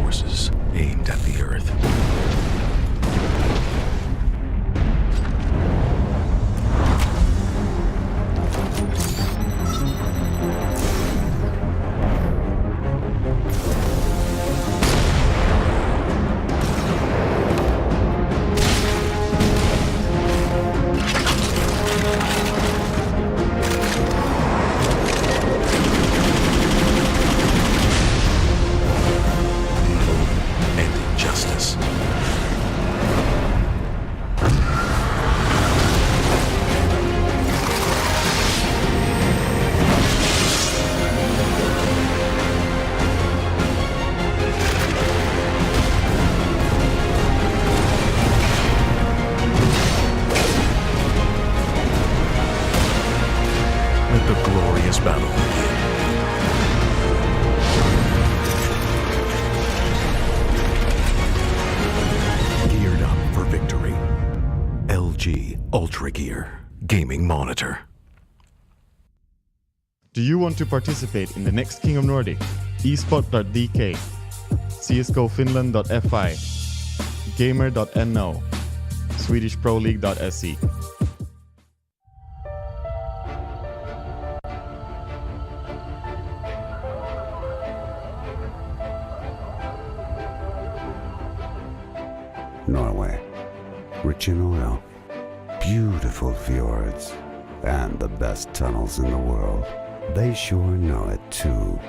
forces aimed at the Earth. Let the glorious battle begin. Geared up for victory. LG Ultra Gear Gaming Monitor. Do you want to participate in the next King of Nordic? esport.dk, csgofinland.fi, gamer.no, swedishproleague.se. Norway, rich in oil, beautiful fjords, and the best tunnels in the world. They sure know it too.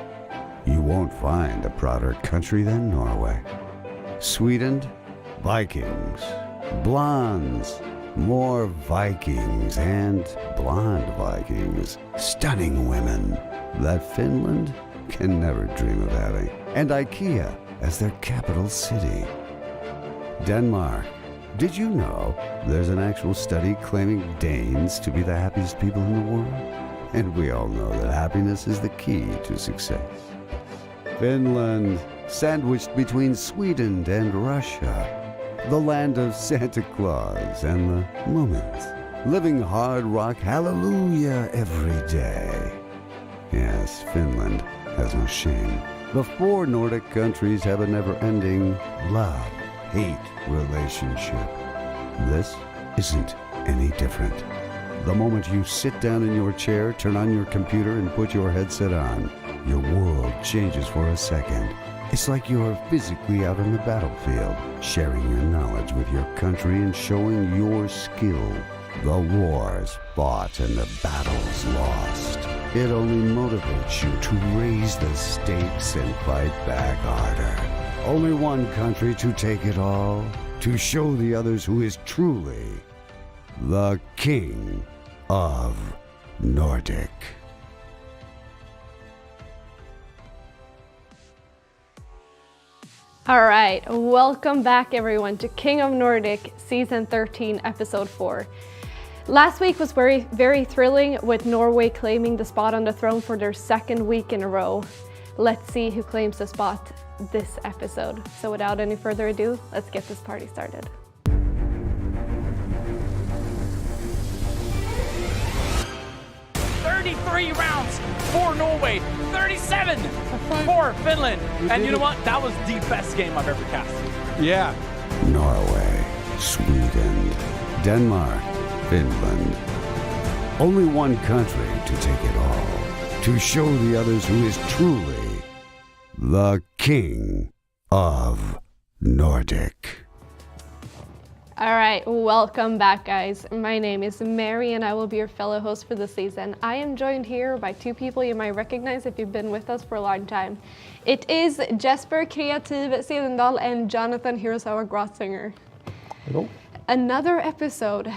You won't find a prouder country than Norway. Sweden, Vikings, blondes, more Vikings and blonde Vikings, stunning women that Finland can never dream of having, and IKEA as their capital city. Denmark. Did you know there's an actual study claiming Danes to be the happiest people in the world? And we all know that happiness is the key to success. Finland, sandwiched between Sweden and Russia, the land of Santa Claus and the Moomins, living hard rock hallelujah every day. Yes, Finland has no shame. The 4 Nordic countries have a never-ending love-hate relationship. This isn't any different. The moment you sit down in your chair, turn on your computer, and put your headset on, your world changes for a second. It's like you're physically out on the battlefield, sharing your knowledge with your country and showing your skill. The wars fought and the battles lost. It only motivates you to raise the stakes and fight back harder. Only one country to take it all, to show the others who is truly the King of Nordic. All right, welcome back everyone to King of Nordic Season 13, Episode 4. Last week was very thrilling, with Norway claiming the spot on the throne for their 2nd week in a row. Let's see who claims the spot this episode. So without any further ado, let's get this party started. "33 rounds for Norway, 37 for Finland." And you know what? That was the best game I've ever cast. Yeah. Norway, Sweden, Denmark, Finland. Only one country to take it all, to show the others who is truly the King of Nordic. All right, welcome back guys. My name is Mary and I will be your fellow host for the season. I am joined here by 2 people you might recognize if you've been with us for a long time. It is Jesper Kreativ Sedendal and Jonathan Hirosawa Grotzinger. Hello. Another episode.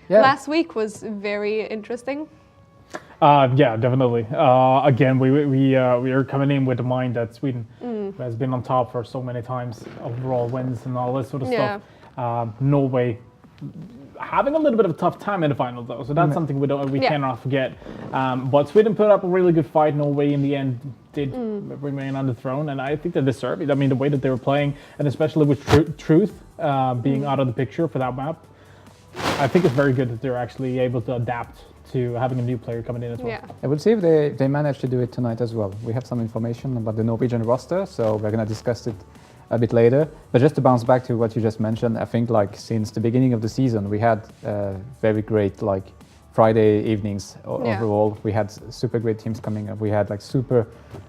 Yeah. Last week was very interesting. Yeah, definitely. Again, we are coming in with the mind that Sweden has been on top for so many times, overall wins and all this sort of stuff. Norway having a little bit of a tough time in the final though, so that's something we cannot forget. But Sweden put up a really good fight. Norway in the end did remain on the throne, and I think they deserve it. I mean, the way that they were playing, and especially with Truth being out of the picture for that map, I think it's very good that they're actually able to adapt to having a new player coming in as well. Yeah. I would see if they manage to do it tonight as well. We have some information about the Norwegian roster, so we're going to discuss it a bit later. But just to bounce back to what you just mentioned, I think like since the beginning of the season, we had very great like Friday evenings overall. We had super great teams coming up. We had like super,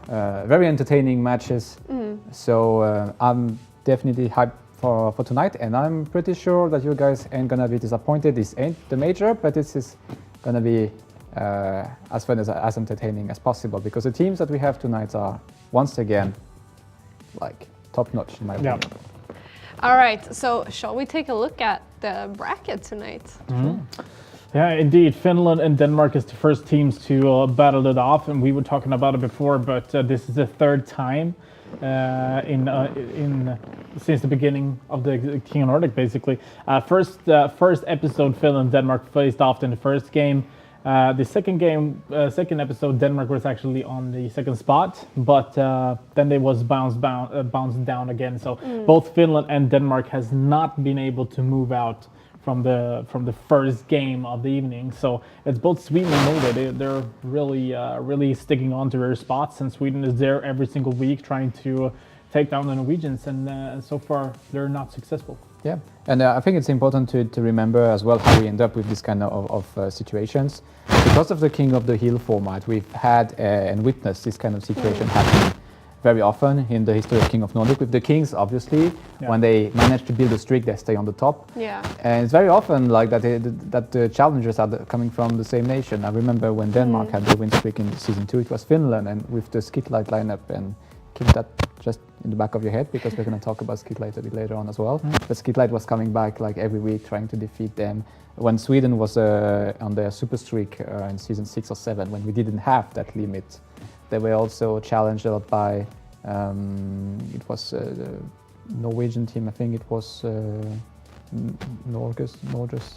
very entertaining matches. So I'm definitely hyped for tonight, and I'm pretty sure that you guys ain't gonna be disappointed. This ain't the major, but this is gonna be as fun as entertaining as possible, because the teams that we have tonight are once again like top notch in my opinion. All right, so shall we take a look at the bracket tonight? Yeah, indeed. Finland and Denmark is the first teams to battle it off, and we were talking about it before, but this is the 3rd time since the beginning of the King of Nordic, basically. First episode, Finland and Denmark faced off in the first game. The second episode, Denmark was actually on the 2nd spot, but then they was bounced down again. So both Finland and Denmark has not been able to move out from the first game of the evening. So it's both Sweden and Norway. They're really sticking on to their spots, and Sweden is there every single week trying to take down the Norwegians, and so far they're not successful. Yeah, and I think it's important to remember as well how we end up with this kind of situations. Because of the King of the Hill format, we've had and witnessed this kind of situation happening very often in the history of King of Nordic. With the Kings, obviously, when they manage to build a streak, they stay on the top. Yeah. And it's very often like that the challengers are coming from the same nation. I remember when Denmark had the win streak in season 2, it was Finland, and with the Skitlight lineup, and keep that just in the back of your head, because we're going to talk about Skitlight a bit later on as well. But Skitlight was coming back like every week trying to defeat them. When Sweden was on their super streak in season 6 or 7, when we didn't have that limit, they were also challenged a lot by, it was the Norwegian team, I think it was Norgus.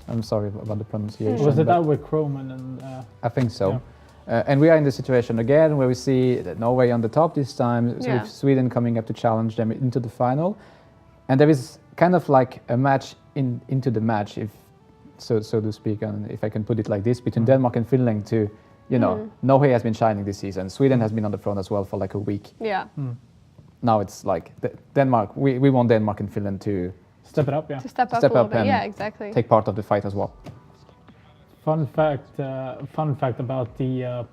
I'm sorry about the pronunciation. Was it but that with Croman and? I think so. And we are in the situation again where we see that Norway on the top this time, with Sweden coming up to challenge them into the final. And there is kind of like a match into the match, if so to speak, and if I can put it like this, between Denmark and Finland to, Norway has been shining this season. Sweden has been on the throne as well for like a week. Yeah. Now it's like Denmark, we want Denmark and Finland to step it up, To step up a little bit. Yeah, exactly. take part of the fight as well. Fun fact about the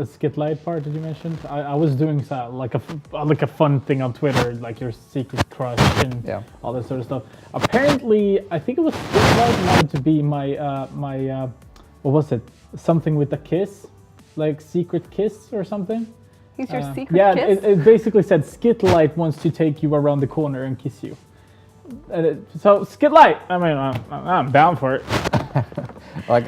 skit light part that you mentioned. I was doing like a fun thing on Twitter, like your secret crush and all that sort of stuff. Apparently, I think it was skit light wanted to be my what was it? Something with a kiss, like secret kiss or something. He's your secret Yeah, kiss? it basically said skit light wants to take you around the corner and kiss you. So skit light. I mean, I'm down for it. Like,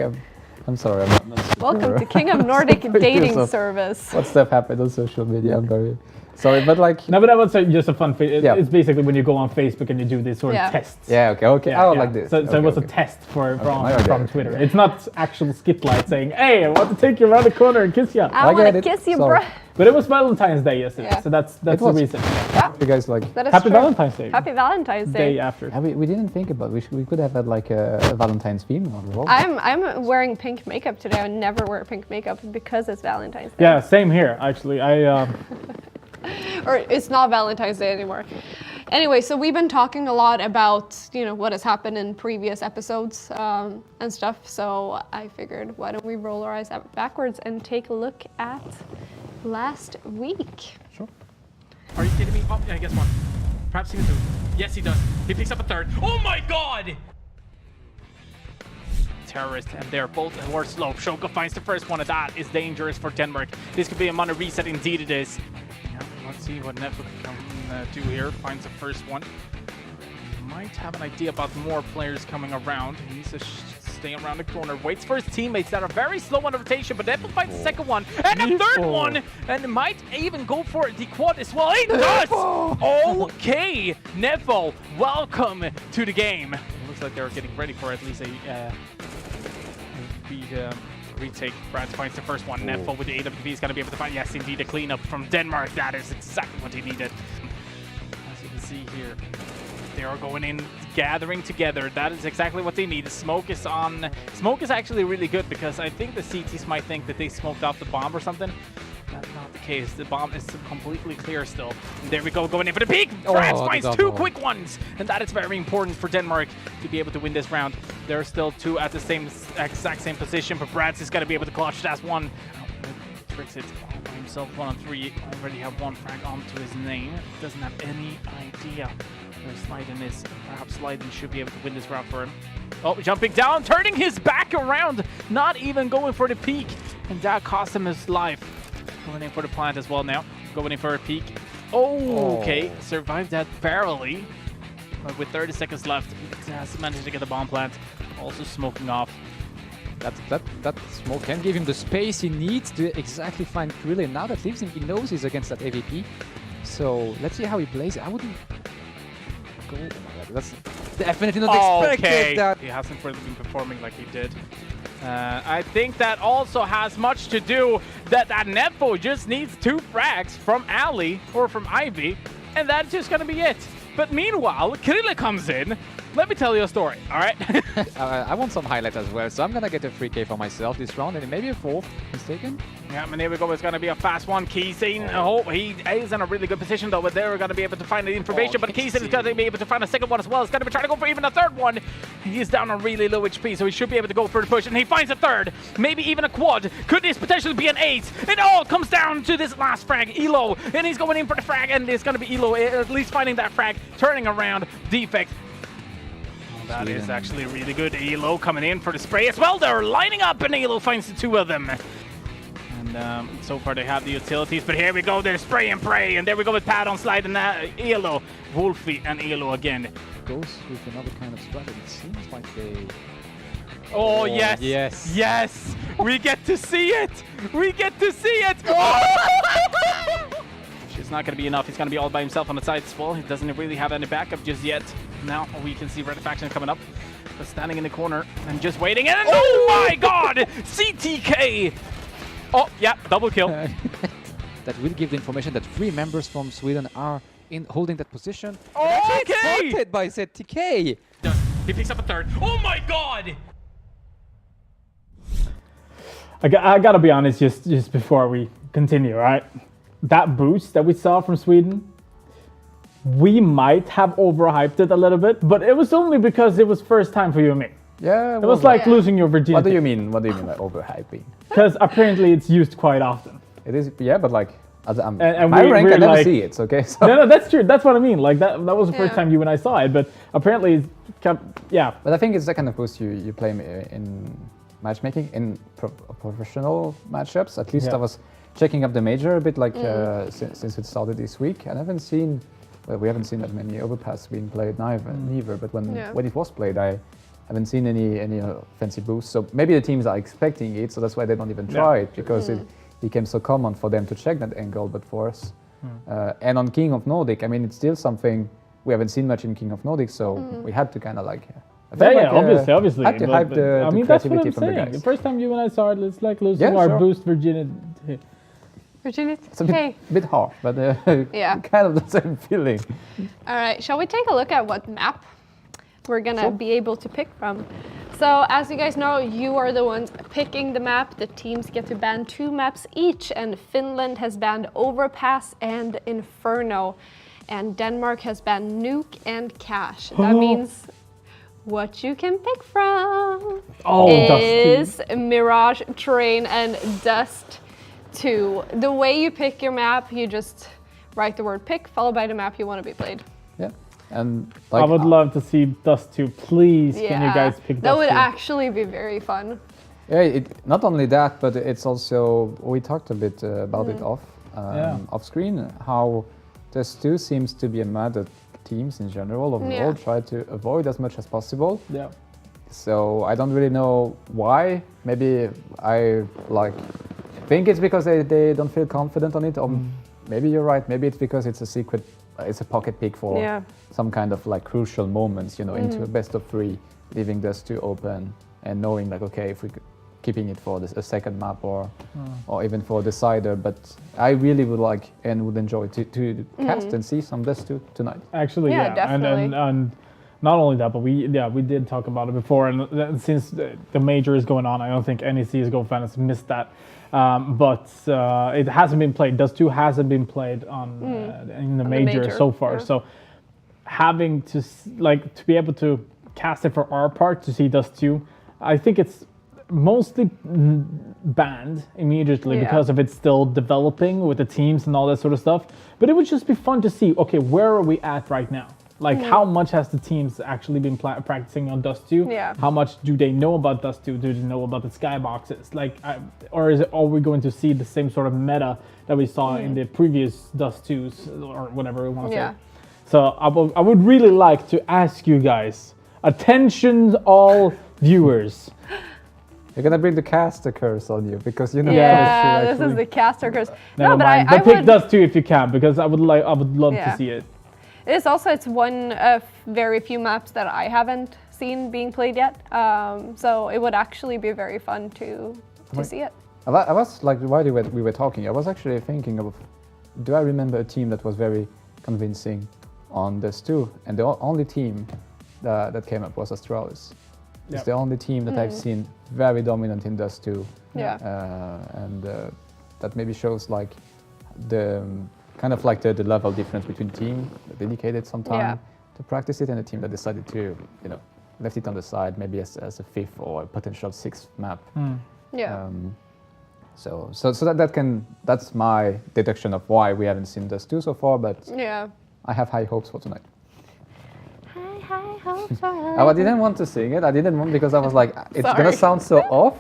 I'm sorry. I'm not Welcome to King of Nordic dating service. What stuff happened on social media? I'm very sorry, but like. No, but that was just a fun thing. It's basically when you go on Facebook and you do these sort of tests. Yeah. Okay. Yeah, like this. So it was a test from Twitter. It's not actual skit light saying, "Hey, I want to take you around the corner and kiss you." I want to kiss you, bro. But it was Valentine's Day yesterday, so that's the reason. Yeah. You guys like. Happy Valentine's Day. Happy Valentine's Day. Day after. Yeah, we didn't think about. We could have had like a Valentine's theme on the wall. I'm wearing pink makeup today. I would never wear pink makeup because it's Valentine's Day. Yeah, same here actually. Or it's not Valentine's Day anymore. Anyway, so we've been talking a lot about what has happened in previous episodes and stuff. So I figured, why don't we roll our eyes backwards and take a look at last week? Sure. Are you kidding me? Oh, yeah, I guess one. Perhaps even two. Yes, he does. He picks up a third. Oh my god! Terrorist, and they're both more slow. Shoka finds the first one, and that is dangerous for Denmark. This could be a mana reset, indeed it is. Yeah, let's see what Netflix can do here. Finds the first one. Might have an idea about more players coming around. He needs to stay around the corner. Waits for his teammates that are very slow on rotation, but Netflix finds the second one and a third one, and might even go for the quad as well. He does! Okay, Nevo, welcome to the game. It looks like they're getting ready for at least a retake. Brad finds the first one. Nevo with the AWP is going to be able to find, yes, indeed, a cleanup from Denmark. That is exactly what he needed. As you can see here, they are going in, gathering together. That is exactly what they need. Smoke is on. Smoke is actually really good because I think the CTs might think that they smoked out the bomb or something. That's not the case. The bomb is completely clear still. And there we go, going in for the peak. France finds two quick ones. And that is very important for Denmark to be able to win this round. There are still two at the exact same position, but Brad's is going to be able to clutch that one. Tricks it all by himself, 1 on 3. Already have one frag onto his name. Doesn't have any idea where Slyden is. Perhaps Slyden should be able to win this round for him. Oh, jumping down, turning his back around, not even going for the peak. And that cost him his life. Going in for the plant as well now. Going in for a peek. Oh, okay. Survived that barely. But with 30 seconds left, he has managed to get the bomb plant. Also smoking off. That smoke can give him the space he needs to exactly find Krillin. Now that leaves him, he knows he's against that AVP. So let's see how he plays it. I wouldn't go. Oh my god, that's definitely not expected. That. He hasn't really been performing like he did. I think that also has much to do that Nepo just needs 2 frags from Ali or from Ivy, and that's just gonna be it. But meanwhile, Krille comes in. Let me tell you a story, all right? I want some highlight as well, so I'm gonna get a 3K for myself this round, and maybe a 4th, mistaken? Yeah, and here we go. It's gonna be a fast one. Keesin, he is in a really good position though, but they're gonna be able to find the information. But Keesin is gonna be able to find a second one as well. He's gonna be trying to go for even a third one. He's down on really low HP, so he should be able to go for the push, and he finds a third, maybe even a quad. Could this potentially be an 8? It all comes down to this last frag, Elo, and he's going in for the frag, and it's gonna be Elo at least finding that frag, turning around. Defect. That is actually really good. Elo coming in for the spray as well. They're lining up, and Elo finds the 2 of them. And so far they have the utilities, but here we go. They're spray and pray, and there we go with Pad on slide, and Elo, Wolfie, and Elo again. Goes with another kind of strategy. It seems like they. Oh yes, yes, yes! We get to see it. We get to see it. She's is not going to be enough. He's going to be all by himself on the sides. Well, he doesn't really have any backup just yet. Now we can see Red Faction coming up, but standing in the corner and just waiting. And oh my God, CTK! Oh yeah, double kill. That will give the information that 3 members from Sweden are in holding that position. Okay! Spotted by ZTK. He picks up a third. Oh my God! I gotta be honest, just before we continue, right? That boost that we saw from Sweden, we might have overhyped it a little bit, but it was only because it was first time for you and me. Yeah, It was like losing your virginity. What do you mean? What do you mean by overhyping? Because apparently it's used quite often. It is, yeah, but like, And my rank, I we're never like- see it. Okay, so. No, that's true. That's what I mean. Like that was the first Yeah. time you and I saw it, but apparently it's kept, yeah. But I think it's the kind of boost you play in matchmaking in professional matchups. At least Yeah. I was checking up the major a bit, like since it started this week, and I haven't seen. Well, we haven't seen that many overpass being played neither. But when it was played, I haven't seen any fancy boosts. So maybe the teams are expecting it, so that's why they don't even try it, because it became so common for them to check that angle. But for us, and on King of Nordic, I mean, it's still something we haven't seen much in King of Nordic, so we had to kind of like. I felt Yeah, like, obviously. Had to hype the I mean, that's what creativity I'm from the saying. guys. The first time you and I saw it, it's like losing Yeah, our sure. boost virginity. Virginity. It's a bit harsh, but Yeah. kind of the same feeling. All right, shall we take a look at what map we're gonna be able to pick from? So as you guys know, you are the ones picking the map. The teams get to ban 2 maps each, and Finland has banned Overpass and Inferno, and Denmark has banned Nuke and Cache. That means what you can pick from is Mirage, Terrain, and Dust 2. The way you pick your map, you just write the word pick followed by the map you want to be played. Yeah, and like I would love to see Dust 2. Please, can you guys pick Dust 2? That would actually be very fun. Yeah, not only that, but it's also we talked a bit about it off screen. How Dust 2 seems to be a mad at teams in general overall try to avoid as much as possible. Yeah. So I don't really know why. Maybe I think it's because they don't feel confident on it, or maybe you're right. Maybe it's because it's a secret, it's a pocket pick for some kind of like crucial moments, into a best of 3, leaving Dust 2 open and knowing like, okay, if we could keeping it for a second map or even for a decider. But I really would like and would enjoy to cast and see some Dust 2 tonight. Actually, Yeah, definitely. And not only that, but we did talk about it before, and since the major is going on, I don't think any CSGO fans missed that. But it hasn't been played. Dust 2 hasn't been played in the major so far. Yeah. So having to be able to cast it for our part to see Dust 2, I think it's mostly banned immediately because of it's still developing with the teams and all that sort of stuff. But it would just be fun to see, okay, where are we at right now? Like, how much has the teams actually been practicing on Dust 2? Yeah. How much do they know about Dust 2? Do they know about the skyboxes? Like, or are we going to see the same sort of meta that we saw in the previous Dust 2s or whatever we want to say? So I would really like to ask you guys, attention all viewers. You're gonna bring the caster curse on you because you know. Yeah, this is the caster curse. Never mind. But pick Dust 2 if you can, because I would love to see it. It's one of very few maps that I haven't seen being played yet. So it would actually be very fun to see it. I was like, while we were talking, I was actually thinking of, do I remember a team that was very convincing on Dust 2? And the only team that came up was Astralis. It's the only team that I've seen very dominant in Dust 2. Yeah. And that maybe shows like the kind of like the level difference between team that dedicated some time to practice it and a team that decided to, left it on the side, maybe as a 5th or a potential 6th map. Yeah. So that's my deduction of why we haven't seen Dust 2 so far, but I have high hopes for tonight. High hopes for I didn't want to sing it. I didn't want because I was like, it's gonna sound so off.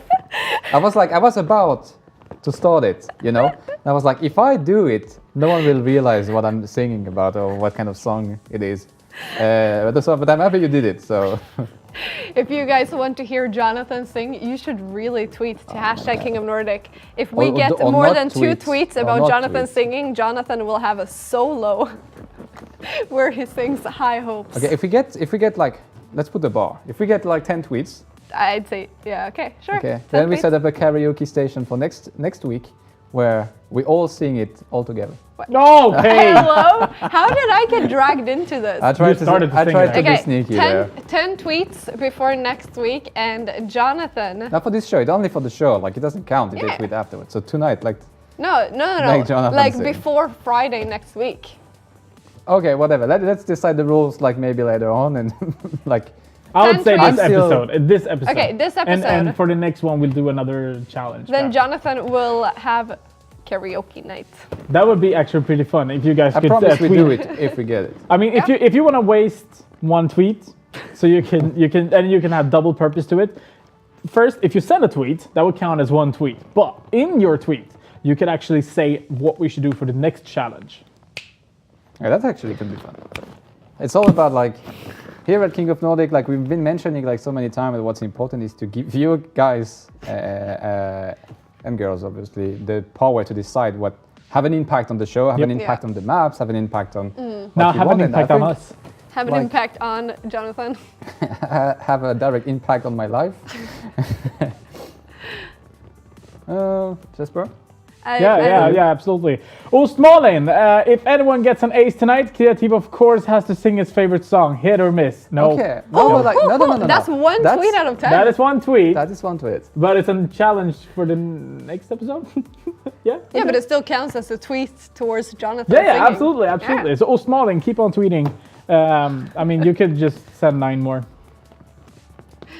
I was about to start it, And I was like, if I do it, no one will realize what I'm singing about or what kind of song it is. But I'm happy you did it. So If you guys want to hear Jonathan sing, you should really tweet to hashtag King of Nordic. If we get or more not than two tweets. tweets Or about not Jonathan tweets. singing, Jonathan will have a solo where he sings High Hopes. Okay, if we get like, let's put the bar. If we get like 10 tweets, I'd say, yeah, okay, sure. okay, 10 then we tweets. set up a karaoke station for next week, where we all sing it all together. Okay. Hello? How did I get dragged into this? I tried started to I sing tried it. to be Okay, sneaky 10, there. 10 tweets before next week, and Jonathan. Not for this show. It's only for the show. Like it doesn't count if Yeah. they tweet afterwards. So tonight, like, No. Make Jonathan Like sing. before Friday next week. okay, whatever. Let's decide the rules like maybe later on and like. I would say 10 this tweets. episode. This episode. Okay, this episode. And for the next one, we'll do another challenge. Then back. Jonathan will have karaoke night. That would be actually pretty fun if you guys I could promise we tweet. do it if we get it. I mean, if you want to waste one tweet, so you can have double purpose to it. First, if you send a tweet, that would count as one tweet. But in your tweet, you can actually say what we should do for the next challenge. Yeah, that actually could be fun. It's all about like here at King of Nordic, like we've been mentioning like so many times, what's important is to give you guys and girls obviously the power to decide what have an impact on the show, have an impact on the maps, have an impact on what Now you have an want, and I impact on think us. Have an Like- impact on Jonathan. have a direct impact on my life. Jesper? Yeah, absolutely. Ostmalin, if anyone gets an ace tonight, Kreativ of course has to sing his favorite song, hit or miss. No. Okay. No, but like, no. That's one tweet out of 10. That is one tweet, That is one tweet. but it's a challenge for the next episode. Yeah. Yeah, but it still counts as a tweet towards Jonathan. Yeah, singing. absolutely. So Ostmalin, keep on tweeting. I mean, you could just send 9 more.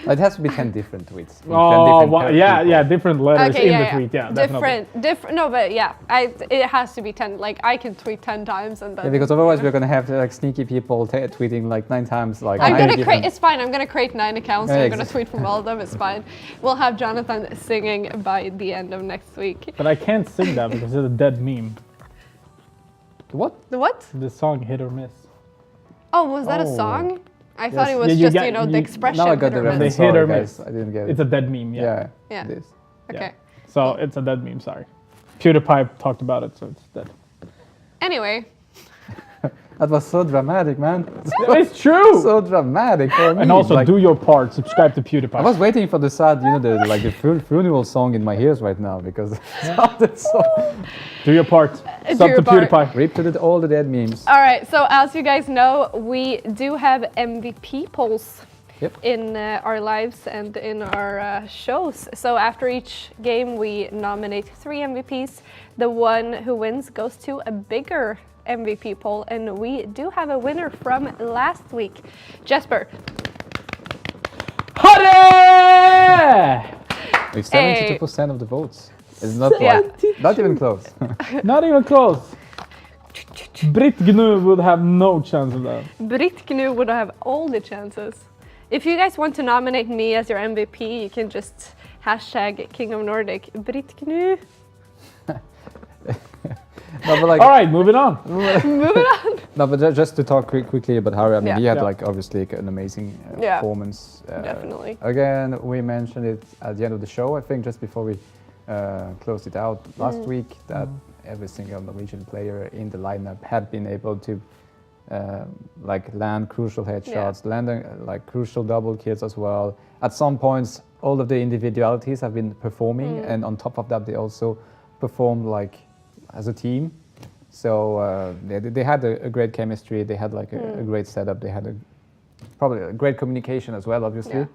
It has to be 10 different tweets. with 10 Oh, different yeah, different letters Okay, in the tweet. Yeah, definitely. different. No, but yeah, it has to be 10. Like I can tweet 10 times and then. Yeah, because otherwise we're gonna have like sneaky people tweeting like 9 times. Like I'm 9 gonna different- create. It's fine. I'm gonna create 9 accounts. Yeah, and I'm gonna exactly. tweet from all of them. It's fine. We'll have Jonathan singing by the end of next week. But I can't sing that because it's a dead meme. What? The what? The song hit or miss. Oh, was that a Oh. song? I thought Yes. it was Yeah, you just got- the you- expression. Now I got hit the or reference. reference. They hit Sorry, or guys. miss. I didn't get it. It's a dead meme. yeah. Yeah. It is. Okay. So it's a dead meme. Sorry. PewDiePie talked about it, so it's dead. Anyway, That was so dramatic, man. It's true. So dramatic for me. And also, like, do your part. Subscribe to I PewDiePie. was waiting for the sad, the funeral song in my ears right now because it sounded so. Do your part. Sub your to part. PewDiePie. Rip to all the dead memes. all right. So as you guys know, we do have MVP polls Yep. in our lives and in our shows. So after each game, we nominate 3 MVPs. The one who wins goes to a bigger MVP poll, and we do have a winner from last week. Jesper. Hurray! With 72% of the votes. It's not Yeah. not even close. Not even close. Britt Gnu would have no chance of that. Britt Gnu would have all the chances. If you guys want to nominate me as your MVP, you can just hashtag King of Nordic. Britt Gnu. No, but like, All right, moving on. Moving on. no, but just to talk quickly about Harry. I mean, Yeah. he had Yeah. like obviously an amazing Yeah. performance. Definitely. Again, we mentioned it at the end of the show. I think just before we closed it out last week that every single Norwegian player in the lineup had been able to like land crucial headshots, land like crucial double kills as well. At some points, all of the individualities have been performing, and on top of that, they also performed like as a team. So they had a great chemistry. They had like a great setup. They had probably a great communication as well. Obviously,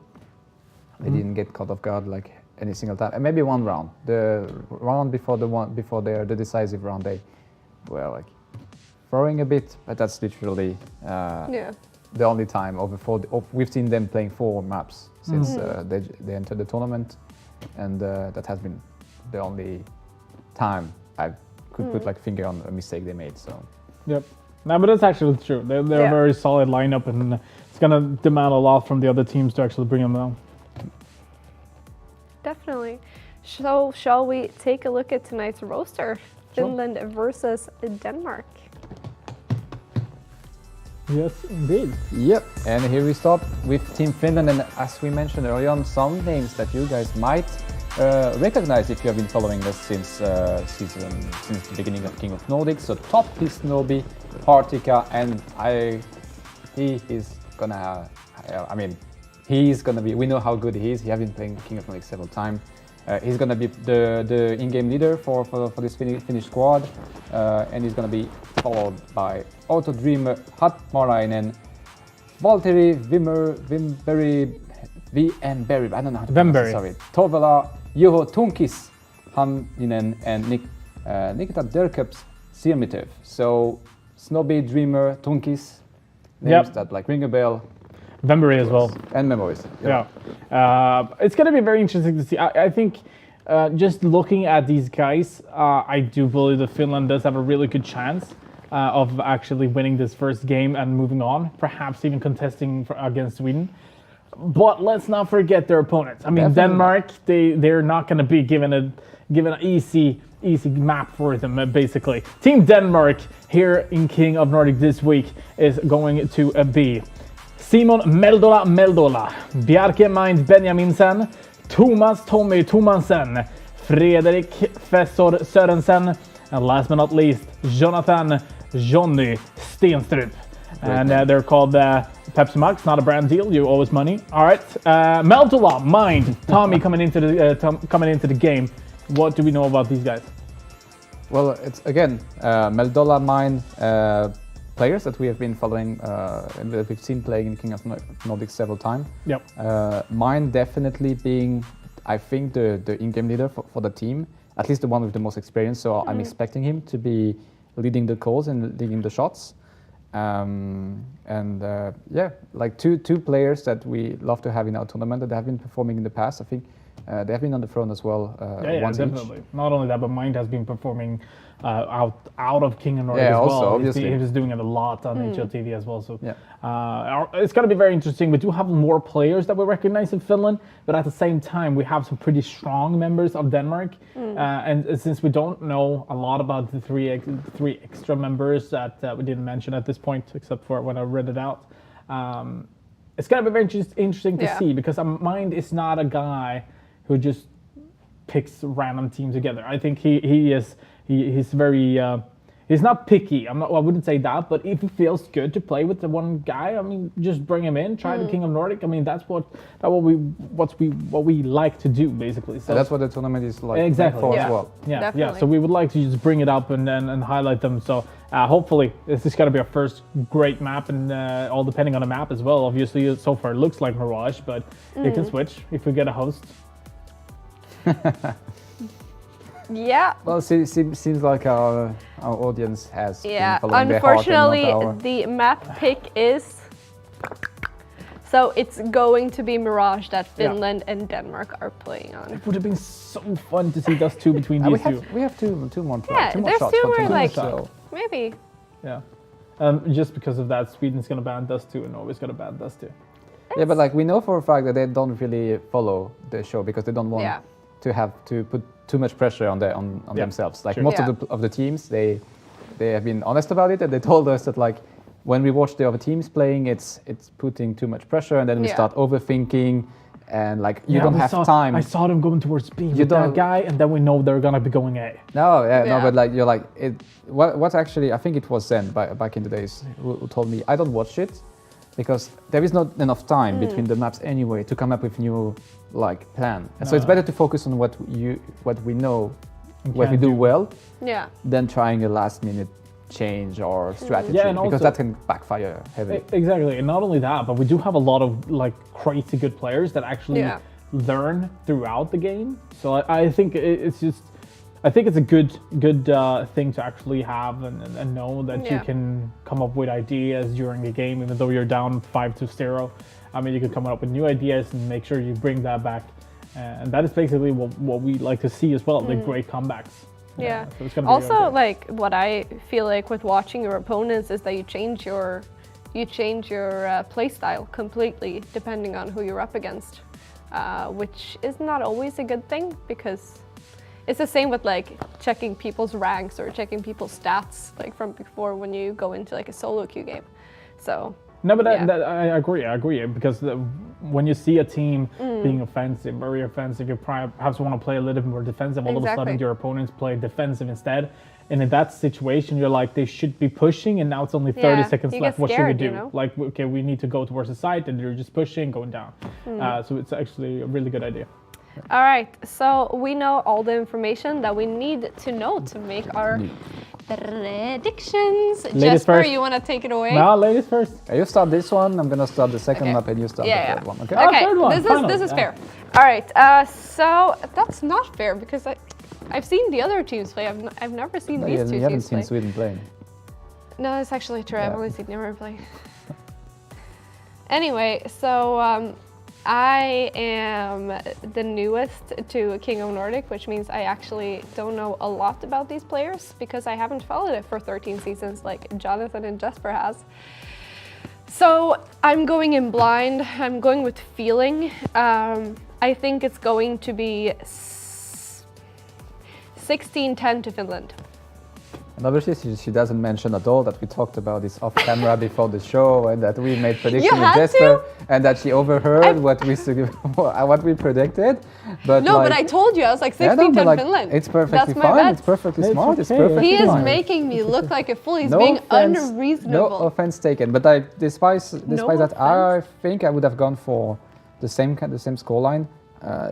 they didn't get caught off guard like any single time. And maybe one round, the round before the decisive round, they were like throwing a bit, but that's literally the only time we've seen them playing 4 maps since they entered the tournament, and that has been the only time I could put like finger on a mistake they made. So Yep. No, but that's actually true. They're a very solid lineup, and it's gonna demand a lot from the other teams to actually bring them down. Definitely. So shall we take a look at tonight's roster? Finland versus Denmark. Yes, indeed. Yep, and here we start with Team Finland, and as we mentioned earlier on, some names that you guys might recognize if you have been following us since the beginning of King of Nordic. So top is Snoby, Partika, and he's gonna be. We know how good he is. He has been playing King of Nordic several times. He's gonna be the in-game leader for this Finnish squad, and he's gonna be followed by Auto Dreamer, Hatmarainen, Valtteri Vimberry, I don't know how to pronounce it, sorry. Tovela, Juho Tunkis, Hanninen, and Nikita Derkeps Sirmitev. So Snobby, Dreamer, Tunkis, names that like ring a bell. Vembury as well. And memories. Yeah. It's going to be very interesting to see. I think just looking at these guys, I do believe that Finland does have a really good chance of actually winning this first game and moving on, perhaps even contesting against Sweden. But let's not forget their opponents. I mean, definitely. Denmark, they're not going to be given an easy map for them, basically. Team Denmark here in King of Nordic this week is going to be Simon Meldola, Bjarke Mind Benjaminsen, Thomas Tommy Thomasen, Fredrik Fessor Sørensen, and last but not least, Jonathan Johnny Stenstrup. And they're called Pepsi Max, not a brand deal. You owe us money. All right, Meldola, Mind, Tommy coming into the game. What do we know about these guys? Well, it's again Meldola, Mind. Players that we have been following and that we've seen playing in King of Nordic several times. Yep. Mine definitely being, I think, the in-game leader for the team, at least the one with the most experience. So I'm expecting him to be leading the calls and leading the shots. Like two players that we love to have in our tournament that have been performing in the past. I think they have been on the throne as well. Once definitely. Each. Not only that, but Mind has been performing out of King of Nordic as also, well. Obviously. He was doing it a lot on HLTV as well. So it's going to be very interesting. We do have more players that we recognize in Finland, but at the same time, we have some pretty strong members of Denmark. And since we don't know a lot about the three extra members that we didn't mention at this point, except for when I read it out, it's going to be very interesting to see, because Mind is not a guy who just picks random teams together. I think he's very he's not picky. I wouldn't say that, but if it feels good to play with the one guy, I mean, just bring him in, try the King of Nordic. I mean, that's what we like to do, basically. So that's what the tournament is like. Exactly. For as well. Yeah. So we would like to just bring it up and highlight them. So hopefully this is going to be our first great map, and all depending on the map as well. Obviously, so far it looks like Mirage, but it can switch if we get a host. Yeah. Well, seems like our audience has been following unfortunately, their heart and not the map pick is. So it's going to be Mirage that Finland and Denmark are playing on. It would have been so fun to see those two between these two. We have two more tries. Yeah, there's shots two more like so. maybe. Yeah. Just because of that, Sweden's going to ban Dust 2 and Norway's going to ban Dust 2. Yeah, but like we know for a fact that they don't really follow the show because they don't want to have to put too much pressure on themselves. Like most of the teams, they have been honest about it, and they told us that like when we watch the other teams playing, it's putting too much pressure, and then we start overthinking, and like you don't have time. I saw them going towards B with that guy, and then we know they're gonna be going A. No, but like you're like it. What actually I think it was Zen back in the days who told me I don't watch it because there is not enough time between the maps anyway to come up with new like plan. And so it's better to focus on what we know, what we do well, than trying a last minute change or strategy, and because also, that can backfire heavily. Exactly, and not only that, but we do have a lot of like crazy good players that actually learn throughout the game. So I think it's a good thing to actually have and know that you can come up with ideas during a game, even though you're down 5-0. I mean, you can come up with new ideas and make sure you bring that back, and that is basically what we like to see as well, the great comebacks. Yeah. So it's gonna also, be okay. like what I feel like with watching your opponents is that you change your play style completely depending on who you're up against, which is not always a good thing because it's the same with like checking people's ranks or checking people's stats like from before when you go into like a solo queue game. So. No, but Yeah. I agree, because when you see a team being offensive, very offensive, you perhaps want to play a little bit more defensive. All of a Exactly. sudden, your opponents play defensive instead. And in that situation, you're like, they should be pushing, and now it's only 30 Yeah, seconds you left. get What should we scared, do? you know? Like, okay, we need to go towards the site, and they're just pushing, going down. So it's actually a really good idea. All right, so we know all the information that we need to know to make our predictions. Ladies Jesper, first. you want to take it away? Now, ladies first. You start this one, I'm gonna start the second Okay. map, and you start Yeah, the third one, okay? Oh, Okay, third one, finally, this is yeah. fair. All right, so that's not fair because I've seen the other teams play. I've never seen No, these two you haven't teams seen play. Sweden playing. No, that's actually true. I've Yeah. only seen Norway play. Anyway, so I am the newest to King of Nordic, which means I actually don't know a lot about these players because I haven't followed it for 13 seasons like Jonathan and Jesper has. So I'm going in blind. I'm going with feeling. I think it's going to be 16-10 to Finland. And obviously she doesn't mention at all that we talked about this off camera before the show, and that we made predictions with had Jesper, and that she overheard what we predicted. But No, like, but I told you, I was like 16-10 yeah, no, but like, Finland. it's perfectly That's my fine. bet. It's perfectly It's smart. It's okay, perfectly He is fine. making me look like a fool. He's No being offense- unreasonable. No offense taken, but despite that, I think I would have gone for the same scoreline,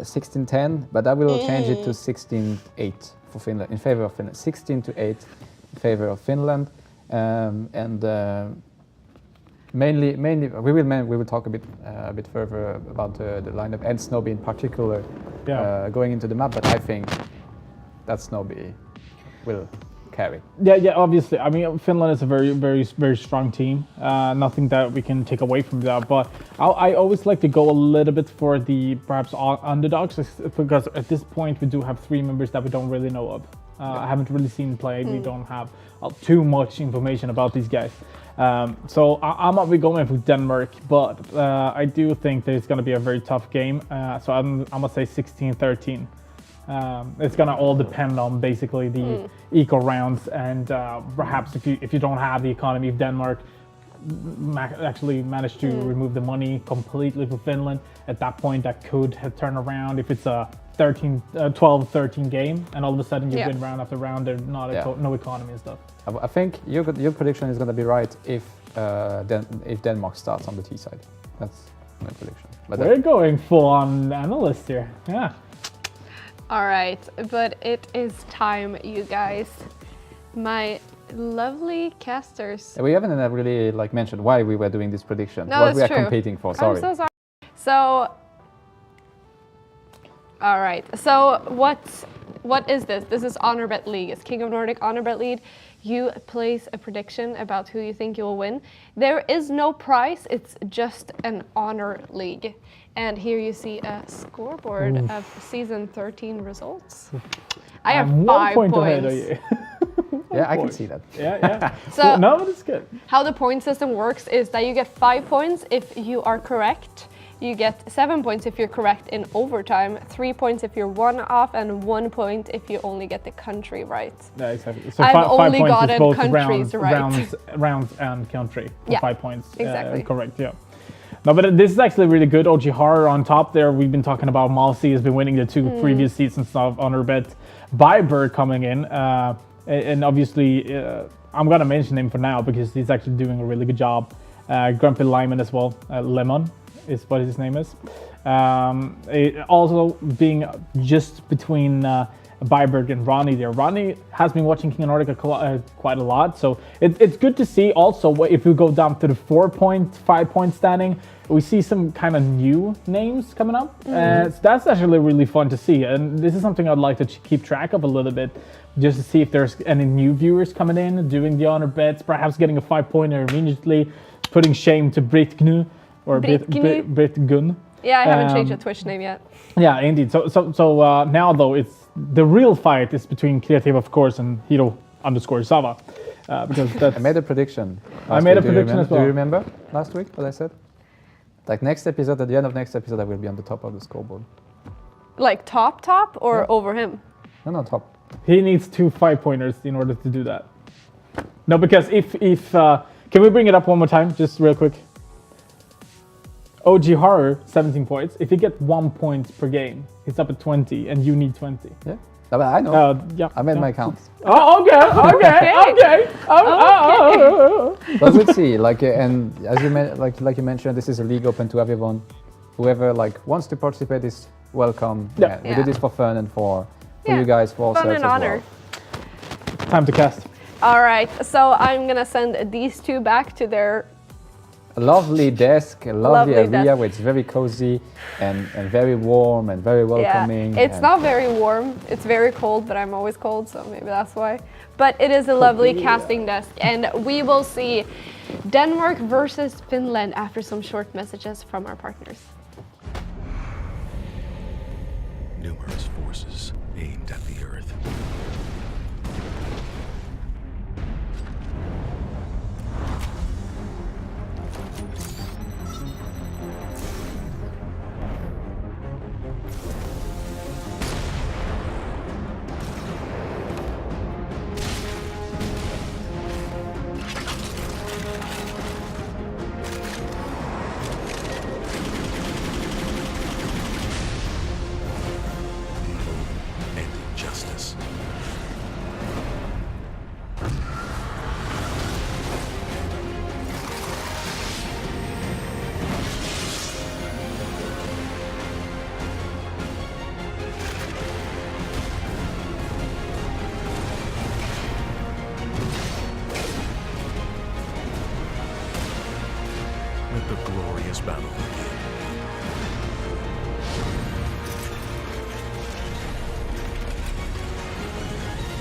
16-10, but I will change it to 16-8 for Finland, in favor of Finland. 16-8 in favor of Finland, and mainly we will talk a bit further about the lineup and Snowby in particular, going into the map. But I think that Snowby will carry. Yeah, obviously. I mean, Finland is a very strong team. Nothing that we can take away from that. But I always like to go a little bit for the perhaps underdogs, because at this point we do have 3 members that we don't really know of. I haven't really seen play. We don't have too much information about these guys. So I might be going with Denmark, but I do think that it's going to be a very tough game. So I'm going to say 16-13. It's gonna all depend on basically the eco rounds, and perhaps if you don't have the economy of Denmark, actually manage to remove the money completely for Finland. At that point, that could have turned around if it's a 12-13 game, and all of a sudden you win round after round. There's no economy and stuff. I think your prediction is going to be right if Denmark starts on the T side. That's my prediction. But We're going full on analyst here. Yeah. All right, but it is time, you guys. My lovely casters. we haven't really mentioned why we were doing this prediction. No, what that's we are true. competing for. Sorry. I'm so sorry. So, all right. So what is this? This is Honor Bet League. It's King of Nordic Honor Bet League. You place a prediction about who you think you will win. There is no prize. It's just an honor league. And here you see a scoreboard of season 13 results. I have I'm 5 1 point points. ahead of you. Yeah, I can see that. Yeah. So No, but it's good. how the point system works is that you get 5 points if you are correct. You get 7 points if you're correct in overtime, 3 points if you're 1 off, and 1 point if you only get the country right. Yeah, exactly. So I've 5 only points gotten is both countries right. rounds and country. For Yeah, 5 points. exactly. Correct. Yeah. No, but this is actually really good. OG Horror on top there. We've been talking about Malsi has been winning the 2 previous seasons of Honor Bet. Byberg coming in, and obviously I'm gonna mention him for now because he's actually doing a really good job. Grumpy Lyman as well. Lemon is what his name is. Also being just between Byberg and Ronnie there. Ronnie has been watching King of Nordic quite a lot, so it's good to see. Also, if we go down to the 5 point standing, we see some kind of new names coming up. So that's actually really fun to see, and this is something I'd like to keep track of a little bit, just to see if there's any new viewers coming in, doing the honor bets, perhaps getting a 5-pointer immediately, putting shame to Britt Gnu or Britt Gun. Yeah, I haven't changed the Twitch name yet. Yeah, indeed. So now though, it's the real fight is between Creative, of course, and Hiro_Sava, because that's. I made a prediction. I made a week. Do you prediction remember- as well. Do you remember last week what I said? Like next episode, at the end of next episode, I will be on the top of the scoreboard. Like top or over him? No, Top. He needs 2 5-pointers in order to do that. No, because if Can we bring it up one more time, just real quick? OG Horror, 17 points. If you get 1 point per game, it's up at 20, and you need 20. Yeah, but I know. Yeah. I made my counts. Oh, okay. But we'll see. Like, and as you like you mentioned, this is a league open to everyone. Whoever wants to participate is welcome. Yeah. We do this for fun and for you guys, for Fun ourselves and as honor. well. Time to cast. All right, so I'm gonna send these two back to their A lovely desk, a lovely Lovely area desk. where it's very cozy and very warm and very welcoming. It's and not very warm. It's very cold, but I'm always cold, so maybe that's why. But it is a lovely casting desk, and we will see Denmark versus Finland after some short messages from our partners. Numerous forces aimed at the Earth. And injustice. Let the glorious battle begin.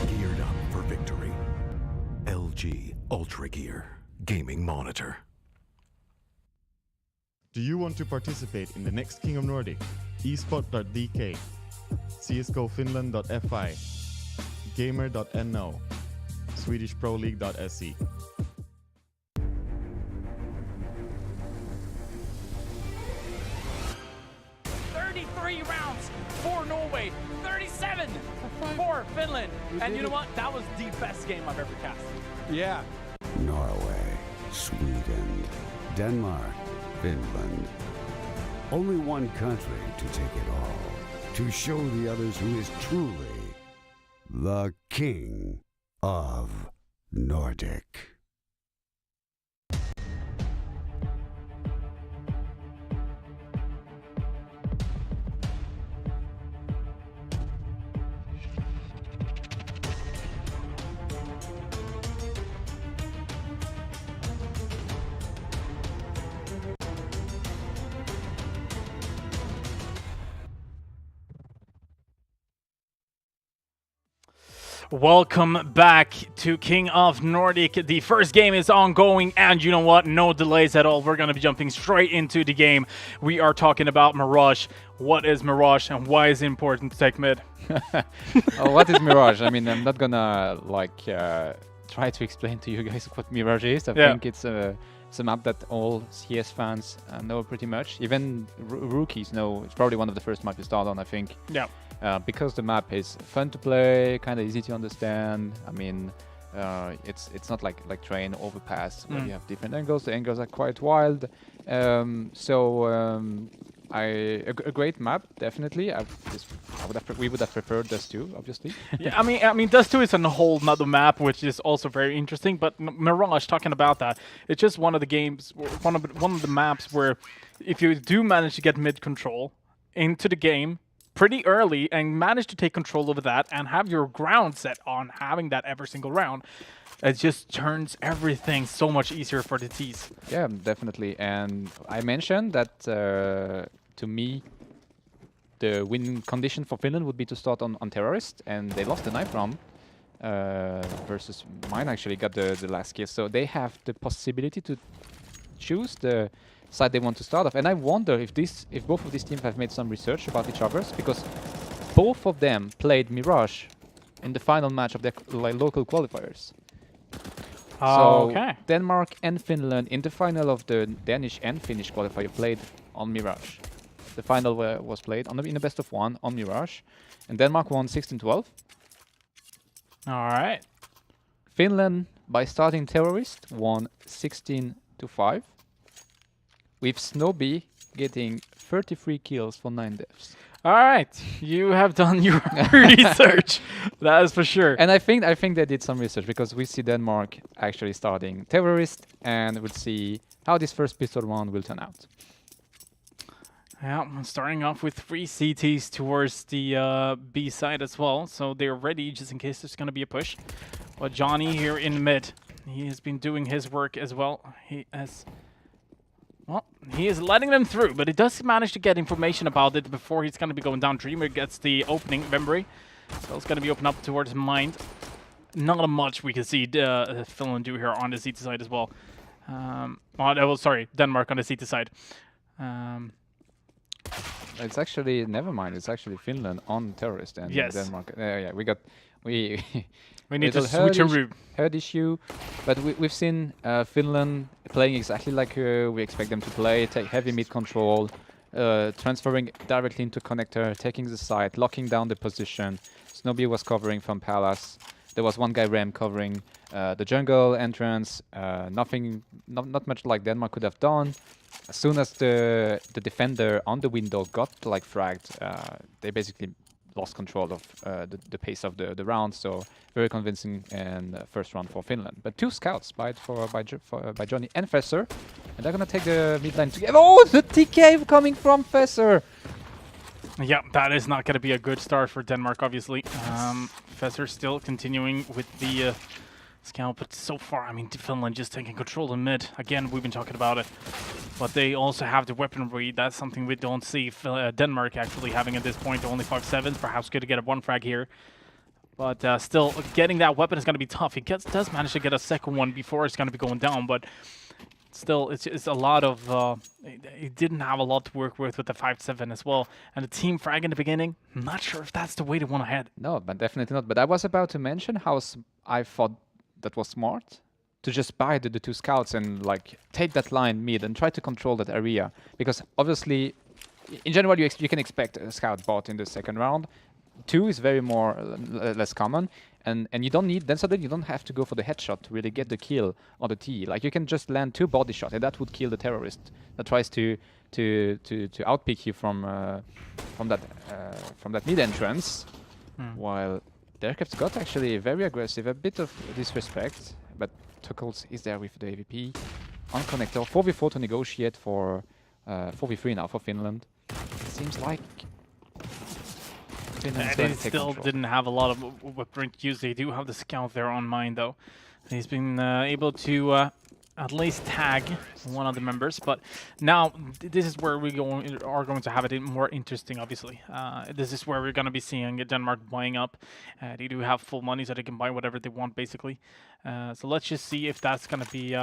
Geared up for victory. LG Ultra Gear Gaming Monitor. Do you want to participate in the next King of Nordic? esport.dk, csgofinland.fi, gamer.no, swedishproleague.se. 33 rounds for Norway, 37 for Finland. And you know what? That was the best game I've ever cast. Yeah. Norway, Sweden, Denmark, Finland. Only one country to take it all. To show the others who is truly the King of Nordic. Welcome back to King of Nordic. The first game is ongoing, and you know what? No delays at all. We're going to be jumping straight into the game. We are talking about Mirage. What is Mirage, and why is it important to take mid? Oh, what is Mirage? I mean, I'm not gonna try to explain to you guys what Mirage is. I think it's a map that all CS fans know pretty much. Even rookies know. It's probably one of the first maps to start on, I think. Yeah. Because the map is fun to play, kind of easy to understand. I mean, it's not like train overpass where you have different angles. The angles are quite wild. A great map, definitely. We would have preferred Dust 2, obviously. Yeah, I mean, Dust 2 is a whole nother map, which is also very interesting. But Mirage, talking about that, it's just one of the games, one of the maps where, if you do manage to get mid control into the game pretty early and manage to take control over that and have your ground set on having that every single round, it just turns everything so much easier for the Ts. Yeah, definitely. And I mentioned that to me, the win condition for Finland would be to start on Terrorist, and they lost the knife round versus mine actually got the last kill. So they have the possibility to choose the side they want to start off. And I wonder if both of these teams have made some research about each other's, because both of them played Mirage in the final match of their local qualifiers. So Denmark and Finland in the final of the Danish and Finnish qualifier played on Mirage. The final was played in a best of one on Mirage, and Denmark won 16-12. All right. Finland by starting Terrorist, won 16-5. With Snowbee getting 33 kills for 9 deaths. All right, you have done your research. That is for sure. And I think they did some research because we see Denmark actually starting Terrorist, and we'll see how this first pistol round will turn out. Yeah, I'm starting off with 3 CTs towards the B side as well, so they're ready just in case there's going to be a push. But Johnny here in mid, he has been doing his work as well. He is letting them through, but he does manage to get information about it before he's going to be going down. Dreamer gets the opening, Vembury. So it's going to be open up towards Mind. Not much we can see Finland do here on the CT side as well. Denmark on the CT side. It's actually, never mind, it's actually Finland on Terrorist and yes. Denmark. Yeah, we need to switch a route. Herd issue, but we've seen Finland playing exactly like we expect them to play, take heavy mid control, transferring directly into connector, taking the site, locking down the position. Snowbee was covering from Palace. There was one guy Rem covering the jungle entrance. Not much like Denmark could have done. As soon as the defender on the window got like fragged, they basically lost control of the pace of the round. So very convincing and first round for Finland. But 2 scouts by Johnny and Fesser, and they're gonna take the mid lane together. Oh, the TK coming from Fesser. Yeah, that is not going to be a good start for Denmark, obviously. Fesser still continuing with the scout, but so far, I mean, Finland just taking control in mid. Again, we've been talking about it, but they also have the weaponry. That's something we don't see Denmark actually having at this point. Only 5-7s, perhaps good to get a 1 frag here. But still, getting that weapon is going to be tough. He does manage to get a second one before it's going to be going down, but still, it's a lot of... he didn't have a lot to work with the 5-7 as well. And the team frag in the beginning, I'm not sure if that's the way to want to head. No, but definitely not. But I was about to mention how I thought that was smart to just buy the 2 scouts and like take that line mid and try to control that area. Because obviously, in general, you can expect a scout bot in the second round. 2 is very less common. And you don't need, then suddenly you don't have to go for the headshot to really get the kill on the T. Like you can just land 2 body shots and that would kill the terrorist that tries to outpick you from that mid entrance. While Derkep's got actually very aggressive, a bit of disrespect, but Tuckles is there with the AVP on connector. 4v4 to negotiate for 4v3 now for Finland. It seems like They still didn't have a lot of weapon use. They do have the scout there on mine, though. He's been able to at least tag one of the members. But now, this is where we are going to have it more interesting, obviously. This is where we're going to be seeing Denmark buying up. They do have full money, so they can buy whatever they want, basically. So let's just see if that's going to be...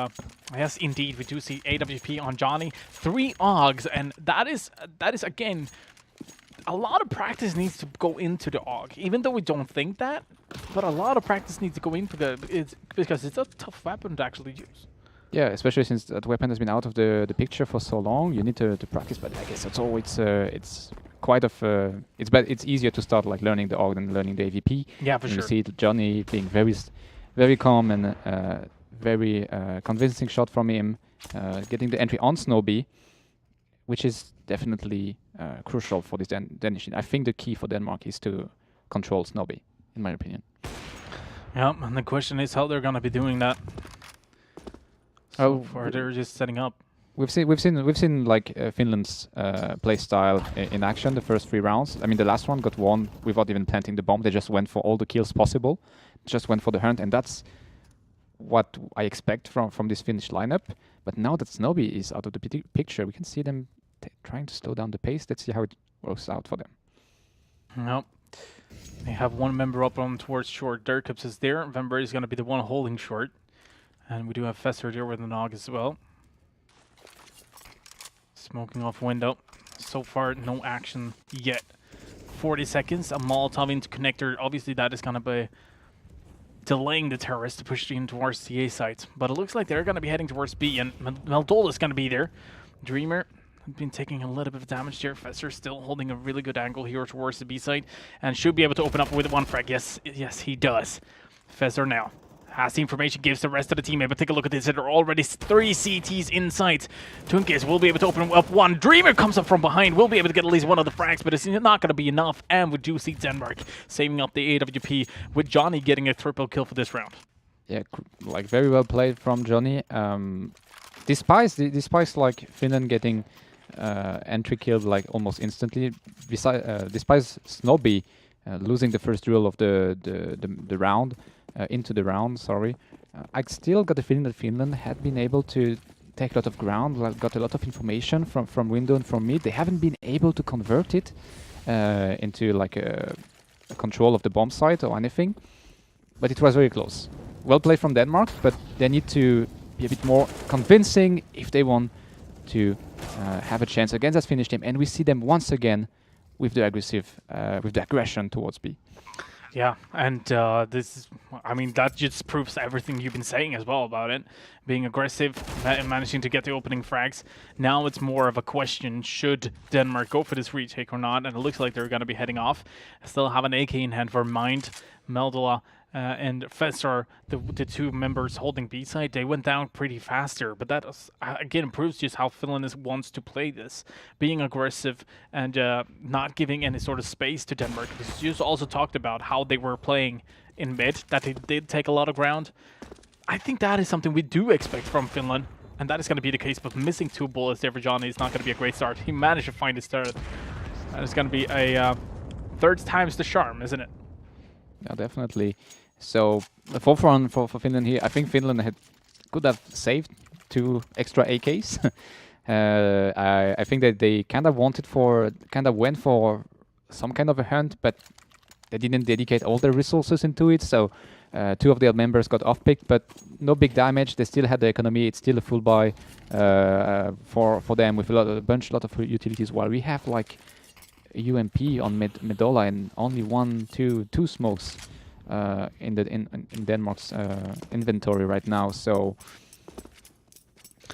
yes, indeed, we do see AWP on Johnny. 3 AUGs, and that is again... A lot of practice needs to go into the AUG, even though we don't think that. But a lot of practice needs to go into because it's a tough weapon to actually use. Yeah, especially since that weapon has been out of the picture for so long, you need to practice. But I guess that's all. It's quite of it's easier to start like learning the AUG than learning the AVP. Yeah, for sure. You see Johnny being very calm and very convincing shot from him, getting the entry on Snowbee, which is definitely crucial for this Danish. I think the key for Denmark is to control Snowbee, in my opinion. Yeah, and the question is how they're going to be doing that. So far, they're just setting up. We've seen like Finland's play style in action the first 3 rounds. I mean, the last one got won without even planting the bomb. They just went for all the kills possible, just went for the hunt, and that's what I expect from this Finnish lineup. But now that Snowbee is out of the picture, we can see them trying to slow down the pace. Let's see how it works out for them. Nope. They have one member up on towards short. Derkups is there. Vembury is going to be the one holding short. And we do have Fesser there with an AUG as well. Smoking off window. So far, no action yet. 40 seconds. A Molotov into connector. Obviously, that is going to be delaying the terrorists to push in towards the A site. But it looks like they're going to be heading towards B. And Meldola is going to be there. Dreamer been taking a little bit of damage here. Fesser still holding a really good angle here towards the B side and should be able to open up with 1 frag. Yes, he does. Fesser now has the information, gives the rest of the teammate, but take a look at this. There are already 3 CTs in sight. Tunkis will be able to open up one. Dreamer comes up from behind, will be able to get at least one of the frags, but it's not going to be enough. And we do see Denmark saving up the AWP, with Johnny getting a triple kill for this round. Yeah, like very well played from Johnny. Despite like Finland getting entry killed like almost instantly, despite Snobby losing the first duel of the round, into the round, sorry, I still got the feeling that Finland had been able to take a lot of ground, got a lot of information from window and from mid. They haven't been able to convert it into like a control of the bomb site or anything, but it was very close. Well played from Denmark, but they need to be a bit more convincing if they want to have a chance against that Finnish team. And we see them once again with the aggression towards B. Yeah, and this is, I mean, that just proves everything you've been saying as well about it. Being aggressive and managing to get the opening frags. Now it's more of a question, should Denmark go for this retake or not? And it looks like they're going to be heading off. Still have an AK in hand for Mind, Meldola, and Fessor, the 2 members holding B side. They went down pretty faster, but that again proves just how Finland wants to play this, being aggressive and not giving any sort of space to Denmark. Because you also talked about how they were playing in mid, that they did take a lot of ground. I think that is something we do expect from Finland, and that is going to be the case. But missing 2 bullets there for Johnny is not going to be a great start. He managed to find his third. That is going to be a third time's the charm, isn't it? Yeah, definitely. So the 4th round for Finland here. I think Finland could have saved 2 extra AKs. I think that they kind of went for some kind of a hunt, but they didn't dedicate all their resources into it. So 2 of their members got off-picked, but no big damage. They still had the economy. It's still a full buy for them with a lot of utilities. While we have like a UMP on Medola and only 2 smokes in Denmark's inventory right now, so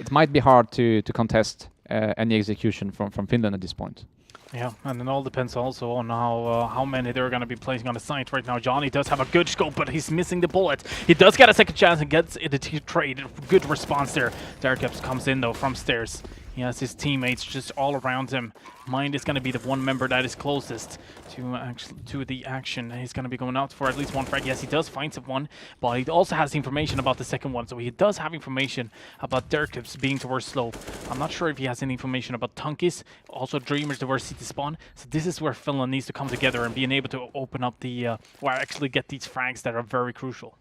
it might be hard to contest any execution from Finland at this point. Yeah, and it all depends also on how many they're going to be placing on the site right now. Johnny does have a good scope, but he's missing the bullet. He does get a second chance and gets the trade. Good response there. Derkeps comes in though from stairs. He has his teammates just all around him. Mind is going to be the one member that is closest to the action. He's going to be going out for at least 1 frag. Yes, he does find someone, but he also has information about the second one. So he does have information about Derkeps being towards slow. I'm not sure if he has any information about Tunkis. Also Dreamers towards CT spawn. So this is where Finland needs to come together and being able to open up or actually get these frags that are very crucial.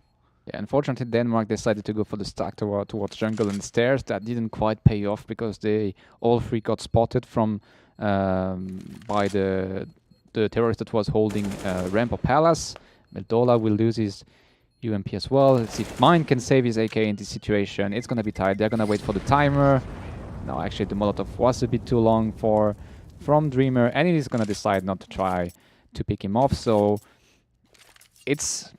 Yeah, unfortunately, Denmark decided to go for the stack towards jungle and stairs. That didn't quite pay off because they all 3 got spotted from by the terrorist that was holding ramp or palace. Meldola will lose his UMP as well. Let's see if Mind can save his AK in this situation. It's gonna be tight. They're gonna wait for the timer. No, actually, the Molotov was a bit too long from Dreamer, and he's gonna decide not to try to pick him off. So it's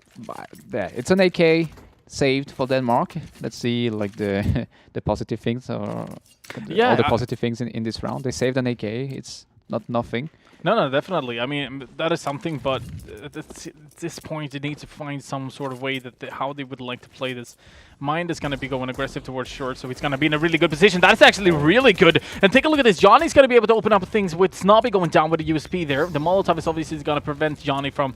an AK saved for Denmark. Let's see like the positive things or all the positive things in this round. They saved an AK. It's not nothing. No, definitely. I mean, that is something, but at this point, they need to find some sort of way that how they would like to play this. Mind is going to be going aggressive towards short, so he's going to be in a really good position. That's actually really good. And take a look at this. Johnny's going to be able to open up things with Snobby going down with a USP there. The Molotov is obviously going to prevent Johnny from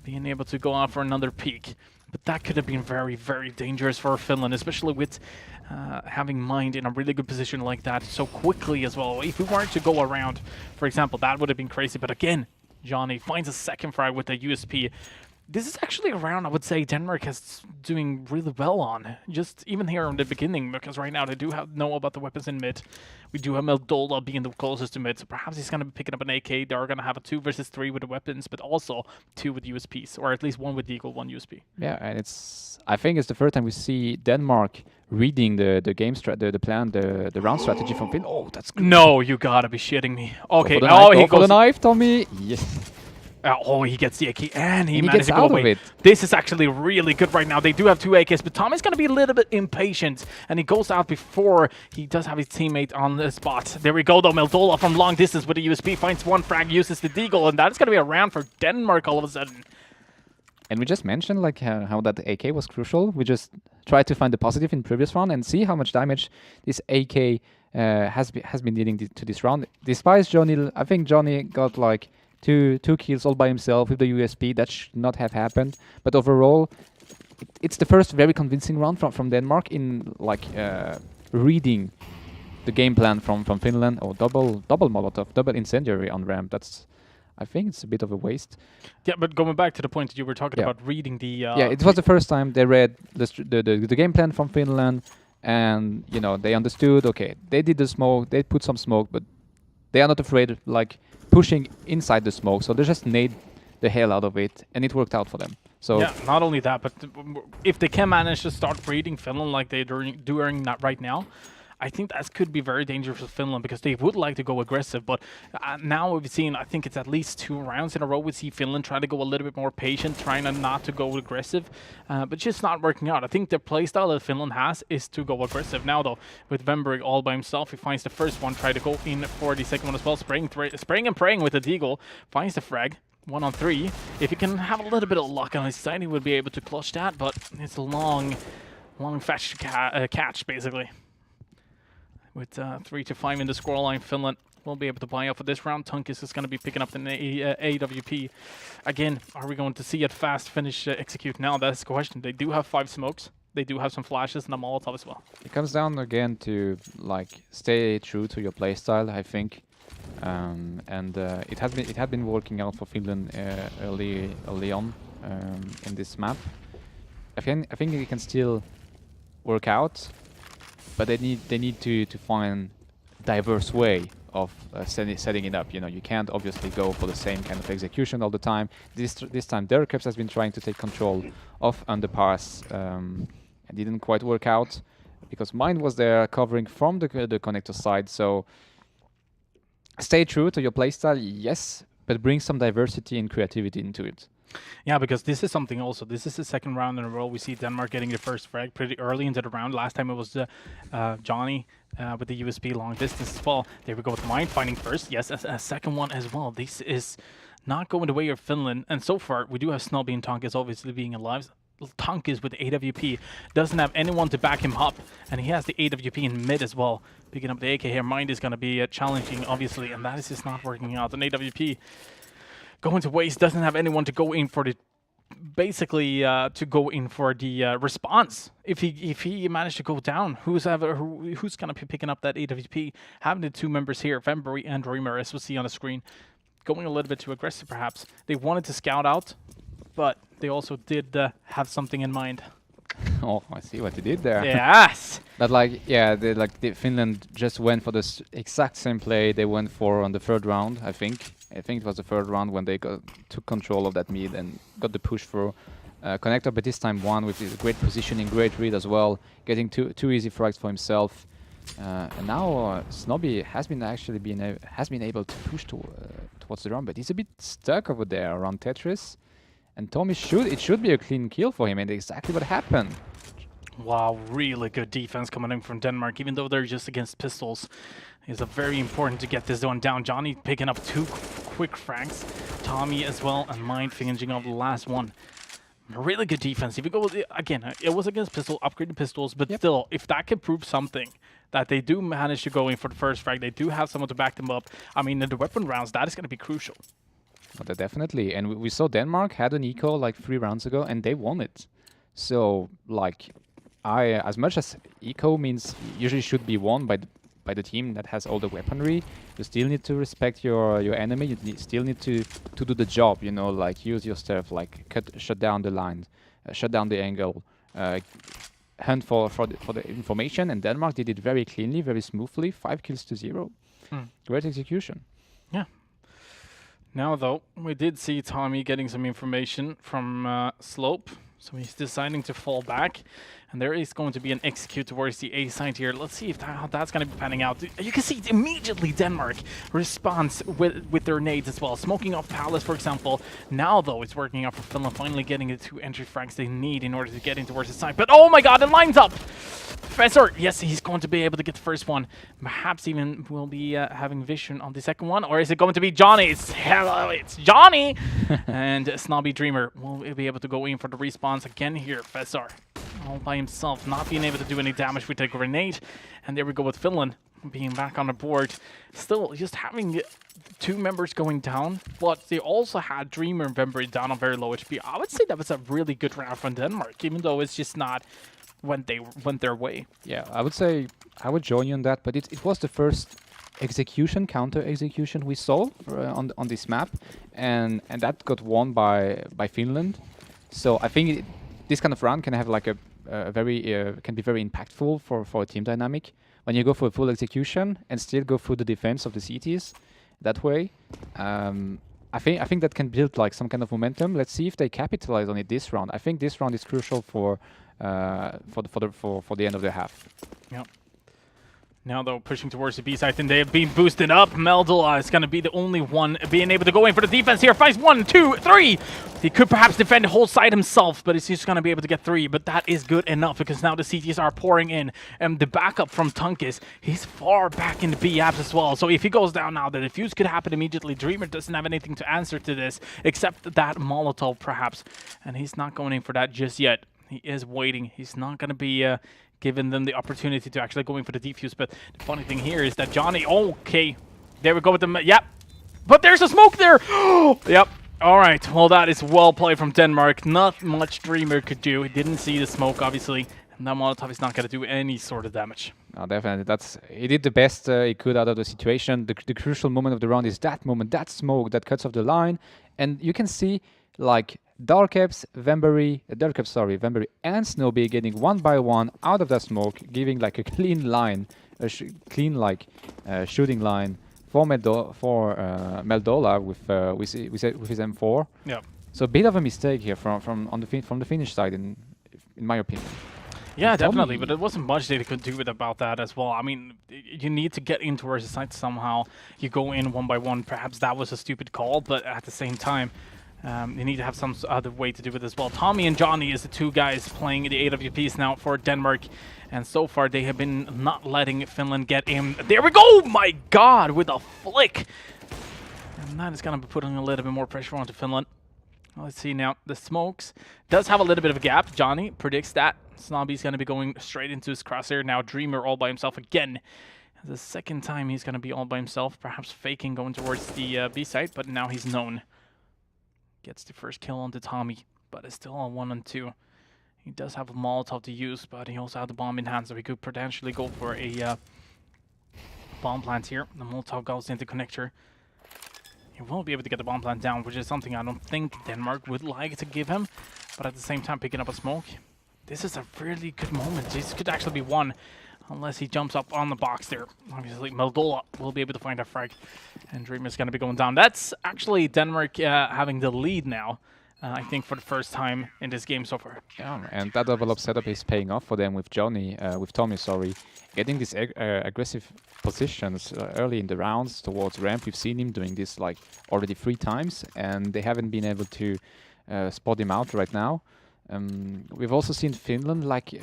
being able to go out for another peek. But that could have been very, very dangerous for Finland, especially with having Mind in a really good position like that so quickly as well. If we weren't to go around, for example, that would have been crazy. But again, Johnny finds a second frag with a USP. This is actually a round I would say Denmark is doing really well on. Just even here in the beginning, because right now they do know about the weapons in mid. We do have Meldola being the closest to mid, so perhaps he's going to be picking up an AK. They are going to have a 2 versus 3 with the weapons, but also 2 with USPs, or at least 1 with Deagle, 1 USP. Yeah, and I think it's the first time we see Denmark reading the game the plan, the round strategy from Finland. Oh, that's good. No, you gotta be shitting me. Okay, he goes for the knife, Tommy. Yes. Oh, he gets the AK and he manages to go out away. of it. This is actually really good right now. They do have 2 AKs, but Tommy's going to be a little bit impatient, and he goes out before he does have his teammate on the spot. There we go, though. Meldola from long distance with a USP finds 1 frag, uses the Deagle, and that's going to be a round for Denmark all of a sudden. And we just mentioned like how that AK was crucial. We just tried to find the positive in previous round and see how much damage this AK has been dealing to this round. Despite Johnny, I think Johnny got like two kills all by himself with the USP. That should not have happened. But overall, it's the first very convincing round from Denmark in like reading the game plan from Finland. Oh, double Molotov, double incendiary on ramp. I think it's a bit of a waste. Yeah, but going back to the point that you were talking about reading the... yeah, it was the first time they read the game plan from Finland, and you know they understood. Okay, they did the smoke, they put some smoke, but they are not afraid of like pushing inside the smoke, so they just nade the hell out of it, and it worked out for them. So yeah, not only that, but if they can manage to start reading Finland like they're doing that right now, I think that could be very dangerous for Finland because they would like to go aggressive. But now we've seen, I think it's at least 2 rounds in a row, we see Finland try to go a little bit more patient, trying not to go aggressive, but just not working out. I think the playstyle that Finland has is to go aggressive. Now, though, with Vemberg all by himself, he finds the first one, try to go in for the second one as well, spraying and praying with the deagle, finds the frag. 1 on 3. If he can have a little bit of luck on his side, he would be able to clutch that, but it's a long fetch catch, basically. With 3 to 5 in the scoreline, Finland will be able to buy up for this round. Tunkis is going to be picking up the AWP. Again, are we going to see it fast finish execute now? That's the question. They do have 5 smokes. They do have some flashes and a Molotov as well. It comes down again to like stay true to your playstyle, I think. It had been working out for Finland early on in this map. I think it can still work out, but they need to find diverse way of setting it up. You know, you can't obviously go for the same kind of execution all the time. This time, Derkeps has been trying to take control of underpass. It didn't quite work out because Mind was there covering from the connector side. So stay true to your playstyle, yes, but bring some diversity and creativity into it. Yeah, because this is something also. This is the second round in a row. We see Denmark getting the first frag pretty early into the round. Last time it was Johnny with the USP long distance as well. There we go with Mind finding first. Yes, a second one as well. This is not going the way of Finland. And so far, we do have Snobby and Tonkus obviously being alive. Tonkus with AWP doesn't have anyone to back him up, and he has the AWP in mid as well. Picking up the AK here, Mind is going to be challenging, obviously, and that is just not working out. An AWP going to waste, doesn't have anyone to go in for the, basically to go in for the response. If he managed to go down, who's going to be picking up that AWP? Having the 2 members here, Vembury and Reamer, as we see on the screen, going a little bit too aggressive perhaps. They wanted to scout out, but they also did have something in mind. Oh, I see what you did there. Yes! But like, yeah, Finland just went for this exact same play they went for on the 3rd round, I think. I think it was the 3rd round when they took control of that mid and got the push through connector, but this time one with his great positioning, great read as well, getting two easy frags for himself. And now Snobby has been able to push towards the round, but he's a bit stuck over there around Tetris. And Tommy it should be a clean kill for him, and exactly what happened. Wow, really good defense coming in from Denmark, even though they're just against pistols. It's very important to get this one down. Johnny picking up 2 quick frags. Tommy as well, and Mind finishing off the last one. Really good defense. If you go with it, again, it was against pistol, upgraded pistols, but still, if that can prove something, that they do manage to go in for the first frag, they do have someone to back them up. I mean, in the weapon rounds, that is going to be crucial. But definitely, and we saw Denmark had an eco like 3 rounds ago, and they won it. So, like, as much as eco means usually should be won by the team that has all the weaponry, you still need to respect your enemy. You still need to do the job. You know, like use your stuff, like shut down the line, shut down the angle, hunt for the information. And Denmark did it very cleanly, very smoothly. 5 kills to 0. Great execution. Yeah. Now, though, we did see Tommy getting some information from Slope, so he's deciding to fall back. And there is going to be an execute towards the A side here. Let's see how that's going to be panning out. You can see immediately Denmark responds with their nades as well. Smoking off Palace, for example. Now, though, it's working out for Finland, finally getting the 2 entry frags they need in order to get in towards the side. But, oh my god, it lines up! Fessor, yes, he's going to be able to get the first one. Perhaps even will be having vision on the second one. Or is it going to be Johnny? It's Johnny! And Snobby Dreamer will be able to go in for the respawns again here. Fessor all by himself, not being able to do any damage with a grenade. And there we go with Finland being back on the board. Still just having 2 members going down, but they also had Dreamer and Vembury down on very low HP. I would say that was a really good round from Denmark, even though it's just not when they went their way. Yeah, I would say I would join you on that, but it was the first execution, counter execution we saw on this map, and that got won by Finland. So I think this kind of round can have like a very can be very impactful for a team dynamic when you go for a full execution and still go through the defense of the CTs that way. I think that can build like some kind of momentum. Let's see if they capitalize on it this round. I think this round is crucial for the end of the half. Yep. Now, though, pushing towards the B side, and they have been boosted up. Meldal is going to be the only one being able to go in for the defense here. Finds 1, 2, 3. He could perhaps defend the whole side himself, but he's just going to be able to get 3. But that is good enough because now the CTs are pouring in. And the backup from Tunkis, he's far back in the B apps as well. So if he goes down now, the defuse could happen immediately. Dreamer doesn't have anything to answer to this except that Molotov, perhaps. And he's not going in for that just yet. He is waiting. He's not going to be giving them the opportunity to actually go in for the defuse. But the funny thing here is that Johnny, okay, there we go with the, yep. But there's a smoke there. Yep. All right. Well, that is well played from Denmark. Not much Dreamer could do. He didn't see the smoke, obviously. And that Molotov is not going to do any sort of damage. No, definitely. He did the best he could out of the situation. The crucial moment of the round is that moment, that smoke that cuts off the line. And you can see, like, Darkeps, Vembury, and Snowby getting one by one out of that smoke, giving like a clean line, shooting line for Meldola with his M4. Yeah. So a bit of a mistake here from the Finnish side, in my opinion. Yeah, definitely, but there wasn't much they could do about that as well. I mean, you need to get in towards the site somehow. You go in one by one. Perhaps that was a stupid call, but at the same time, you need to have some other way to do it as well. Tommy and Johnny is the 2 guys playing the AWPs now for Denmark. And so far, they have been not letting Finland get in. There we go! My God, with a flick! And that is going to be putting a little bit more pressure onto Finland. Let's see now. The smokes does have a little bit of a gap. Johnny predicts that. Snobby's going to be going straight into his crosshair. Now Dreamer all by himself again. The second time he's going to be all by himself. Perhaps faking going towards the B site, but now he's known. Gets the first kill onto Tommy, but it's still on 1 and 2. He does have a Molotov to use, but he also has the bomb in hand, so he could potentially go for a bomb plant here. The Molotov goes into connector. He won't be able to get the bomb plant down, which is something I don't think Denmark would like to give him. But at the same time, picking up a smoke. This is a really good moment. This could actually be won. Unless he jumps up on the box there. Obviously, Meldola will be able to find a frag. And Dreamer's going to be going down. That's actually Denmark having the lead now. I think for the first time in this game so far. Yeah, and that level of setup is paying off for them with Tommy, getting these aggressive positions early in the rounds towards ramp. We've seen him doing this like already 3 times, and they haven't been able to spot him out right now. We've also seen Finland, like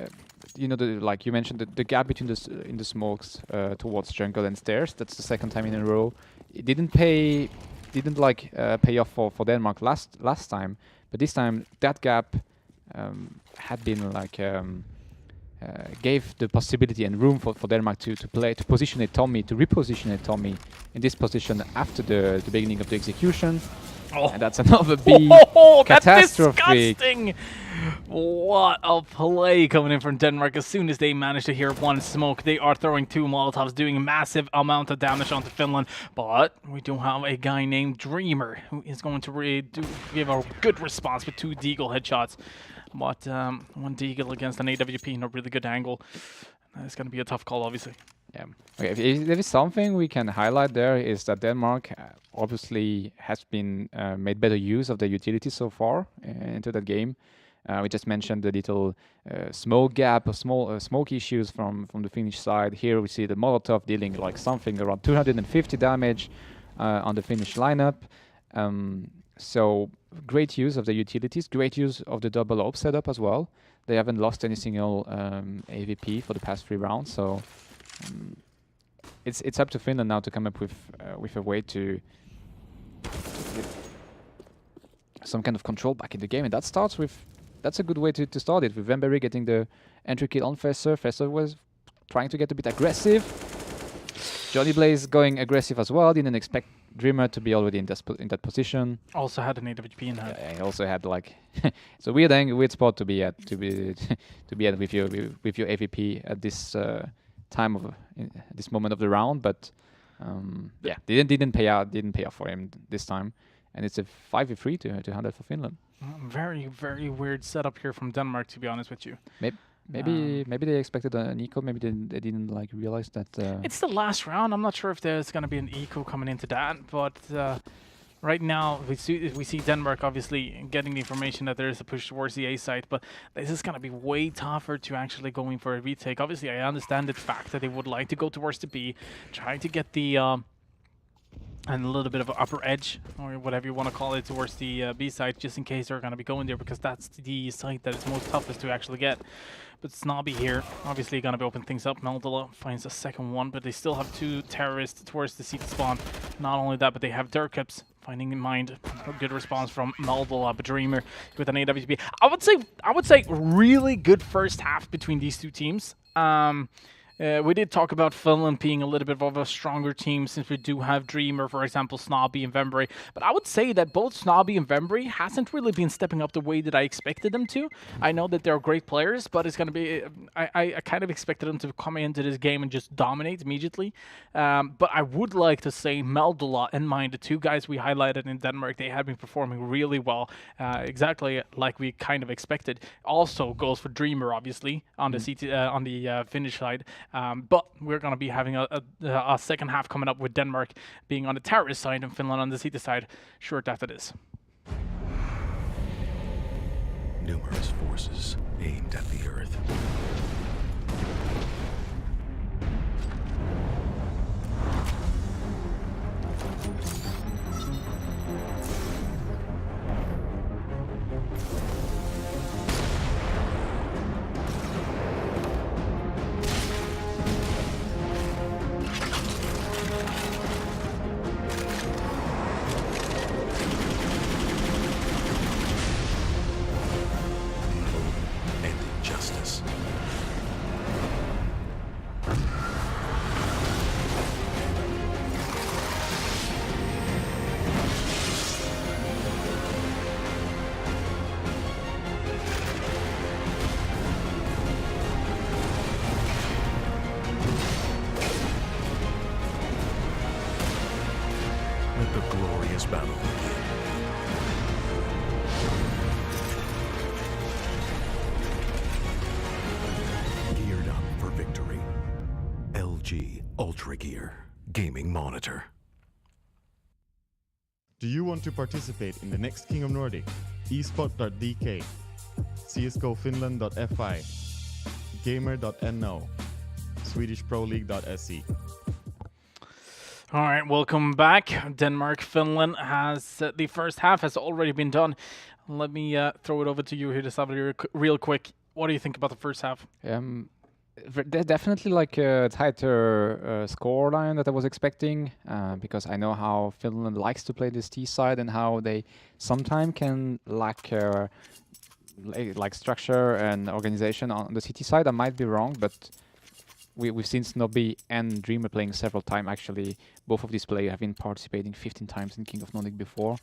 like you mentioned, the gap between the smokes towards jungle and stairs. That's the second time in a row. It didn't pay off for Denmark last time, but this time that gap had been like gave the possibility and room for Denmark to position Tommy, to reposition Tommy in this position after the beginning of the execution. Oh. And that's another B catastrophe. That's disgusting! What a play coming in from Denmark. As soon as they manage to hear 1 smoke, they are throwing 2 Molotovs, doing a massive amount of damage onto Finland. But we do have a guy named Dreamer who is going to give a good response with 2 Deagle headshots. But 1 Deagle against an AWP in a really good angle. It's going to be a tough call, obviously. Yeah. Okay, if there is something we can highlight there is that Denmark obviously has been made better use of the utility so far into that game. We just mentioned the little smoke gap, smoke issues from the Finnish side. Here we see the Molotov dealing like something around 250 damage on the Finnish lineup. So great use of the utilities, great use of the double AWP setup as well. They haven't lost any single AVP for the past 3 rounds, so it's up to Finland now to come up with a way to get some kind of control back in the game, and that's a good way to start it, with Vemberry getting the entry kill on Fesser. Fesser was trying to get a bit aggressive. Johnny Blaze going aggressive as well, didn't expect Dreamer to be already in that position. Also had an AWP in hand. Yeah, he also had like it's a weird spot to be at with your AVP at this time of this moment of the round, but yeah, didn't pay off for him this time, and it's a 5v3 to 200 for Finland. Very, very weird setup here from Denmark, to be honest with you. Maybe they expected an eco. Maybe they didn't like realize that. It's the last round. I'm not sure if there's going to be an eco coming into that, but right now we see Denmark obviously getting the information that there is a push towards the A site, but this is going to be way tougher to actually going for a retake. Obviously, I understand the fact that they would like to go towards the B, trying to get the and a little bit of an upper edge, or whatever you want to call it, towards the B side, just in case they're going to be going there, because that's the site that is most toughest to actually get. But Snobby here, obviously going to be opening things up. Meldala finds a second one, but they still have 2 terrorists towards the CT spawn. Not only that, but they have Dirkups finding in mind. A good response from Meldala, but Dreamer with an AWP. I would say really good first half between these 2 teams. We did talk about Finland being a little bit of a stronger team, since we do have Dreamer, for example, Snobby and Vemberry. But I would say that both Snobby and Vemberry hasn't really been stepping up the way that I expected them to. I know that they're great players, but it's going to be... I kind of expected them to come into this game and just dominate immediately. But I would like to say Meldala and Mind, the 2 guys we highlighted in Denmark, they have been performing really well, exactly like we kind of expected. Also goes for Dreamer, obviously, on the Finnish side. But we're going to be having a second half coming up with Denmark being on the terrorist side and Finland on the CT side short after this. Numerous forces aimed at the Earth. Let the glorious battle begin. Geared up for victory. LG Ultra Gear Gaming Monitor. Do you want to participate in the next King of Nordic? esport.dk, csgofinland.fi, gamer.no, swedishproleague.se. All right, welcome back. Denmark, Finland has the first half has already been done. Let me throw it over to you here, Savali, real quick. What do you think about the first half? There's definitely like a tighter score line that I was expecting, because I know how Finland likes to play this T side and how they sometimes can lack like structure and organization on the CT side. I might be wrong, but we've seen Snobby and Dreamer playing several times. Actually, both of these players have been participating 15 times in King of Nordic before.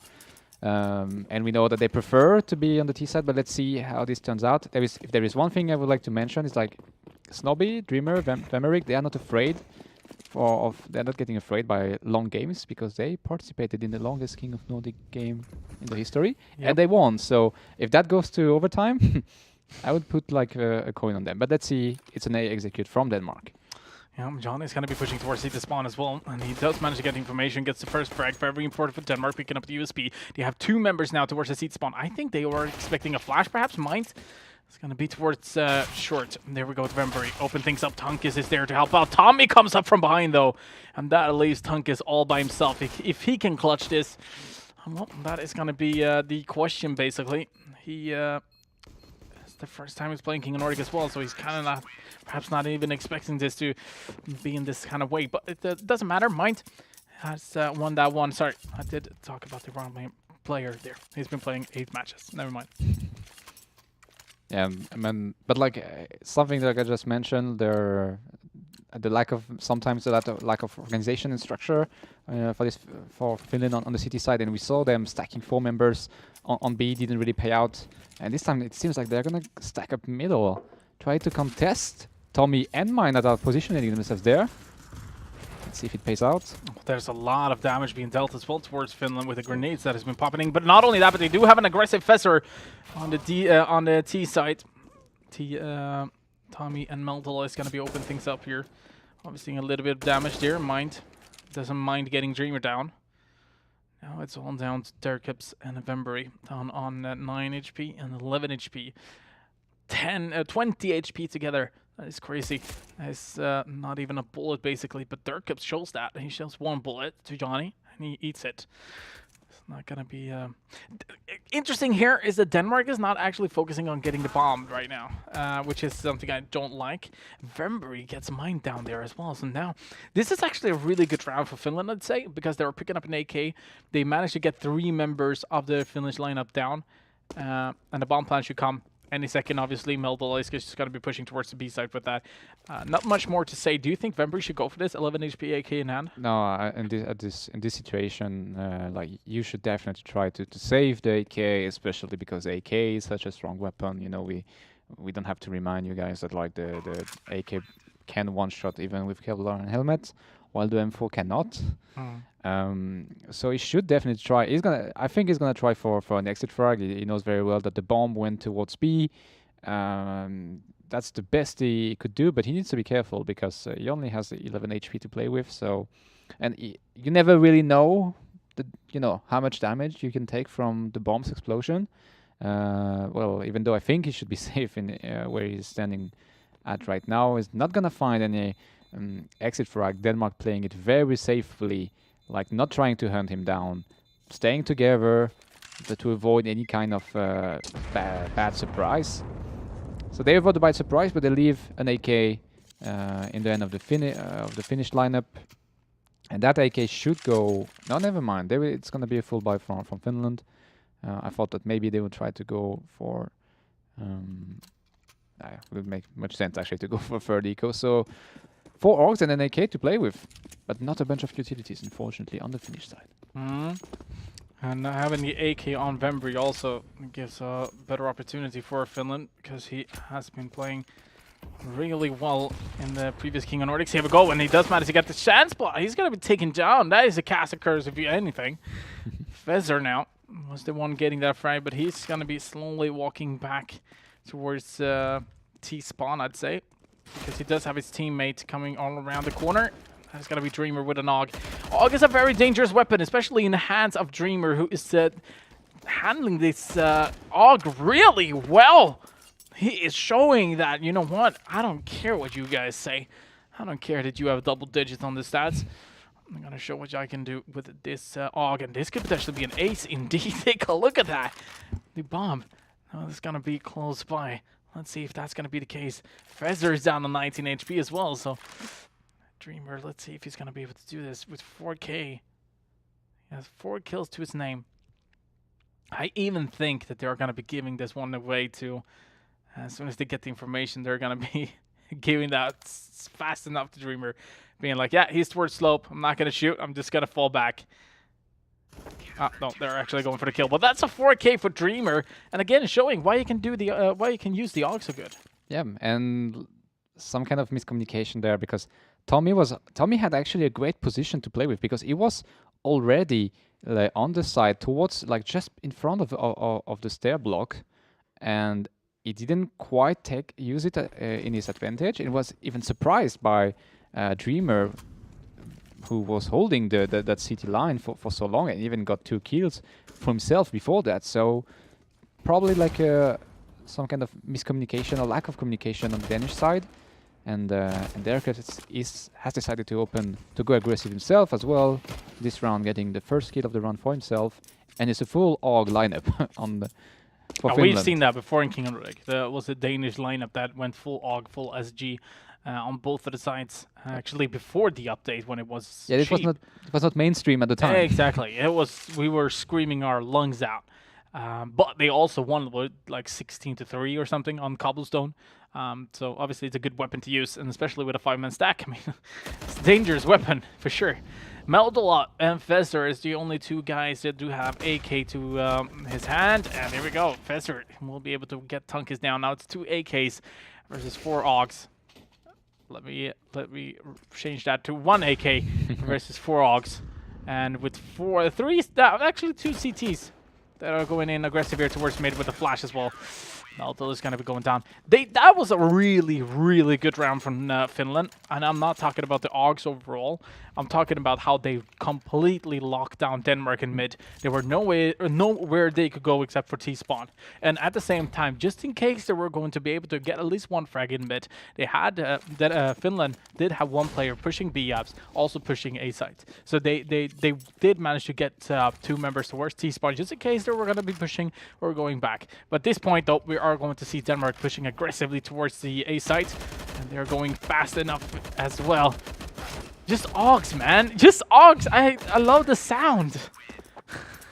And we know that they prefer to be on the T side, but let's see how this turns out. If there is one thing I would like to mention, is like Snobby, Dreamer, Vemerick, they are not afraid they're not getting afraid by long games, because they participated in the longest King of Nordic game in the history, and they won. So if that goes to overtime, I would put like a coin on them. But let's see, it's an A execute from Denmark. Yeah, John is going to be pushing towards the spawn as well, and he does manage to get information, gets the first frag, very important for Denmark, picking up the USP. They have 2 members now towards the seat spawn. I think they were expecting a flash, perhaps. Mind. It's going to be towards short. There we go with Vembury. Open things up. Tunkus is there to help out. Tommy comes up from behind, though, and that leaves Tunkus all by himself. If he can clutch this, Well, that is going to be the question, basically. It's the first time he's playing King of Nordic as well, so he's kind of perhaps not even expecting this to be in this kind of way. But it doesn't matter. Mind has won that one. Sorry, I did talk about the wrong player there. He's been playing 8 matches. Never mind. Yeah, I mean, but like something that I just mentioned, the lack of lack of organization and structure for Finland on the city side, and we saw them stacking 4 members on B, didn't really pay out, and this time it seems like they're gonna stack up middle, try to contest. Tommy and Mine are positioning themselves there. Let's see if it pays out. There's a lot of damage being dealt as well towards Finland with the grenades that has been popping. But not only that, but they do have an aggressive Fezzer on the T side. Tommy and Meldal is going to be opening things up here. Obviously a little bit of damage there. Mind doesn't mind getting Dreamer down. Now it's all down to Derkips and Vembury down on 9 HP and 11 HP. 20 HP together. That is crazy. It's not even a bullet, basically, but Derkips shows that. He shows 1 bullet to Johnny, and he eats it. It's not going to be... Interesting here is that Denmark is not actually focusing on getting the bomb right now, which is something I don't like. Vembury gets mine down there as well, so now this is actually a really good round for Finland, I'd say, because they were picking up an AK. They managed to get 3 members of the Finnish lineup down, and the bomb plan should come any second. Obviously, Meldal is just going to be pushing towards the B side with that. Not much more to say. Do you think Vembury should go for this 11 HP AK in hand? No, in this situation, like you should definitely try to save the AK, especially because AK is such a strong weapon. You know, we don't have to remind you guys that like the AK can one-shot even with Kevlar and helmet, while the M4 cannot. So he should definitely try. I think he's gonna try for an exit frag. He knows very well that the bomb went towards B. That's the best he could do, but he needs to be careful because he only has 11 HP to play with. So, and you never really know how much damage you can take from the bomb's explosion. Well, even though I think he should be safe in where he's standing at right now, he's not gonna find any exit frag. Denmark playing it very safely, like not trying to hunt him down, staying together to avoid any kind of bad surprise. So they avoid the bad surprise, but they leave an AK in the end of the Finnish lineup, and that AK should go. No, never mind. It's going to be a full buy from Finland. I thought that maybe they would try to go for. It would make much sense actually to go for third eco. So 4 orcs and an AK to play with, but not a bunch of utilities, unfortunately, on the Finnish side. And having the AK on Vembury also gives a better opportunity for Finland, because he has been playing really well in the previous King of Nordics. Here we go, and he does manage to get the chance, but he's going to be taken down. That is a cast curse, if anything. Fezzer now was the one getting that frag, but he's going to be slowly walking back towards T-spawn, I'd say, because he does have his teammate coming all around the corner. That's going to be Dreamer with an AUG. AUG is a very dangerous weapon, especially in the hands of Dreamer, who is handling this AUG really well. He is showing that, you know what, I don't care what you guys say. I don't care that you have double digits on the stats. I'm going to show what I can do with this AUG, and this could potentially be an ace indeed. Take a look at that. The bomb. Oh, it's going to be close by. Let's see if that's going to be the case. Fezzer is down to 19 HP as well, so Dreamer, let's see if he's going to be able to do this with 4K. He has 4 kills to his name. I even think that they're going to be giving this one away to, as soon as they get the information, they're going to be giving that fast enough to Dreamer, being like, yeah, he's towards slope. I'm not going to shoot. I'm just going to fall back. No, they're actually going for the kill. But that's a 4K for Dreamer, and again, showing why you can do the why you can use the AUG so good. Yeah, and some kind of miscommunication there, because Tommy had actually a great position to play with, because he was already on the side towards, like, just in front of the stair block, and he didn't quite use it in his advantage. It was even surprised by Dreamer, who was holding that city line for so long, and even got 2 kills for himself before that. So probably like some kind of miscommunication or lack of communication on the Danish side. And Derek has decided to go aggressive himself as well this round, getting the first kill of the round for himself and it's a full AUG lineup on the for Finland. We've seen that before in King of Nordic. There was a Danish lineup that went full AUG, full SG on both of the sides. Actually, before the update, when it was Yeah, it was not mainstream at the time. Exactly. It was. We were screaming our lungs out. But they also won with like 16-3 or something on Cobblestone. So obviously it's a good weapon to use, and especially with a 5-man stack. I mean, it's a dangerous weapon for sure. Meldalot and Fezzer is the only two guys that do have AK to his hand. And here we go. Fezzer will be able to get Tunkus down. Now it's 2 AKs versus 4 AUGs. Let me change that to 1 AK versus 4 AUGs. And with 3, actually 2 CTs that are going in aggressive here towards mid with a flash as well. Melto is going to be going down. That was a really, really good round from Finland. And I'm not talking about the AUGs overall. I'm talking about how they completely locked down Denmark in mid. There were nowhere they could go except for T-spawn. And at the same time, just in case they were going to be able to get at least 1 frag in mid, they had Finland did have 1 player pushing B-apps, also pushing A site. So they did manage to get 2 members towards T-spawn, just in case they were going to be pushing or going back. But at this point, though, we are going to see Denmark pushing aggressively towards the A site, and they're going fast enough as well. Just AUGs, man. Just AUGs. I love the sound.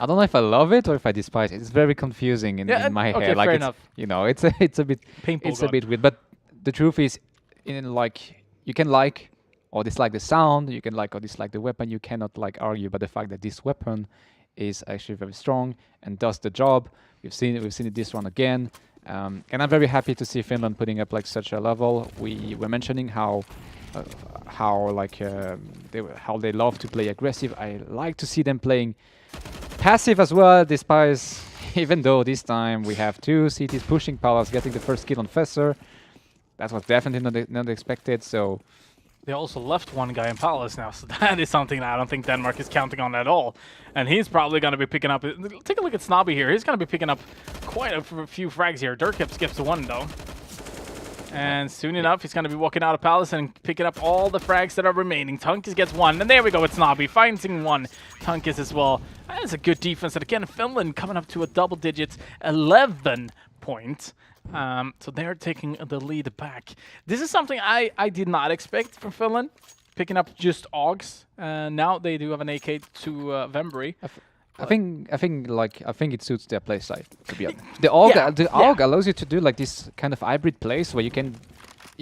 I don't know if I love it or if I despise it. It's very confusing in my okay, head. Like fair it's, enough. you know, it's a bit Paintball it's a bit weird. But the truth is, you can like or dislike the sound, you can like or dislike the weapon. You cannot like argue about the fact that this weapon is actually very strong and does the job. We've seen it this one again. And I'm very happy to see Finland putting up like such a level. We were mentioning how they love to play aggressive. I like to see them playing passive as well, despite even though this time we have 2 CTs pushing Palace, getting the first kill on Fezzer. That was definitely not expected. So they also left 1 guy in Palace now, so that is something that I don't think Denmark is counting on at all. And he's probably going to be picking up... Take a look at Snobby here. He's going to be picking up quite a few frags here. Durkip skips 1, though. And soon enough, he's going to be walking out of Palace and picking up all the frags that are remaining. Tunkus gets 1, and there we go with Snobby, finding 1. Tunkus as well. That's a good defense. And again, Finland coming up to a double digits, 11 points. So they're taking the lead back. This is something I did not expect from Finland, picking up just AUGs. Now they do have an AK to Vembury. I think it suits their play style, to be honest. The AUG allows you to do like this kind of hybrid plays where you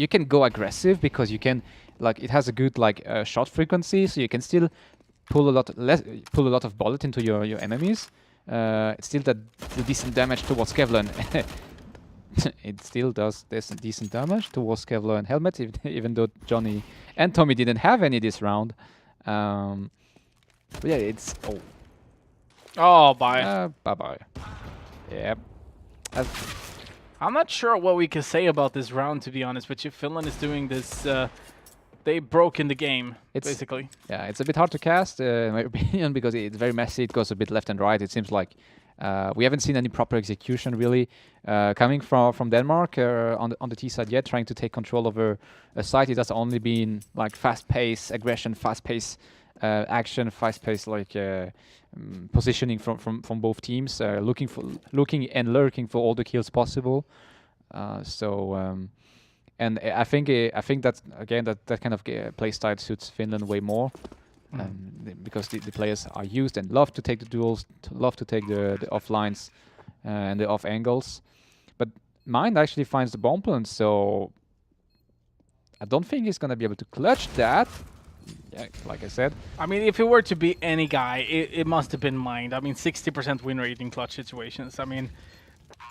can go aggressive because you can it has a good shot frequency, so you can still pull a lot of bullet into your enemies. It still does the decent damage towards Kevlar. It still does decent damage towards Kevlar and Helmet, even though Johnny and Tommy didn't have any this round. But yeah, it's Oh, bye. Bye-bye. Yep. I'm not sure what we can say about this round, to be honest with you. Finland is doing this... they broke in the game, basically. Yeah, it's a bit hard to cast, in my opinion, because it's very messy. It goes a bit left and right. It seems like we haven't seen any proper execution, really, coming from Denmark on the T side yet, trying to take control over a site. It has only been like fast-paced aggression, fast-paced action, fast-paced positioning from both teams, looking and lurking for all the kills possible. And I think that again that kind of play style suits Finland way more, because the players are used and love to take the duels, love to take the offlines and the off angles. But Mind actually finds the bomb plant, so I don't think he's gonna be able to clutch that. Yeah, like I said. I mean, if it were to be any guy, it must have been Mind. I mean, 60% win rate in clutch situations. I mean,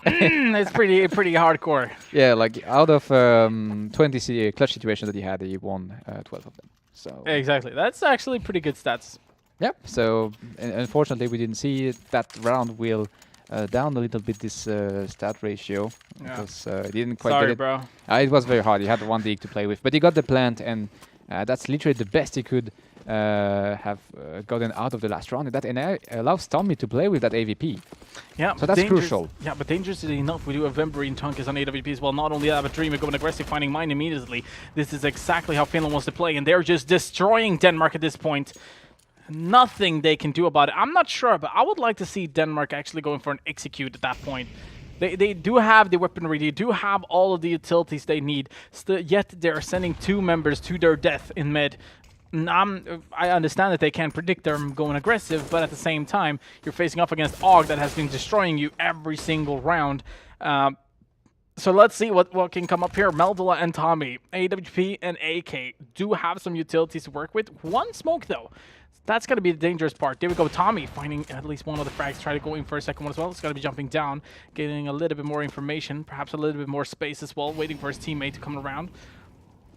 it's pretty hardcore. Yeah, like out of 20 clutch situations that he had, he won 12 of them. So exactly, that's actually pretty good stats. Yep. So unfortunately, we didn't see that round will down a little bit this stat ratio, because he didn't quite get it. Sorry, bro. It was very hard. He had 1 dig to play with, but he got the plant, and that's literally the best he could have gotten out of the last round. And that allows Tommy to play with that AVP. Yeah, so that's crucial. Yeah, but dangerously enough, we do have Vembury and Tunkus on AWP as well. Not only that, but Dreamer going aggressive, finding Mind immediately. This is exactly how Finland wants to play, and they're just destroying Denmark at this point. nothing they can do about it. I'm not sure, but I would like to see Denmark actually going for an execute at that point. They do have the weaponry, they do have all of the utilities they need, yet they're sending 2 members to their death in mid. I understand that they can't predict them going aggressive, but at the same time, you're facing off against Og that has been destroying you every single round. So let's see what can come up here. Meldula and Tommy, AWP and AK do have some utilities to work with. 1 smoke though. That's going to be the dangerous part. There we go. Tommy finding at least one of the frags. Try to go in for a second one as well. It's going to be jumping down, getting a little bit more information, perhaps a little bit more space as well, waiting for his teammate to come around.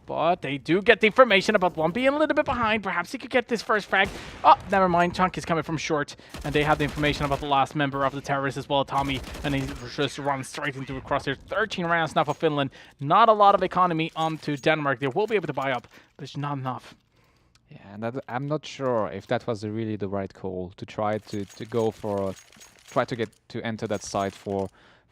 But they do get the information about one being a little bit behind. Perhaps he could get this first frag. Oh, never mind. Chunk is coming from short. And they have the information about the last member of the terrorists as well, Tommy. And he just runs straight into a crosshair. 13 rounds now for Finland. Not a lot of economy onto Denmark. They will be able to buy up, but it's not enough. Yeah, and I'm not sure if that was really the right call to try to go for, try to get to enter that side for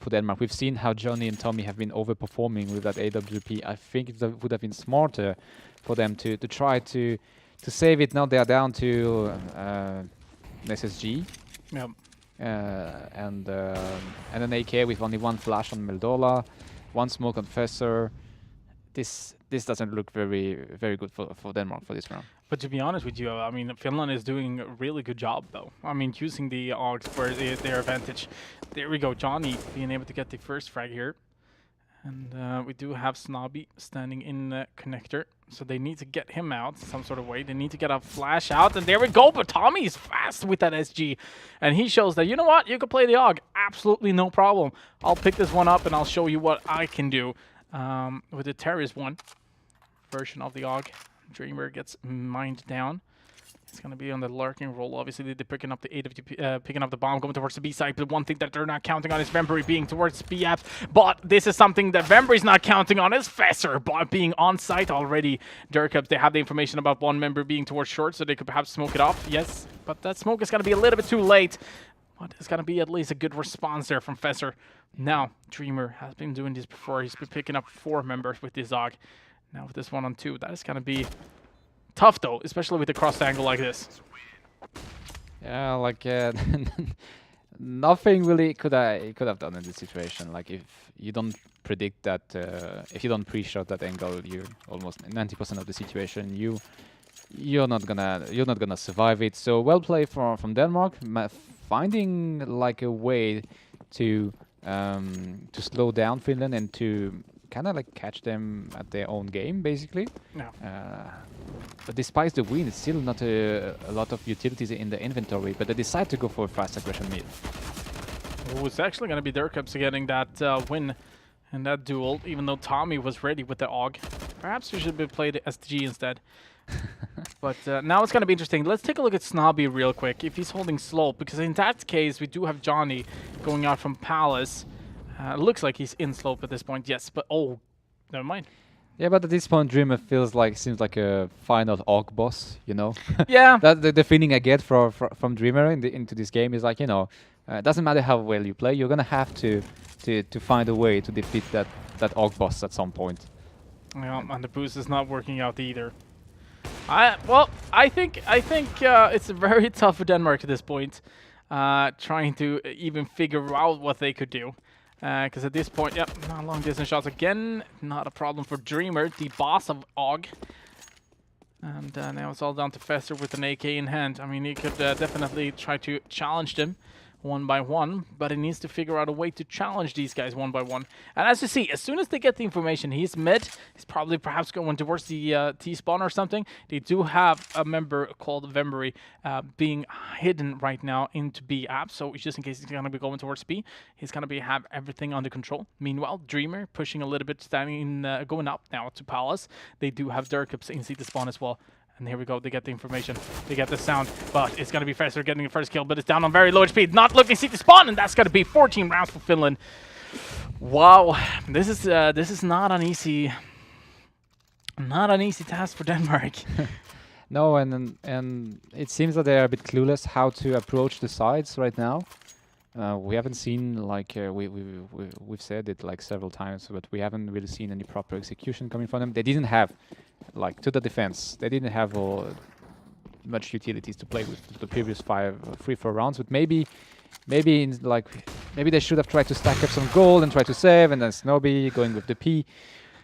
Denmark. We've seen how Johnny and Tommy have been overperforming with that AWP. I think it would have been smarter for them to try to save it. Now they are down to SSG. Yep. And an AK with only 1 flash on Meldola, 1 smoke on Fesser. This doesn't look very good for Denmark for this round. But to be honest with you, I mean, Finland is doing a really good job, though. I mean, using the AUGs for their advantage. There we go, Johnny being able to get the first frag here. And we do have Snobby standing in the connector. So they need to get him out some sort of way. They need to get a flash out. And there we go, but Tommy is fast with that SG. And he shows that, you know what, you can play the AUG. Absolutely no problem. I'll pick this one up and I'll show you what I can do. With the terrorist one version of the AUG. Dreamer gets mined down. It's going to be on the lurking roll. Obviously, they're picking up the AWP, picking up the bomb, going towards the B side. But one thing that they're not counting on is Vembury being towards B apps. But this is something that Vembury's not counting on is Fesser being on site already. Dirkups, they have the information about 1 member being towards short, so they could perhaps smoke it off. Yes, but that smoke is going to be a little bit too late. But it's going to be at least a good response there from Fesser. Now, Dreamer has been doing this before. He's been picking up 4 members with this AUG. Now with this 1 on 2, that is going to be tough though, especially with the cross angle like this. Yeah, like nothing really could have done in this situation. Like if you don't predict that, if you don't pre-shot that angle, you're almost 90% of the situation. You're not gonna survive it. So well played from Denmark, finding like a way to slow down Finland and to kind of like catch them at their own game, basically. No. But despite the win, it's still not a lot of utilities in the inventory, but they decide to go for a fast aggression mid. Oh, it's actually going to be Dirkups getting that win in that duel, even though Tommy was ready with the AUG. Perhaps we should have played SG instead. But now it's going to be interesting. Let's take a look at Snobby real quick, if he's holding slope, because in that case, we do have Johnny going out from Palace. Looks like he's in slope at this point, yes, but oh, never mind. Yeah, but at this point, Dreamer seems like a final AUG boss, you know? Yeah. That the feeling I get from Dreamer into this game is like, you know, it doesn't matter how well you play, you're gonna have to find a way to defeat that AUG boss at some point. Yeah, and the boost is not working out either. I think it's very tough for Denmark at this point, trying to even figure out what they could do. Because at this point, yep, long distance shots again, not a problem for Dreamer, the boss of AUG. And now it's all down to Fesser with an AK in hand. I mean, he could definitely try to challenge them 1 by 1, but he needs to figure out a way to challenge these guys 1 by 1. And as you see, as soon as they get the information, he's mid. He's probably perhaps going towards the T-spawn or something. They do have a member called Vembury being hidden right now into B app, so just in case he's going to be going towards B, he's going to have everything under control. Meanwhile, Dreamer pushing a little bit, standing in, going up now to Palace. They do have Dirkups in the spawn as well. And here we go, they get the information, they get the sound, but it's going to be Fesser getting the first kill, but it's down on very low speed, not looking to spawn, and that's going to be 14 rounds for Finland. Wow, this is not an easy task for Denmark. No, and it seems that they are a bit clueless how to approach the sides right now. We haven't seen, like we've said it like several times, but we haven't really seen any proper execution coming from them. They didn't have, like, to the defense, they didn't have much utilities to play with the previous 3-4 rounds. But maybe maybe they should have tried to stack up some gold and try to save, and then Snowby going with the P.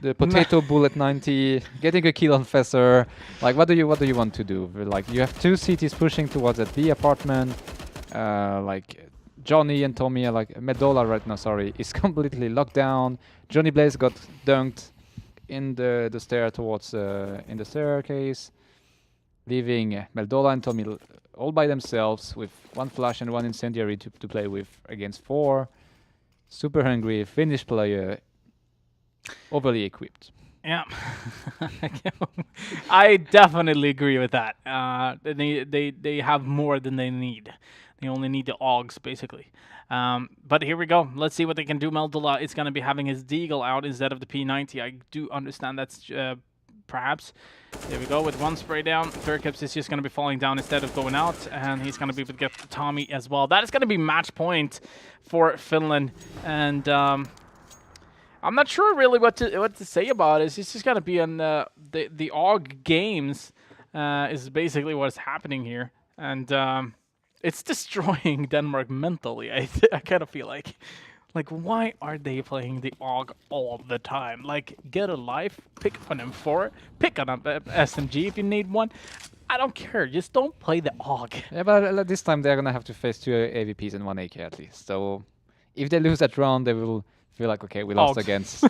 The potato bullet 90, getting a kill on Fesser. Like, what do you want to do? Like, you have two CTs pushing towards that B apartment. Like, Johnny and Tommy, like Medola right now, sorry, is completely locked down. Johnny Blaze got dunked in the stair towards in the staircase, leaving Meldola and Tommy all by themselves with one flash and one incendiary to play with against 4. Super hungry, Finnish player. Overly equipped. Yeah, I definitely agree with that. They have more than they need. They only need the Augs, basically. But here we go. Let's see what they can do. Meldola is going to be having his Deagle out instead of the P90. I do understand that's perhaps. There we go with one spray down. Thurkips is just going to be falling down instead of going out. And he's going to be able to get Tommy as well. That is going to be match point for Finland. And I'm not sure really what to say about it. It's just going to be on the AUG games is basically what's happening here. And it's destroying Denmark mentally. I kind of feel like why are they playing the AUG all the time? Like, get a life, pick up an M4, pick up an SMG if you need one. I don't care. Just don't play the AUG. Yeah, but this time they're going to have to face 2 AVPs and 1 AK at least. So if they lose that round, they will feel like, okay, we lost against...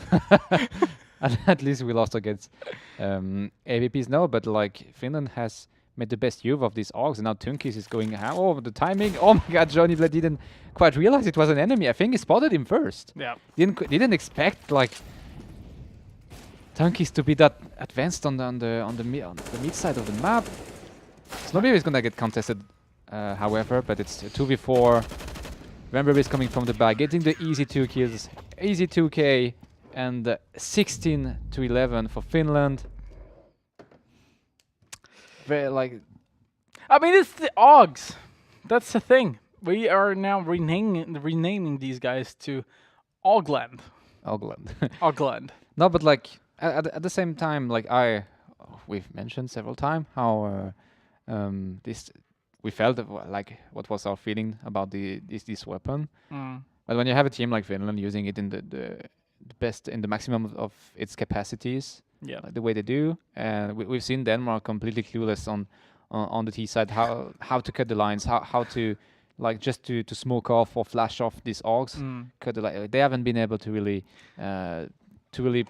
At least we lost against AVPs. No, but like Finland has made the best use of these AUGs, and now Tunkis is going over the timing. Oh my god, Johnny Blade didn't quite realize it was an enemy. I think he spotted him first. Yeah. Didn't expect like Tunkis to be that advanced on the mid side of the map. Snowberry is gonna get contested, however, but it's 2v4. Remember is coming from the back, getting the easy 2 kills, easy 2k, and 16 to 11 for Finland. Very like, I mean, it's the AUGs. That's the thing. We are now renaming these guys to Augland. Augland. No, but like at the same time, like we've mentioned several times how we felt like what was our feeling about this weapon. But when you have a team like Finland using it in the best, in the maximum of its capacities, yeah, like the way they do, and we've seen Denmark completely clueless on the T side how to cut the lines, how to like just to smoke off or flash off these AUGs. Cut the line. They haven't been able to really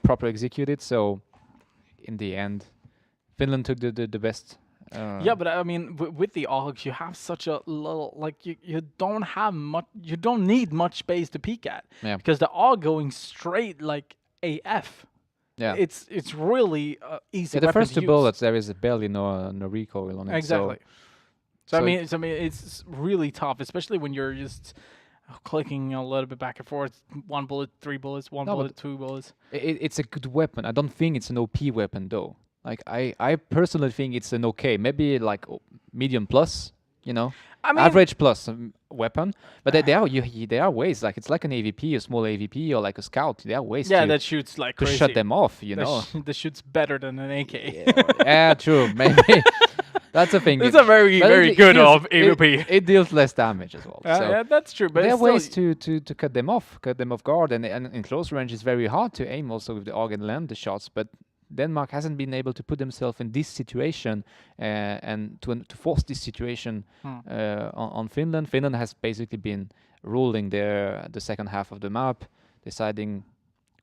proper execute it. So in the end, Finland took the best. Yeah, but I mean, with the AUGs, you have such a little, like, you don't have much, you don't need much space to peek at. Yeah. Because the AUG going straight like AF. Yeah. It's really easy. Yeah, the first 2 use. bullets, there is barely no recoil on it. Exactly. So I mean, it's really tough, especially when you're just clicking a little bit back and forth. 1 bullet, 3 bullets, 1 bullet, 2 bullets. It's a good weapon. I don't think it's an OP weapon though. Like I personally think it's an okay, maybe like medium plus, you know, I mean, average plus weapon. But there are ways, like it's like an AVP, a small AVP, or like a scout. There are ways that shoots like to crazy. shut them off, you know. That shoots better than an AK. Yeah, true, maybe. That's a thing. It's a very good AVP. It deals less damage as well. So yeah, that's true. But there are ways to cut them off guard, and in close range it's very hard to aim also with the AUG and land the shots, but Denmark hasn't been able to put themselves in this situation and to force this situation on Finland. Finland has basically been ruling the second half of the map, deciding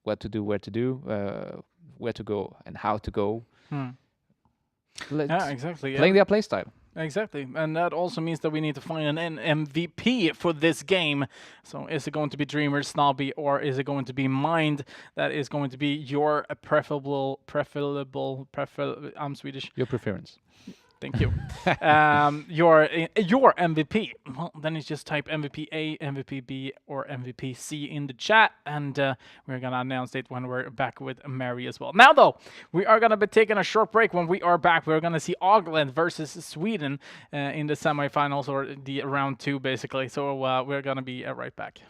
what to do, where to go, and how to go. Yeah, exactly. Playing their playstyle. Exactly, and that also means that we need to find an MVP for this game. So is it going to be Dreamer, Snobby, or is it going to be Mind that is going to be your preferable, I'm Swedish. Your preference. Thank you. Your MVP. Well, then it's just type MVP A, MVP B, or MVP C in the chat, and we're gonna announce it when we're back with Mary as well. Now, though, we are gonna be taking a short break. When we are back, we're gonna see Augland versus Sweden in the semifinals, or the round 2, basically. So we're gonna be right back.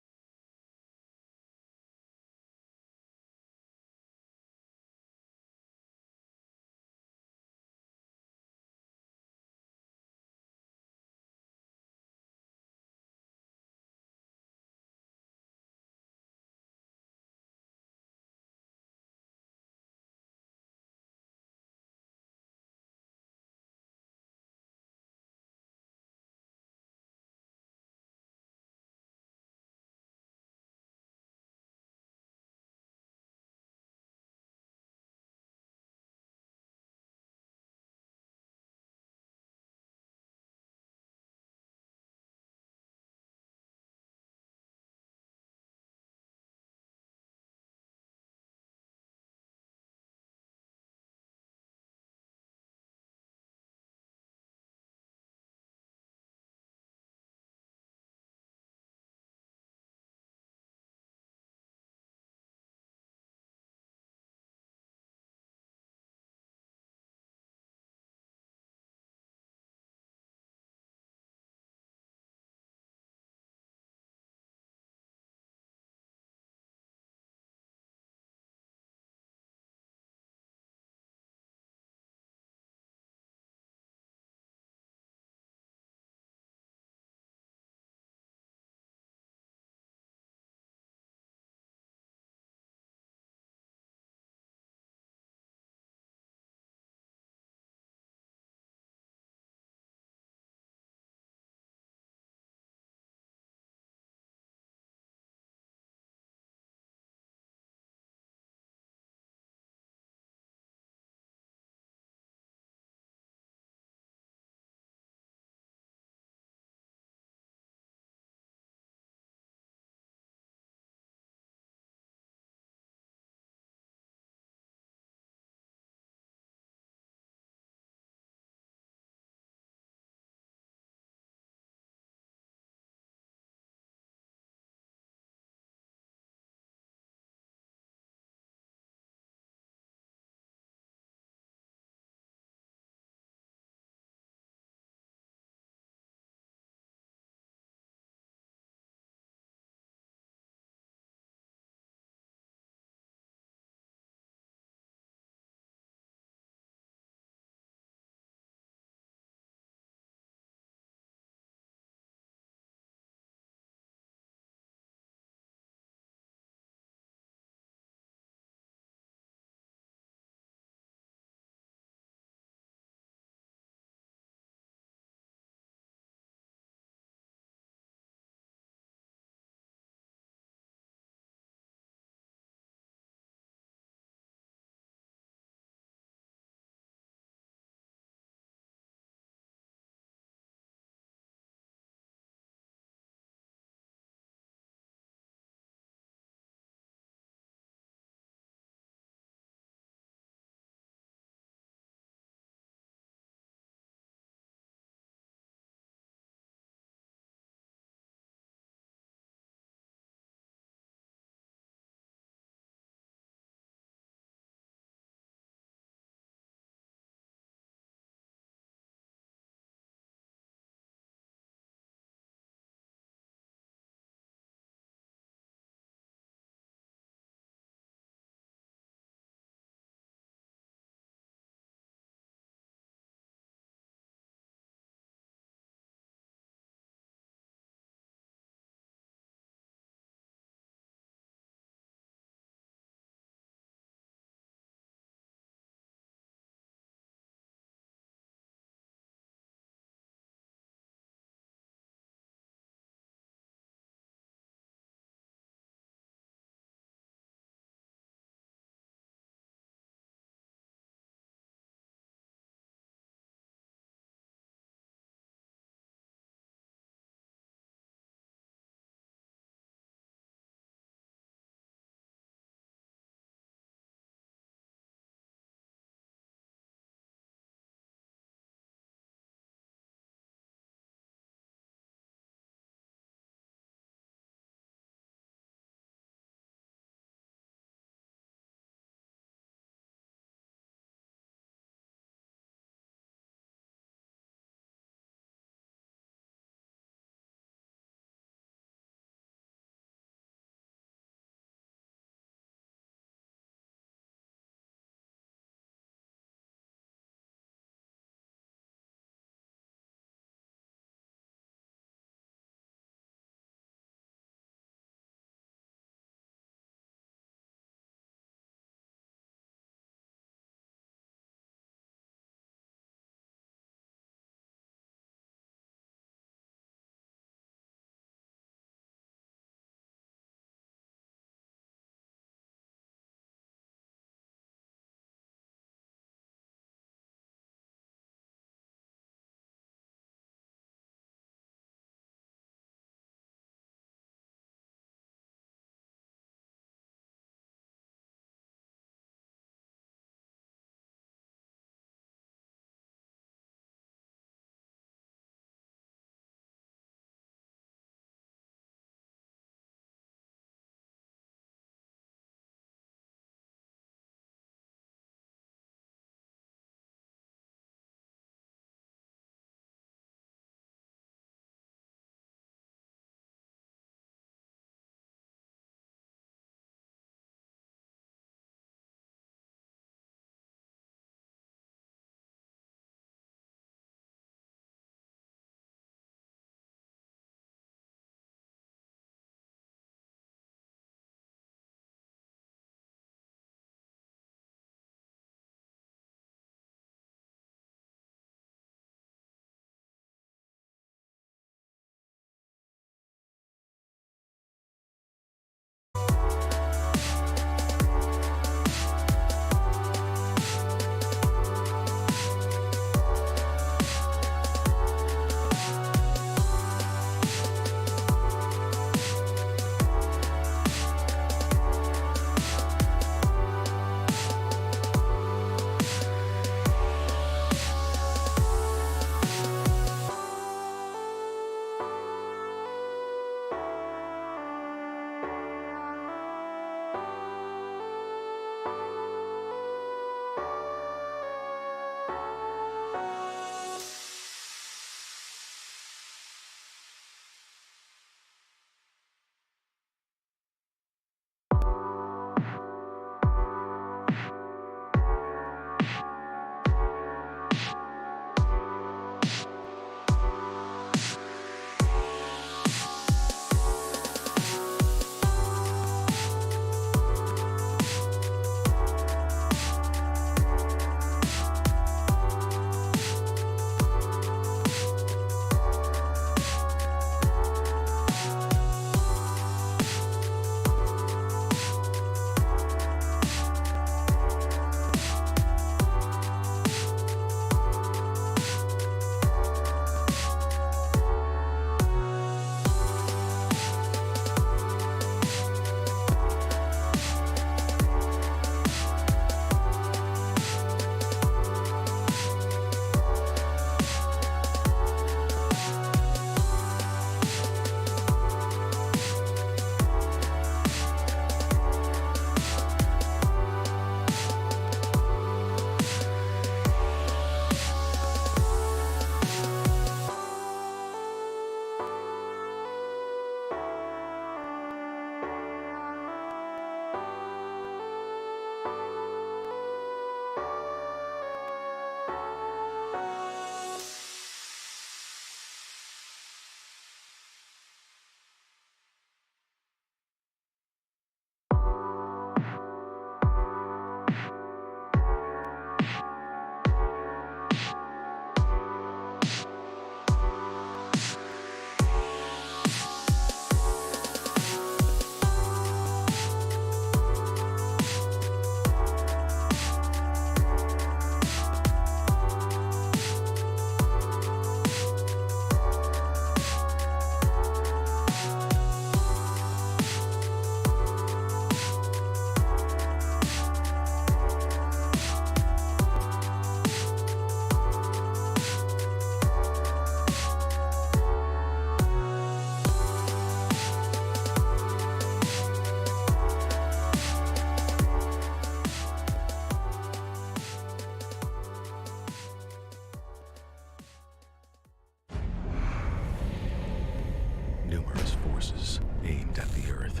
Numerous forces aimed at the Earth.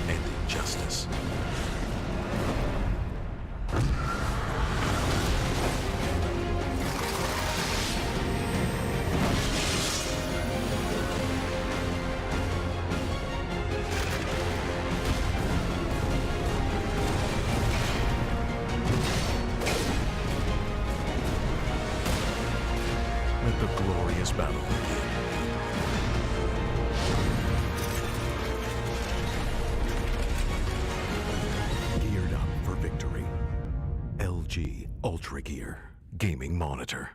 And injustice. Let the glorious battle begin. Geared up for victory. LG Ultra Gear Gaming Monitor.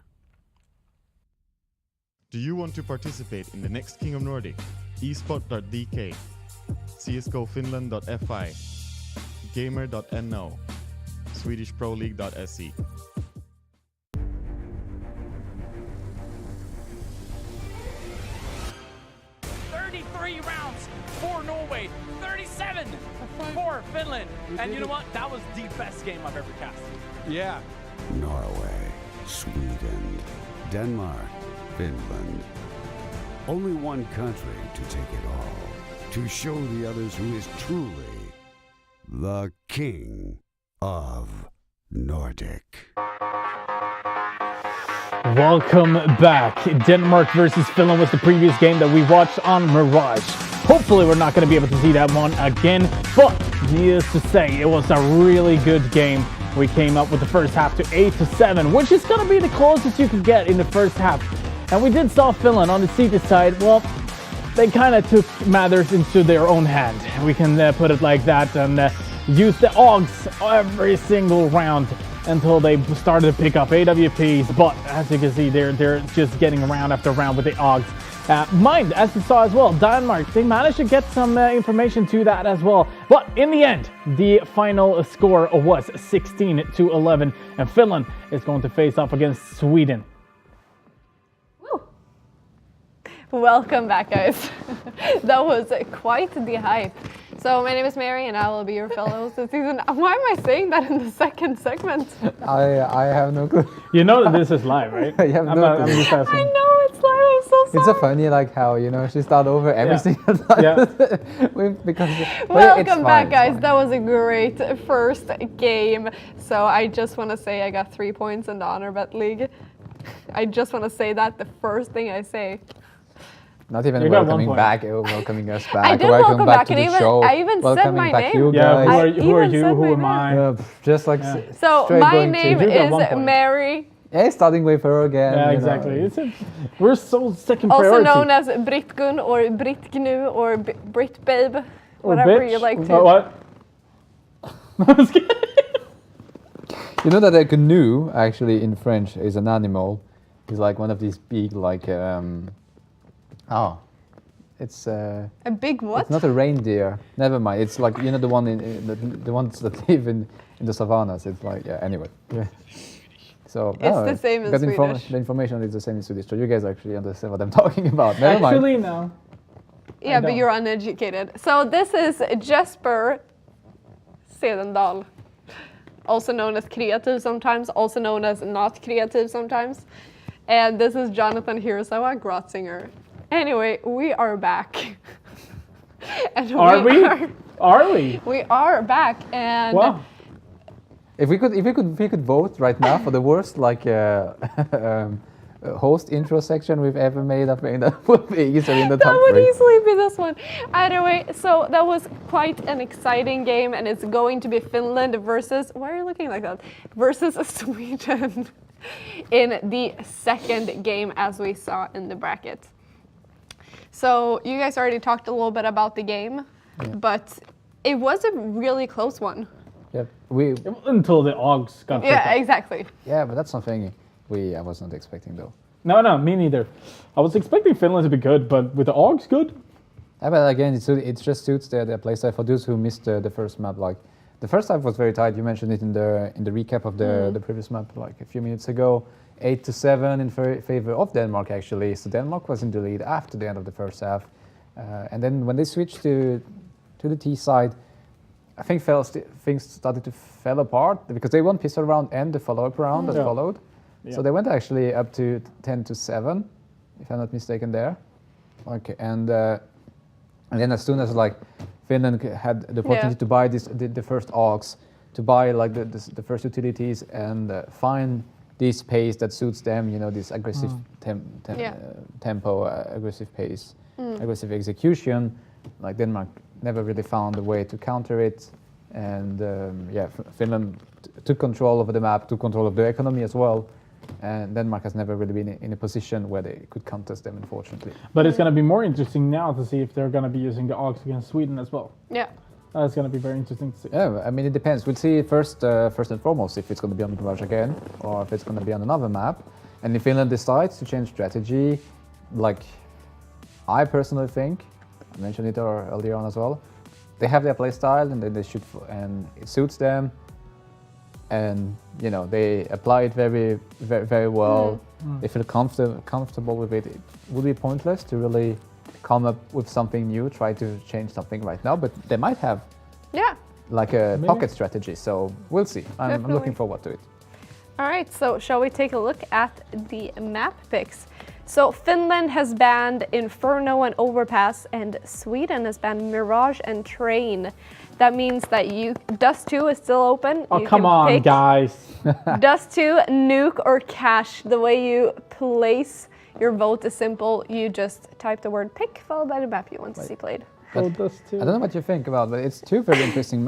Do you want to participate in the next King of Nordic? esport.dk, csgofinland.fi, gamer.no, swedishproleague.se. 33 rounds for Norway, 37 for Finland. And you know what? That was the best game I've ever cast. Yeah. Norway, Sweden, Denmark, Finland. Only one country to take it all. To show the others who is truly the King of Nordic. Welcome back. Denmark versus Finland was the previous game that we watched on Mirage. Hopefully we're not going to be able to see that one again, but needless to say, it was a really good game. We came up with the first half to 8-7, which is going to be the closest you could get in the first half. And we did saw Finland on the Swedish side. Well, they kind of took matters into their own hand. We can put it like that, and use the Augs every single round until they started to pick up AWPs. But as you can see, they're just getting round after round with the Augs. Mind, as you saw as well, Denmark, they managed to get some information to that as well. But in the end, the final score was 16-11, and Finland is going to face off against Sweden. Woo. Welcome back, guys. That was quite the hype. So my name is Mary, and I will be your fellow this season. Why am I saying that in the second segment? I have no clue. You know that this is live, right? I have no clue. I'm just asking. I know it's live. I'm so sorry. It's so funny, like how, you know, she started over every single time. Yeah. Because, Welcome back, guys. That was a great first game. So I just want to say I got 3 points in the Honor Bet League. I just want to say that the first thing I say. Not even You got 1 welcoming point. back, welcoming us back. I did welcome back, to and the even show. I even said Welcoming my back name. you Yeah, guys. who are even you? said Who my am I? Just like So straight my going name to, You got 1 is point. Mary, starting with her again. Yeah, you exactly. know. We're so second also priority. known as Britt-Gun or Britt-Gnu or Britt-Babe, Or whatever bitch. you like to. Oh, what? I was kidding. You know that a canoe, actually, in French, is an animal. It's like one of these big, like, it's A big what? It's not a reindeer. Never mind. It's like, you know, the one in the ones that live in the savannas. It's like, yeah. Anyway. Yeah. So It's the same in Swedish. The information is the same in Swedish. So you guys actually understand what I'm talking about. Never mind. Actually, no. Yeah, but don't. you're uneducated. So this is Jesper Sedendal. also known as creative sometimes, also known as not creative sometimes. And this is Jonathan Hirasawa, Grotzinger. Anyway, we are back. And Are we? Are we? We are back, and Wow. If we could vote right now for the worst host intro section we've ever made, I think that would be easily in the top that would 3. easily be this one. Anyway, so that was quite an exciting game, and it's going to be Finland versus, why are you looking like that? Versus Sweden in the second game, as we saw in the bracket. So you guys already talked a little bit about the game, but it was a really close one. Yep. Until the Augs got picked Yeah, up. exactly. Yeah, but that's something I was not expecting though. No, me neither. I was expecting Finland to be good, but with the Augs, good. Yeah, but again, it just suits their playstyle. For those who missed the first map, like the first half was very tight. You mentioned it in the recap of the previous map, like a few minutes ago. 8-7 in favor of Denmark actually. So Denmark was in the lead after the end of the first half, and then when they switched to the T side, I think things started to fall apart because they won pistol round and the follow-up round that followed. Yeah. So they went actually up to 10-7, if I'm not mistaken there. Okay, and then as soon as like Finland had the opportunity to buy the first Augs, to buy like the first utilities and find this pace that suits them, you know, this aggressive tempo, aggressive pace, aggressive execution, like Denmark never really found a way to counter it, and Finland took control over the map, took control of the economy as well, and Denmark has never really been in a position where they could contest them, unfortunately. But it's going to be more interesting now to see if they're going to be using the Augs against Sweden as well. Yeah. That's going to be very interesting to see. Yeah, I mean, it depends. We'll see first and foremost if it's going to be on Mirage again or if it's going to be on another map. And if Finland decides to change strategy, like I personally think, I mentioned it earlier on as well, they have their play style and then they shoot and it suits them, and you know they apply it very, very, very well. They feel comfortable with it. It would be pointless to really come up with something new, try to change something right now, but they might have like a pocket strategy, so we'll see. I'm looking forward to it. All right, so shall we take a look at the map picks? So Finland has banned Inferno and Overpass, and Sweden has banned Mirage and Train. That means that Dust 2 is still open. Oh, come on, guys. Dust 2, Nuke, or Cash. The way you place your vote is simple. You just type the word pick followed by the map you want to see played. I don't know what you think about, but it's two very interesting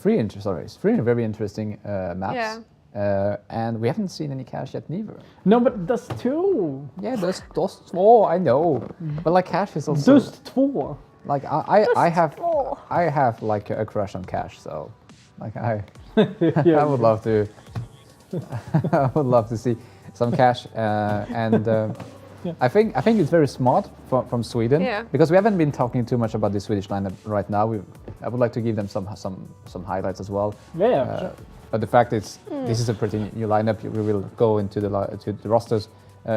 three very interesting maps. Yeah. And we haven't seen any Cash yet neither. No, but Dust 2. Yeah, Dust 2, I know. But like Cash is also... Dust 2. Like I have like a crush on Cash, so like I would love to I would love to see some Cash, and I think it's very smart from Sweden, because we haven't been talking too much about the Swedish lineup right now. I would like to give them some highlights as well. Yeah. But the fact is, this is a pretty new lineup. We will go into the rosters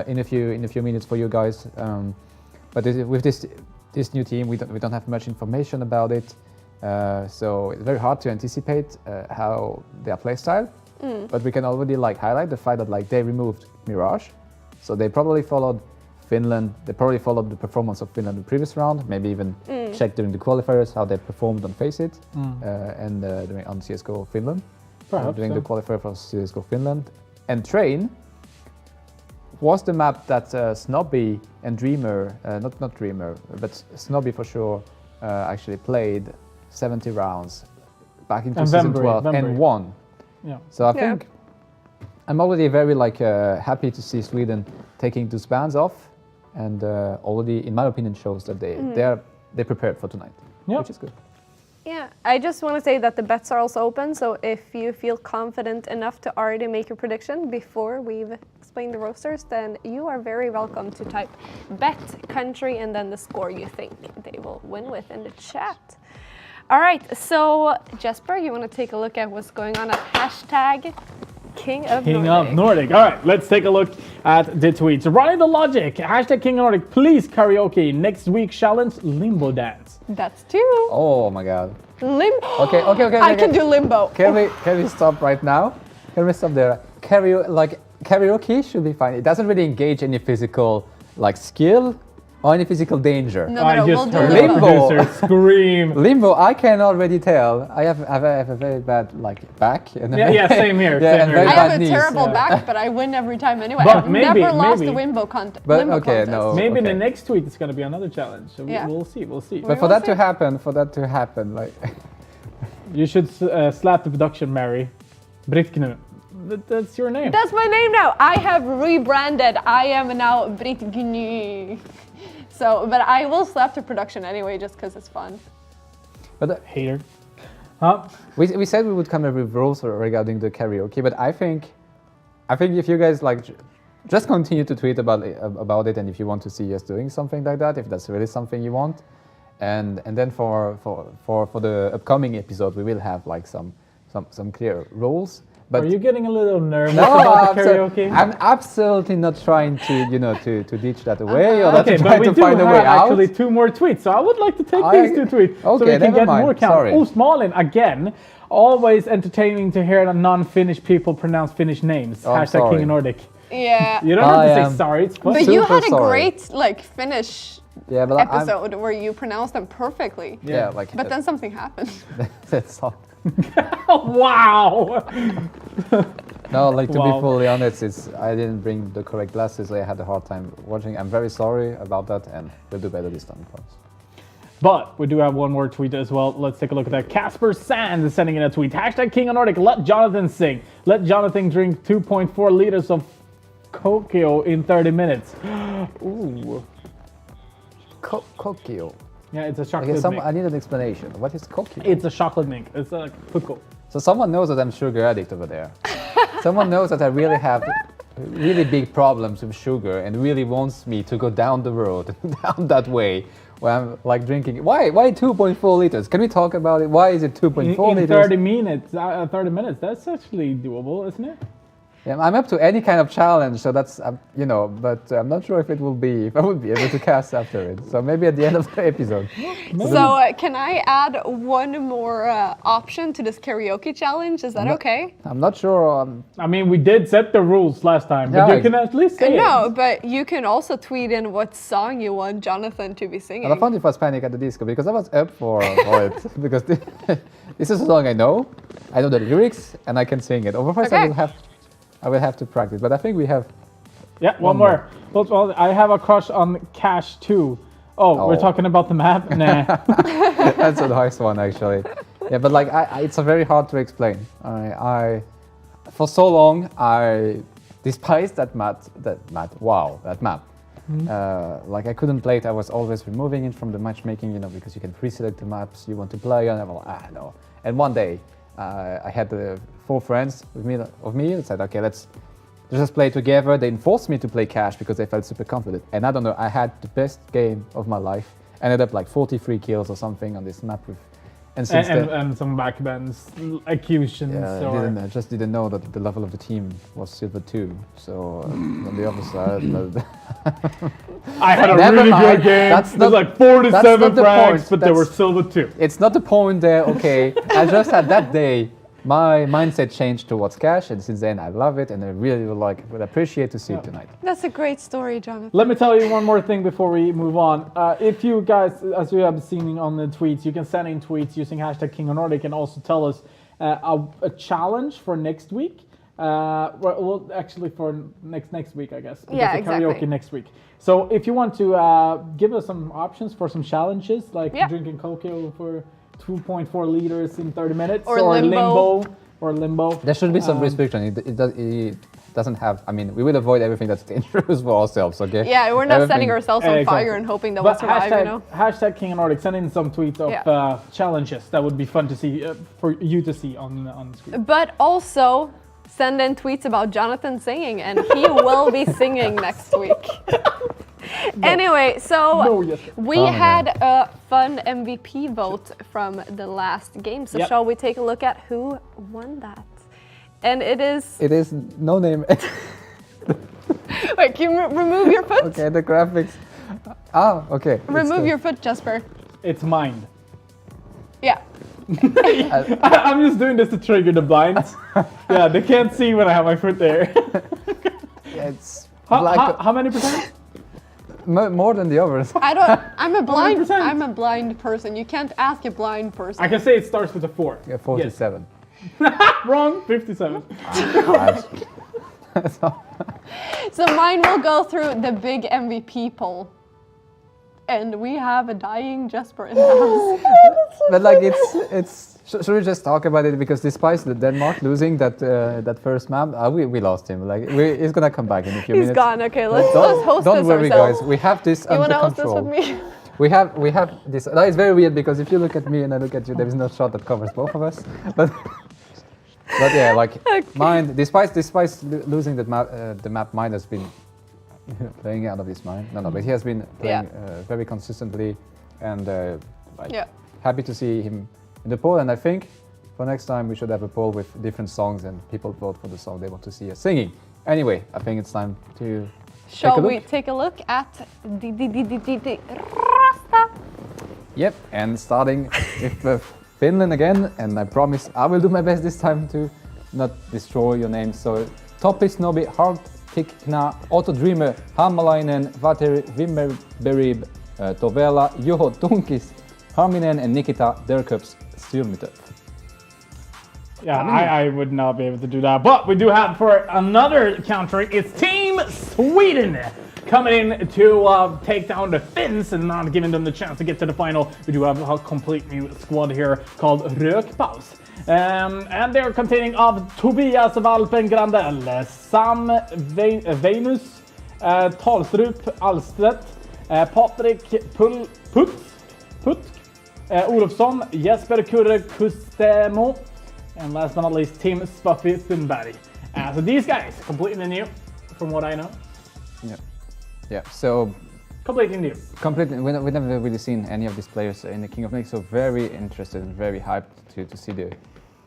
in a few minutes for you guys. But with this new team, we don't have much information about it, so it's very hard to anticipate how their playstyle. But we can already like highlight the fact that like they removed Mirage, so they probably followed Finland. They probably followed the performance of Finland in the previous round. Maybe even checked during the qualifiers how they performed on Faceit and on CS:GO Finland. Perhaps during the qualifier for CS:GO Finland. And Train was the map that Snobby and Dreamer, not Dreamer, but Snobby for sure, actually played 70 rounds back in 2012 and won. Yeah. So I think I'm already very happy to see Sweden taking those bans off, and already, in my opinion, shows that they're prepared for tonight, which is good. Yeah, I just want to say that the bets are also open, so if you feel confident enough to already make your prediction before we've explained the rosters, then you are very welcome to type bet, country, and then the score you think they will win with in the chat. All right, so Jesper, you want to take a look at what's going on at hashtag King of Nordic. All right, let's take a look at the tweets. Ryan the Logic, hashtag King of Nordic, please karaoke. Next week challenge, Limbo Dance. That's two. Oh my god. Okay. I can do limbo. Can we stop right now? Can we stop there? Karaoke should be fine. It doesn't really engage any physical skill or any physical danger. No, I we'll just do heard limbo. the producer scream. Limbo, I can already tell. I have a very bad back. And Yeah, same here. Yeah, same and here. very I bad have a knees, terrible yeah. back, but I win every time anyway. But I've maybe- never lost a maybe. limbo contest. But okay, no. Maybe in the Okay. next tweet it's gonna be another challenge. So Yeah. we'll see. We'll see. But for that to happen, like You should slap the production, Mary. Britknu. That's your name. That's my name now. I have rebranded. I am now Britknu. So, but I will slap the production anyway, just because it's fun. but Hater. Huh? we said we would come up with rules regarding the karaoke, but I think if you guys just continue to tweet about it, and if you want to see us doing something like that, if that's really something you want, and then for the upcoming episode we will have some clear rules. But Are you getting a little nervous no, about the karaoke? I'm absolutely not trying to ditch that away or Okay, to but try we to do find a way have out. actually 2 more tweets, so I would like to take I- these 2 tweets so okay, we can never get mind, more count. sorry. Oh, Smallin again. Always entertaining to hear non-Finnish people pronounce Finnish names. Oh, I'm Hashtag sorry. King of Nordic. Yeah. You don't have to I say am sorry, it's fun. But you super had a sorry. great Finnish Yeah, but episode where you pronounced them perfectly. yeah, But then something happened. that's all. Wow! No, to Wow. be fully honest, I didn't bring the correct glasses. I had a hard time watching. I'm very sorry about that, and we'll do better this time, of course. But we do have one more tweet as well. Let's take a look at that. Casper Sand is sending in a tweet. Hashtag King of Nordic, let Jonathan sing. Let Jonathan drink 2.4 liters of Kokio in 30 minutes. Ooh. Kokio. Yeah, it's a chocolate Okay, mix. I need an explanation. What is Kokio? It's a chocolate mix. It's like Puko. So someone knows that I'm sugar addict over there. Someone knows that I really have really big problems with sugar and really wants me to go down the road, down that way, where I'm drinking. Why 2.4 liters? Can we talk about it? Why is it 2.4 In liters? 30 minutes, 30 minutes, that's actually doable, isn't it? Yeah, I'm up to any kind of challenge, so that's but I'm not sure if I would be able to cast after it. So maybe at the end of the episode. So can I add one more option to this karaoke challenge? Is that okay? I'm not sure. I mean, we did set the rules last time, but Yeah, you can at least say No, it. but you can also tweet in what song you want Jonathan to be singing. I found it was Panic at the Disco because I was up for it because this is a song I know the lyrics and I can sing it. Otherwise, Okay. I will have to practice. But I think we have. Yeah, one more. Well, I have a crush on Cash too. Oh, we're Oh. talking about the map? Nah. That's a nice one, actually. Yeah, but it's a very hard to explain. I for so long I despised that map. I couldn't play it. I was always removing it from the matchmaking, because you can pre-select the maps you want to play on. No. And one day, I had 4 friends with me that said, okay, let's just play together. They forced me to play Cash because they felt super confident. And I don't know, I had the best game of my life. Ended up 43 kills or something on this map and since then. And some backbends, accusations. I just didn't know that the level of the team was silver 2. So on the other side, I had a Never really mind. good game. That's It was not- 47 that's not the frags, point. but they were That's- silver 2. it's not the point there. Okay, I just had that day. My mindset changed towards Cash, and since then I love it, and I really would appreciate to see it tonight. That's a great story, Jonathan. Let me tell you one more thing before we move on. If you guys, as you have seen on the tweets, you can send in tweets using hashtag King of Nordic and also tell us a challenge for next week. Well, actually for next week, I guess. Because Yeah, the exactly. karaoke next week. So if you want to give us some options for some challenges, like Yeah. drinking Kokio for 2.4 liters in 30 minutes, Or limbo. There should be some restriction. It doesn't have. I mean, we will avoid everything that's dangerous for ourselves. Okay. Yeah, we're not setting Everything- ourselves on Exactly. fire and hoping that But we'll survive, hashtag King of Nordic, send in some tweets of Yeah. challenges. That would be fun to see, for you to see on the screen. But also send in tweets about Jonathan singing, and he will be singing next week. Anyway, so we Oh, had a fun MVP vote from the last game. So Yep. shall we take a look at who won that? And it is. It is no name. Wait, can you remove your foot? Okay, the graphics. Okay. Remove your foot, Jesper. It's mine. Yeah. I'm just doing this to trigger the blinds. Yeah, they can't see when I have my foot there. Yeah, it's How many percent? more than the others. I'm a blind. 100%. I'm a blind person. You can't ask a blind person. I can say it starts with a 4. Yeah, 47. Wrong, 57. So mine will go through the big MVP poll. And we have a dying Jesper in the house. But like it's should we just talk about it, because despite the Denmark losing that first map, we lost him. Like he's gonna come back in a few minutes. He's gone. Okay, let's host Don't this worry, ourselves. guys. We have this You under wanna host this control. with me? We have this. That is very weird, because if you look at me and I look at you, there is no shot that covers both of us. But yeah, like mine. Despite losing that map, the map mine has been playing out of his mind. No, but he has been playing very consistently, and happy to see him in the poll. And I think for next time we should have a poll with different songs and people vote for the song they want to see us singing. Anyway, I think it's time to Shall we take a look at the Rasta? Yep, and starting with Finland again, and I promise I will do my best this time to not destroy your names. So Toppis Nobi, Tikna, Otto Dreamer, Hammalainen, Vater Vimmerberib, Tovela, Juho Tunkis, Harminen, and Nikita Derkups Styrmytö. Yeah, I would not be able to do that. But we do have for another country, it's Team Sweden coming in to take down the Finns and not giving them the chance to get to the final. We do have a complete new squad here called Rökpaus. And they're containing of Tobias Valpen Grandel, Sam Venus, Talstrup Alstedt, Patrik Putt, Olofsson, Jesper Kurre Kustemo, and last but not least, Tim Spuffy Thunberg. So these guys, completely new, from what I know. Yeah. So completely new. Completely. We've never really seen any of these players in the King of Nordic, so very interested and very hyped to see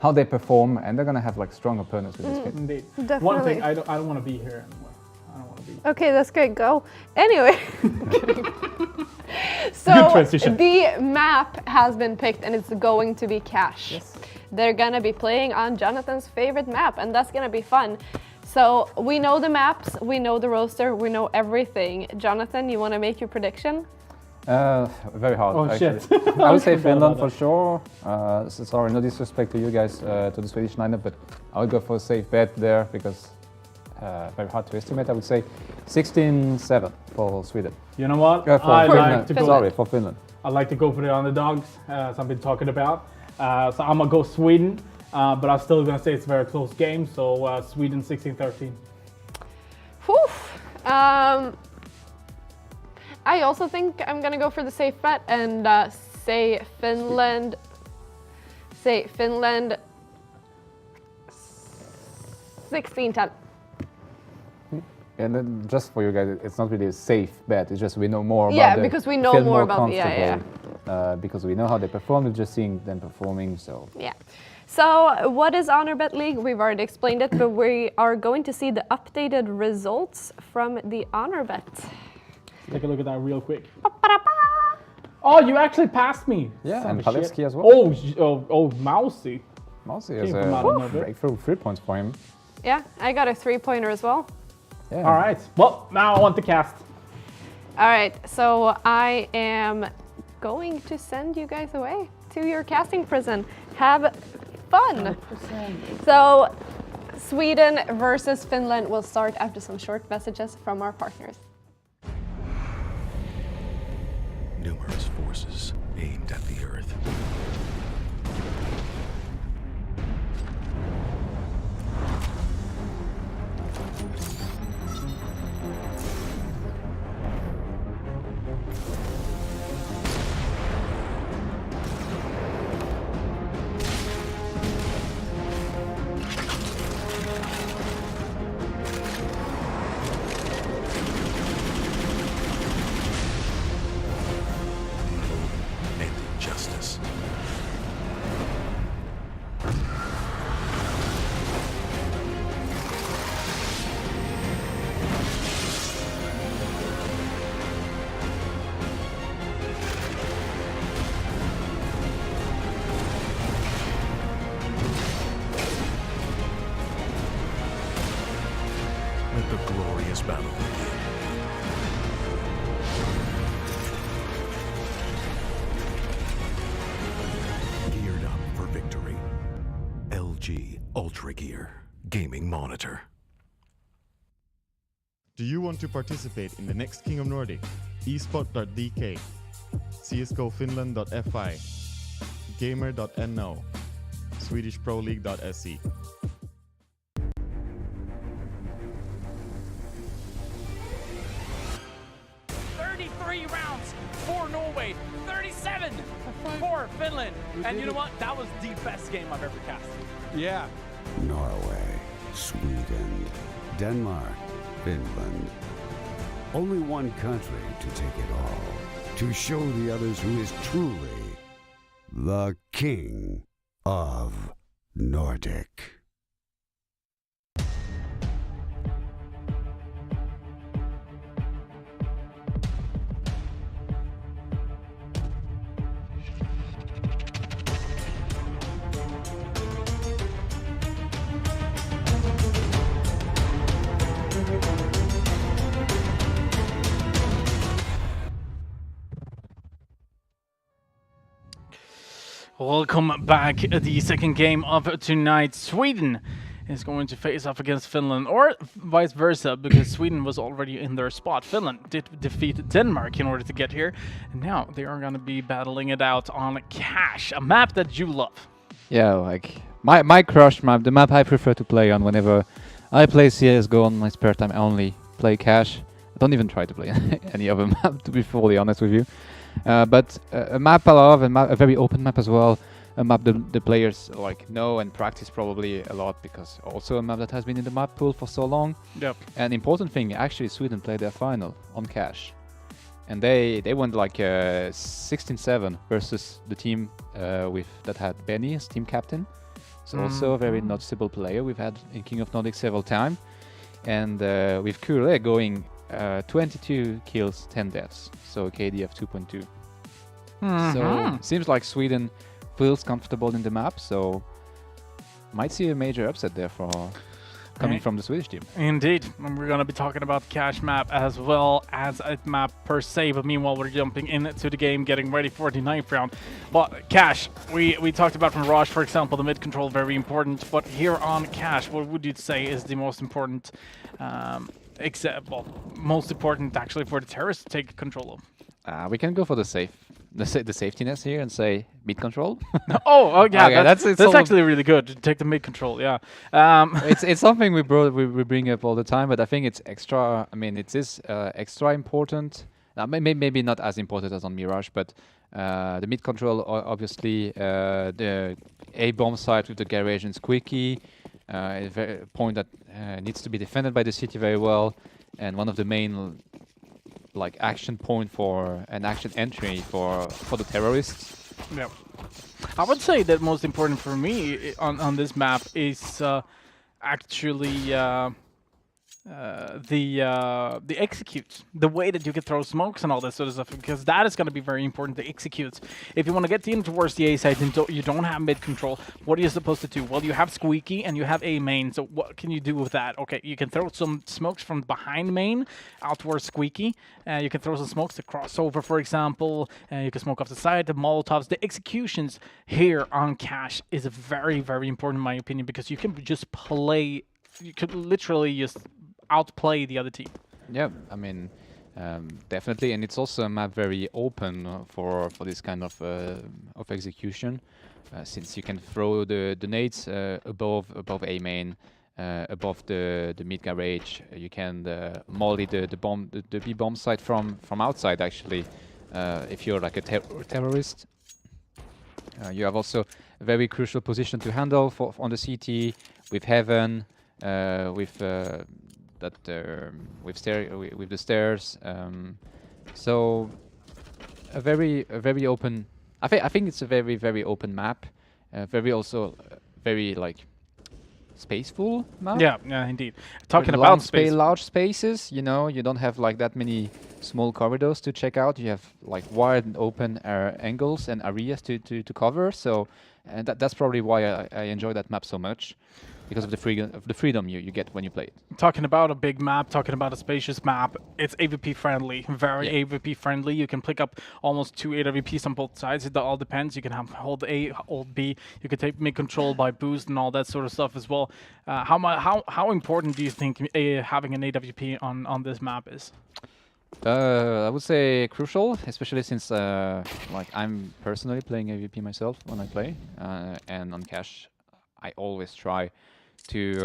how they perform, and they're gonna have like strong opponents with this kid. Indeed. Definitely. One thing, I don't want to be here anymore. I don't want to be. Okay, that's good. Go. Anyway. So Good transition. the map has been picked and it's going to be Cash. Yes. They're gonna be playing on Jonathan's favorite map, and that's gonna be fun. So we know the maps, we know the roster, we know everything. Jonathan, you want to make your prediction? Very hard. Oh actually. shit. I would say forgot Finland about for sure. Sorry, no disrespect to you guys, to the Swedish lineup, but I would go for a safe bet there, because very hard to estimate. I would say 16-7 for Sweden. You know what? For I Finland. like to go. Sorry, for Finland. I like to go for the underdogs, as I've been talking about. So I'm gonna go Sweden, but I'm still gonna say it's a very close game. So Sweden 16-13. Whew. I also think I'm gonna go for the safe bet and say Finland. Say Finland 16-10. And then just for you guys, it's not really a safe bet. It's just we know more about Yeah, them. because we know feel more about the because we know how they perform. We're just seeing them performing. So Yeah. So what is Honor Bet League? We've already explained it, but we are going to see the updated results from the Honor Bet. Take a look at that real quick. Oh, you actually passed me. yeah, Son and of a shit. Palevsky as well. Oh, Mousy. Mousy Came is from out of a nowhere. breakthrough 3 points for him. Yeah, I got a 3-pointer as well. Yeah. All right. Well, now I want to cast. All right, so I am going to send you guys away to your casting prison. Have fun. So Sweden versus Finland will start after some short messages from our partners. Numerous forces aimed at the Earth. And injustice. the glorious battle begin. Geared up for victory. LG Ultra Gear Gaming Monitor. Do you want to participate in the next King of Nordic? esport.dk, csgofinland.fi, gamer.no, swedishproleague.se. 33 rounds for Norway, 37 for Finland. And you know what? That was the best game I've ever cast. Yeah. Norway, Sweden, Denmark, Finland. Only one country to take it all, to show the others who is truly the King of Nordic. Welcome back. The second game of tonight. Sweden is going to face off against Finland, or vice versa, because Sweden was already in their spot. Finland did defeat Denmark in order to get here, and now they are going to be battling it out on Cash, a map that you love. Yeah, like my crush map, the map I prefer to play on whenever I play CSGO on my spare time. I only play Cash. I don't even try to play any other map, to be fully honest with you. But a map I love, a very open map as well. A map the players like know and practice probably a lot, because also a map that has been in the map pool for so long. Yep. And important thing, actually Sweden played their final on Cash, and they went like 16-7 versus the team that had Benny as team captain. So also a very noticeable player we've had in King of Nordic several times, and with Kure going 22 kills, 10 deaths, so a KD of 2.2. So seems like Sweden feels comfortable in the map, so might see a major upset there for coming from the Swedish team. Indeed, and we're going to be talking about the Cash map as well as a map per se, but meanwhile we're jumping into the game, getting ready for the 9th round. But Cash, we talked about from Raj, for example, the mid control, very important, but here on Cash, what would you say is the most important most important actually for the terrorists to take control of? We can go for the safetiness here and say mid control. oh yeah, okay, that's actually really good to take the mid control. Yeah, it's something we bring up all the time, but I think it's extra. I mean, it is extra important. Maybe not as important as on Mirage, but the mid control, obviously, the A bomb site with the garage and Squeaky. A point that needs to be defended by the city very well, and one of the main like action point for an action entry for the terrorists. Yeah, I would say that most important for me on this map is actually the executes, the way that you can throw smokes and all that sort of stuff, because that is going to be very important. The executes. If you want to get in towards the A side and you don't have mid control, what are you supposed to do? Well, you have Squeaky and you have A main, so what can you do with that? Okay, you can throw some smokes from behind main out towards Squeaky. You can throw some smokes to crossover, for example. You can smoke off the side, the Molotovs. The executions here on Cash is very, very important in my opinion, because you can just play, you could literally just outplay the other team. Yeah, I mean, definitely, and it's also a map very open for this kind of execution, since you can throw the nades above A main, above the mid garage. You can molly the B bomb site from outside. Actually, if you're like a terrorist, you have also a very crucial position to handle on the CT with Heaven, with the stairs. So a very open. I think it's a very open map. Very like spaceful map. Yeah, indeed. Talking about large spaces, you know, you don't have like that many small corridors to check out. You have like wide and open angles and areas to cover. So, and that's probably why I enjoy that map so much. because of the freedom you get when you play it. Talking about a big map, talking about a spacious map, it's AVP friendly, very AVP friendly. You can pick up almost 2 AWPs on both sides. It all depends. You can have hold A, hold B. You can make control by boost and all that sort of stuff as well. How important do you think having an AWP on this map is? I would say crucial, especially since like I'm personally playing AVP myself when I play, and on cash, I always try to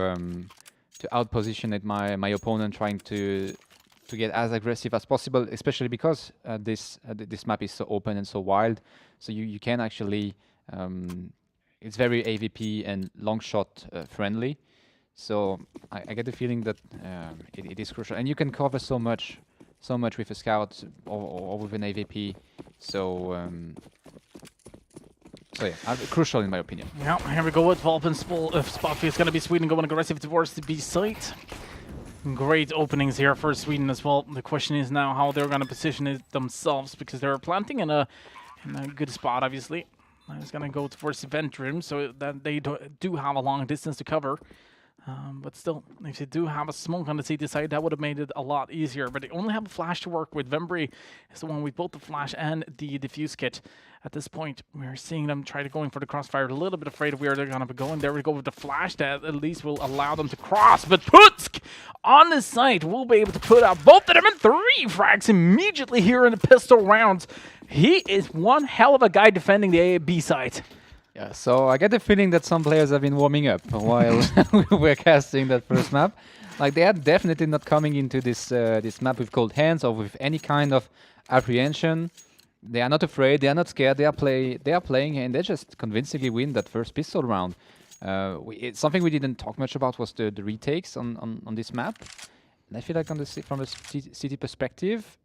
outposition my opponent, trying to get as aggressive as possible, especially because this map is so open and so wild. So you can actually it's very AVP and long shot friendly. So I get the feeling that it is crucial, and you can cover so much with a scout or with an AVP. So yeah, crucial in my opinion. Yeah, here we go with Volpen Spot. It's going to be Sweden going aggressive towards the B site. Great openings here for Sweden as well. The question is now how they're going to position it themselves, because they're planting in a good spot, obviously. It's going to go towards the vent room, so that they do have a long distance to cover. But still, if they do have a smoke on the CT side, that would have made it a lot easier. But they only have a flash to work with. Vembry is the one with both the flash and the diffuse kit. At this point, we're seeing them try to going for the crossfire. A little bit afraid of where they're going to be going. There we go with the flash that at least will allow them to cross. But Putsk on the site will be able to put out both of them and 3 frags immediately here in the pistol rounds. He is one hell of a guy defending the B site. Yeah, so I get the feeling that some players have been warming up while we're casting that first map. Like, they are definitely not coming into this map with cold hands or with any kind of apprehension. They are not afraid. They are not scared. They are playing, and they just convincingly win that first pistol round. Something we didn't talk much about was the retakes on this map. And I feel like from a city perspective,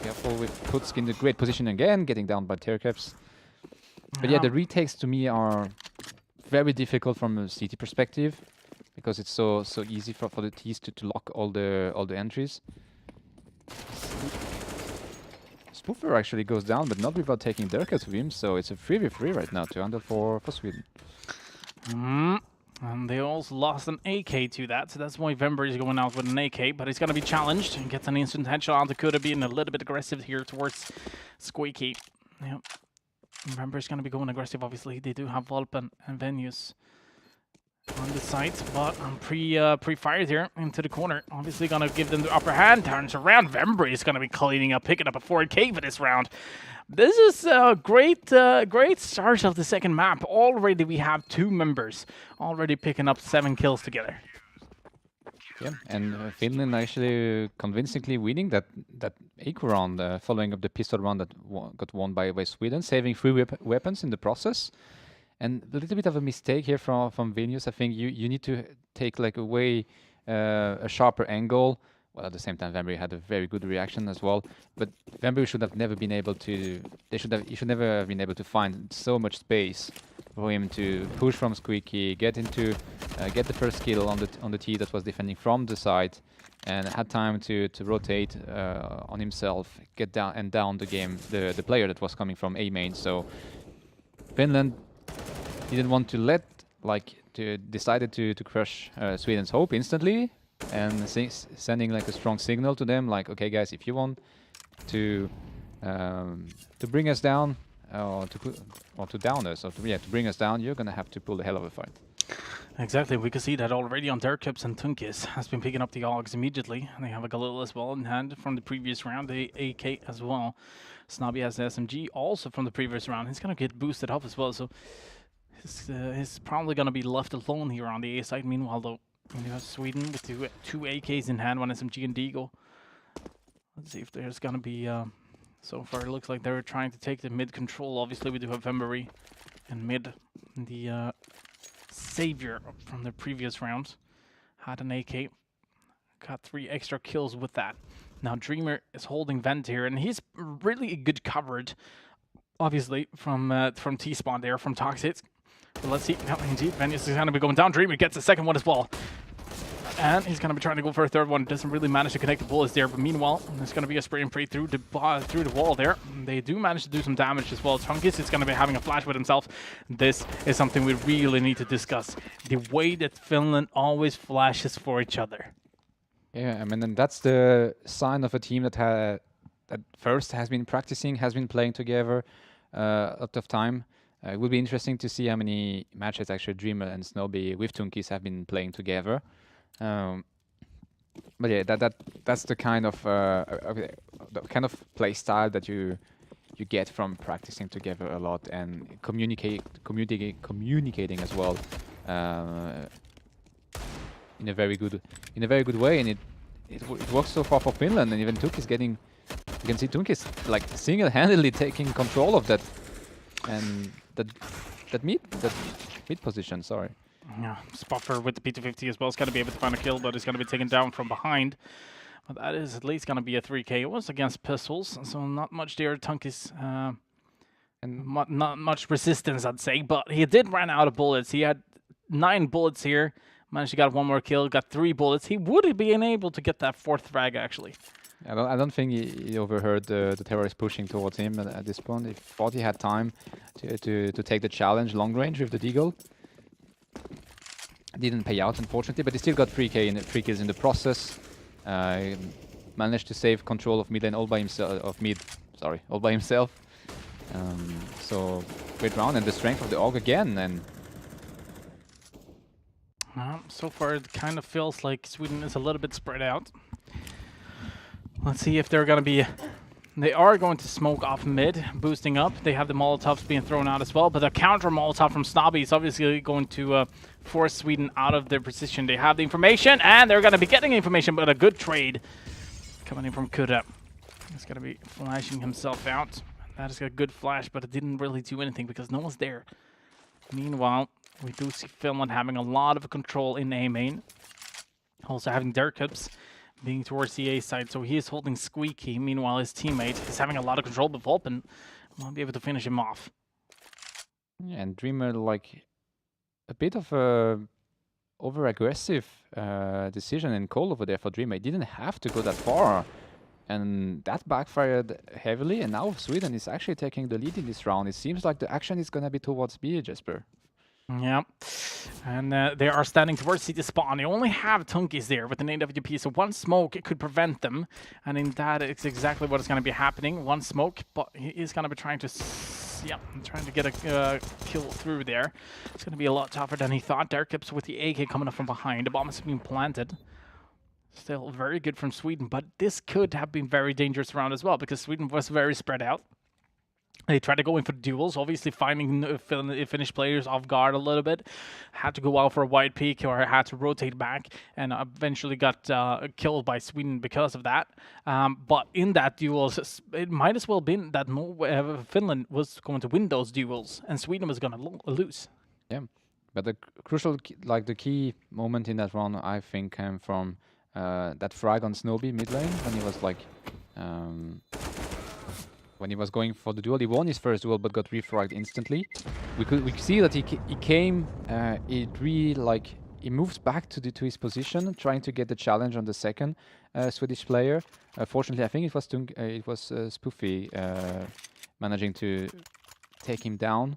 careful with Putsk in the great position again, getting down by Tercaps. But yeah, the retakes to me are very difficult from a CT perspective, because it's so easy for the T's to lock all the entries. Spoofer actually goes down, but not without taking Derkas with him, so it's a 3v3 right now, 200 for Sweden. And they also lost an AK to that, so that's why Vember is going out with an AK, but he's going to be challenged and gets an instant headshot onto Kuda, being a little bit aggressive here towards Squeaky. Yep. Vember is going to be going aggressive, obviously. They do have Volpen and Venus on the site, but pre-fired here into the corner. Obviously going to give them the upper hand. Turns around. Vember is going to be cleaning up, picking up a 4K for this round. This is a great start of the second map. Already we have 2 members already picking up 7 kills together. Yeah, and Finland actually convincingly winning that eco round, following up the pistol round that got won by Sweden, saving 3 weapons in the process. And a little bit of a mistake here from Venus. I think you need to take like a sharper angle. Well, at the same time, Vembury had a very good reaction as well. But Vembury should have never been able to. He should never have been able to find so much space for him to push from Squeaky, get the first kill on the T that was defending from the side, and had time to rotate on himself, get down the game, the player that was coming from A main. So Finland didn't want to decided to crush Sweden's hope instantly, and sending like a strong signal to them, like, okay guys, if you want to bring us down, to down us, to bring us down, you're gonna have to pull the hell of a fight. Exactly, we can see that already on Derkips, and Tunkis has been picking up the Augs immediately. And they have a Galil as well in hand from the previous round, the AK as well. Snobby has the SMG also from the previous round. He's gonna get boosted up as well, so he's probably gonna be left alone here on the A side. Meanwhile, though, we have Sweden with 2 AKs in hand, 1 SMG and Deagle. Let's see if there's gonna be. So far, it looks like they're trying to take the mid control. Obviously, we do have Vembury and mid, the savior from the previous rounds. Had an AK, got 3 extra kills with that. Now Dreamer is holding Vent here, and he's really good covered, obviously, from T-Spawn there, from Toxic. But let's see. No, indeed, Venus is going to be going down. Dreamer gets the second one as well. And he's going to be trying to go for a third one. Doesn't really manage to connect the bullets there. But meanwhile, there's going to be a spray and pray through the wall there. They do manage to do some damage as well. Tunkis is going to be having a flash with himself. This is something we really need to discuss. The way that Finland always flashes for each other. Yeah, I mean, and that's the sign of a team that at first has been practicing, has been playing together a lot of time. It will be interesting to see how many matches actually Dreamer and Snowby with Tunkis have been playing together. But yeah, that's the kind of play style that you get from practicing together a lot and communicating as well in a very good way, and it works so far for Finland. And even Tunkis getting, you can see Tunkis like single-handedly taking control of that and that mid position. Sorry. Yeah, Spuffer with the P250 as well is going to be able to find a kill, but he's going to be taken down from behind. But that is at least going to be a 3K. It was against pistols, so not much there. Tunkis and not much resistance, I'd say. But he did run out of bullets. He had 9 bullets here. Managed to get 1 more kill. Got 3 bullets. He would have been able to get that 4th frag actually. I don't think he overheard the terrorist pushing towards him at this point. He thought he had time to take the challenge long range with the deagle. Didn't pay out, unfortunately, but he still got 3 kills in the process. Managed to save control of mid lane all by himself. So great round, and the strength of the AUG again. And so far, it kind of feels like Sweden is a little bit spread out. Let's see if they're going to be... They are going to smoke off mid, boosting up. They have the Molotovs being thrown out as well, but the counter Molotov from Snobby is obviously going to force Sweden out of their position. They have the information, and they're going to be getting information, but a good trade coming in from Kuda. He's going to be flashing himself out. That is a good flash, but it didn't really do anything because no one's there. Meanwhile, we do see Finland having a lot of control in A main. Also having Derkups being towards the A side, so he is holding Squeaky. Meanwhile, his teammate is having a lot of control, but Volpen won't be able to finish him off. Yeah, and Dreamer, like, a bit of a over-aggressive decision and call over there for Dreamer. He didn't have to go that far, and that backfired heavily, and now Sweden is actually taking the lead in this round. It seems like the action is going to be towards B, Jesper. Yeah, and they are standing towards city spawn. They only have Tunkis there with an AWP, so one smoke could prevent them. And in that, it's exactly what is going to be happening. One smoke, but he is going to be trying to, trying to get a kill through there. It's going to be a lot tougher than he thought. Derkips with the AK coming up from behind. The bomb is being planted. Still very good from Sweden, but this could have been very dangerous round as well because Sweden was very spread out. They tried to go in for duels, obviously finding Finnish players off guard a little bit. Had to go out for a wide peek or had to rotate back and eventually got killed by Sweden because of that. But in that duels, it might as well been that Finland was going to win those duels and Sweden was going to lose. Yeah, but the crucial, like the key moment in that round, I think, came from that frag on Snowby mid lane when he was like... when he was going for the duel. He won his first duel but got refragged instantly. We could see that he came, he moves back to his position, trying to get the challenge on the second Swedish player. Fortunately, I think it was Spoofy managing to take him down,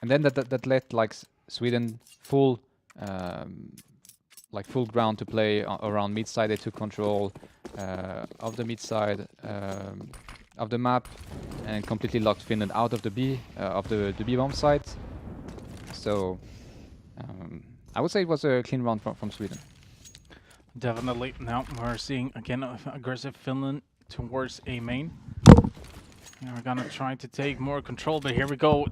and then that let like Sweden full ground to play around mid side. They took control of the mid side. Of the map and completely locked Finland out of the B bomb site. So I would say it was a clean round from Sweden. Definitely. Now we're seeing again aggressive Finland towards A main. And we're gonna try to take more control, but here we go.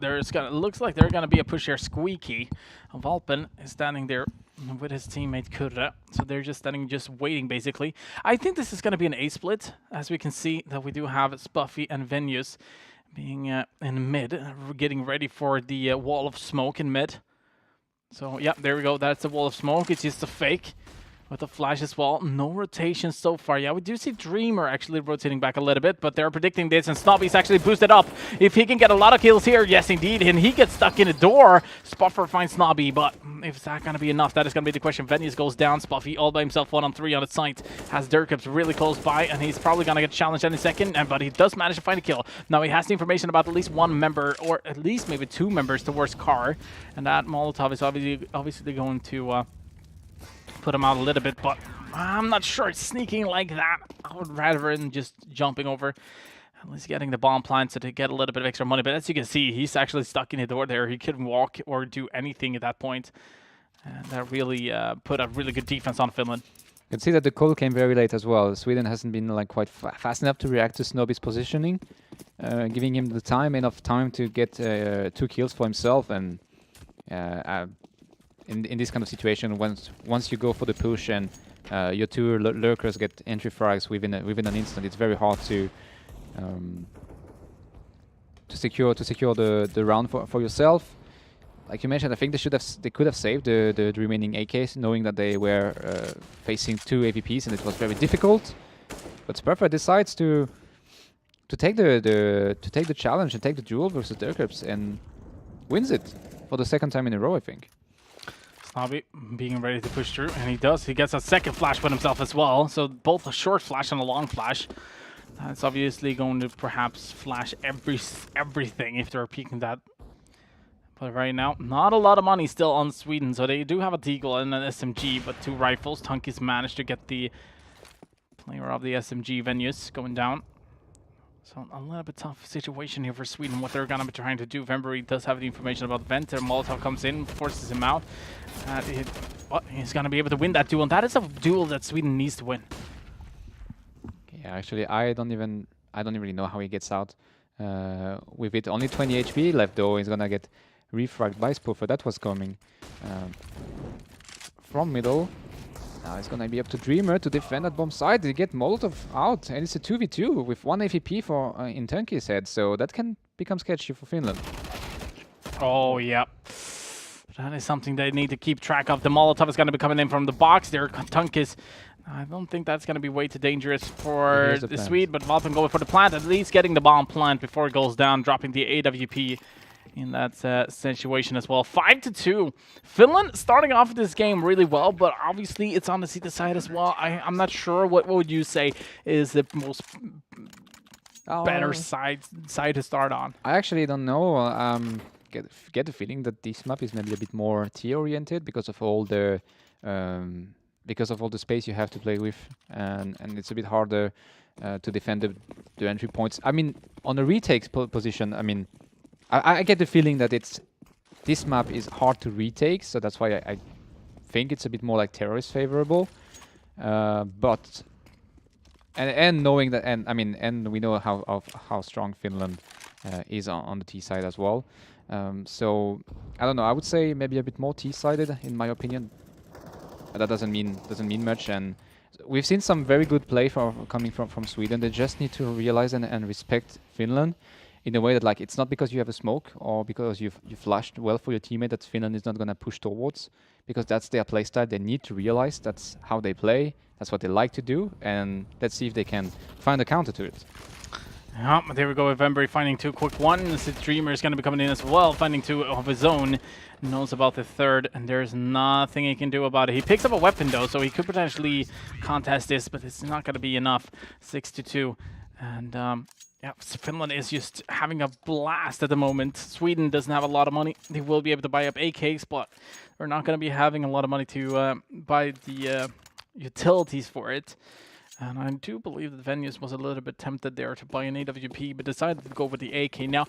Looks like there's gonna be a push here. Squeaky. Volpen is standing there with his teammate Kurre. So they're just standing, just waiting basically. I think this is gonna be an A split, as we can see that we do have Spuffy and Venus being in mid, getting ready for the wall of smoke in mid. So yeah, there we go. That's the wall of smoke. It's just a fake. with the flash as well. No rotation so far. Yeah, we do see Dreamer actually rotating back a little bit, but they're predicting this, and Snobby's actually boosted up. If he can get a lot of kills here, yes indeed, and he gets stuck in the door. Spuffer finds Snobby, but is that going to be enough? That is going to be the question. Venues goes down. Spuffy all by himself, 1-on-3 on the site. Has Dirkups really close by, and he's probably going to get challenged any second, but he does manage to find a kill. Now he has the information about at least one member, or at least maybe two members towards Car, and that Molotov is obviously going to put him out a little bit, but I'm not sure it's sneaking like that. I would rather than just jumping over, at least getting the bomb planted to get a little bit of extra money. But as you can see, he's actually stuck in the door there. He couldn't walk or do anything at that point. And that really put a really good defense on Finland. You can see that the call came very late as well. Sweden hasn't been like quite fast enough to react to Snobby's positioning, giving him the enough time to get 2 kills for himself. And in this kind of situation, once you go for the push and your 2 lurkers get entry frags within an instant, it's very hard to secure the round for yourself. Like you mentioned, I think they could have saved the remaining AKs, knowing that they were facing 2 AVPs and it was very difficult. But Spurfer decides to take the challenge and take the duel versus Dirkups and wins it for the 2nd time in a row, I think. Snobby being ready to push through, and he does. He gets a second flash with himself as well. So both a short flash and a long flash. That's obviously going to perhaps flash everything if they're peeking that. But right now, not a lot of money still on Sweden. So they do have a Deagle and an SMG, but 2 rifles. Tunkies managed to get the player of the SMG Venues going down. So a little bit tough situation here for Sweden, what they're going to be trying to do. Vembury does have the information about Venter. Molotov comes in, forces him out. He's going to be able to win that duel, and that is a duel that Sweden needs to win. Yeah, actually, I don't even really know how he gets out with it. Only 20 HP left, though. He's going to get refragged by Spoofer. That was coming from middle. Now it's gonna be up to Dreamer to defend that bomb side. They get Molotov out, and it's a 2v2 with 1 AVP for in Turnkey's head, so that can become sketchy for Finland. Oh, yeah. That is something they need to keep track of. The Molotov is going to be coming in from the box there. Tunkies, I don't think that's going to be way too dangerous for the Swede, but Valpen going for the plant, at least getting the bomb plant before it goes down, dropping the AWP in that situation as well. 5-2. Finland starting off this game really well, but obviously it's on the Sita side as well. I'm not sure. What would you say is the most better side to start on? I actually don't know. Get the feeling that this map is maybe a bit more T-oriented because of all the space you have to play with, and it's a bit harder to defend the entry points. I mean, on a retake position, I mean, I get the feeling that this map is hard to retake, so that's why I think it's a bit more like terrorist favorable. But knowing that, and we know how strong Finland is on the T side as well. So I don't know. I would say maybe a bit more T-sided in my opinion. But that doesn't mean much. And we've seen some very good play coming from Sweden. They just need to realize and respect Finland in a way that, like, it's not because you have a smoke or because you flashed well for your teammate that Finland is not going to push towards, because that's their playstyle. They need to realize that's how they play, that's what they like to do, and let's see if they can find a counter to it. Yeah, there we go. Vembury finding 2 quick ones. The Dreamer is going to be coming in as well, finding 2 of his own. Knows about the third, and there's nothing he can do about it. He picks up a weapon though, so he could potentially contest this, but it's not going to be enough. 6-2, and yeah, Finland is just having a blast at the moment. Sweden doesn't have a lot of money. They will be able to buy up AKs, but they're not going to be having a lot of money to buy the utilities for it. And I do believe that Venues was a little bit tempted there to buy an AWP, but decided to go with the AK. Now,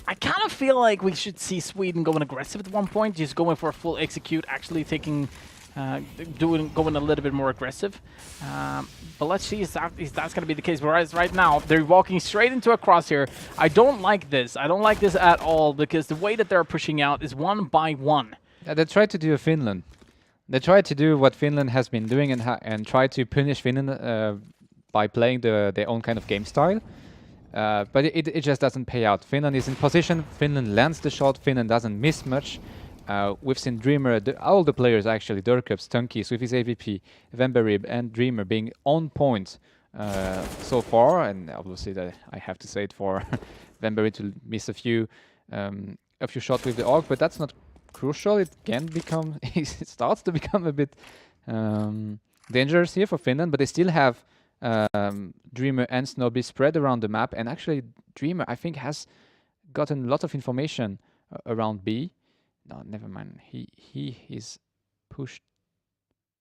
I kind of feel like we should see Sweden going aggressive at one point, just going for a full execute, actually taking, going a little bit more aggressive. But let's see if that's going to be the case. Whereas right now, they're walking straight into a crosshair. I don't like this. I don't like this at all, because the way that they're pushing out is 1 by 1. Yeah, they tried to do a Finland. They tried to do what Finland has been doing and try to punish Finland by playing their own kind of game style. But it just doesn't pay out. Finland is in position, Finland lands the shot, Finland doesn't miss much. We've seen Dreamer, all the players actually, Durkups, Tunkies with his AVP, Vemberib and Dreamer being on point so far, and obviously I have to say it for Vemberib to miss a few shots with the AUG, but that's not crucial. It can become, it starts to become a bit dangerous here for Finland, but they still have Dreamer and Snobby spread around the map, and actually Dreamer, I think, has gotten a lot of information around B. No, never mind. He is pushed.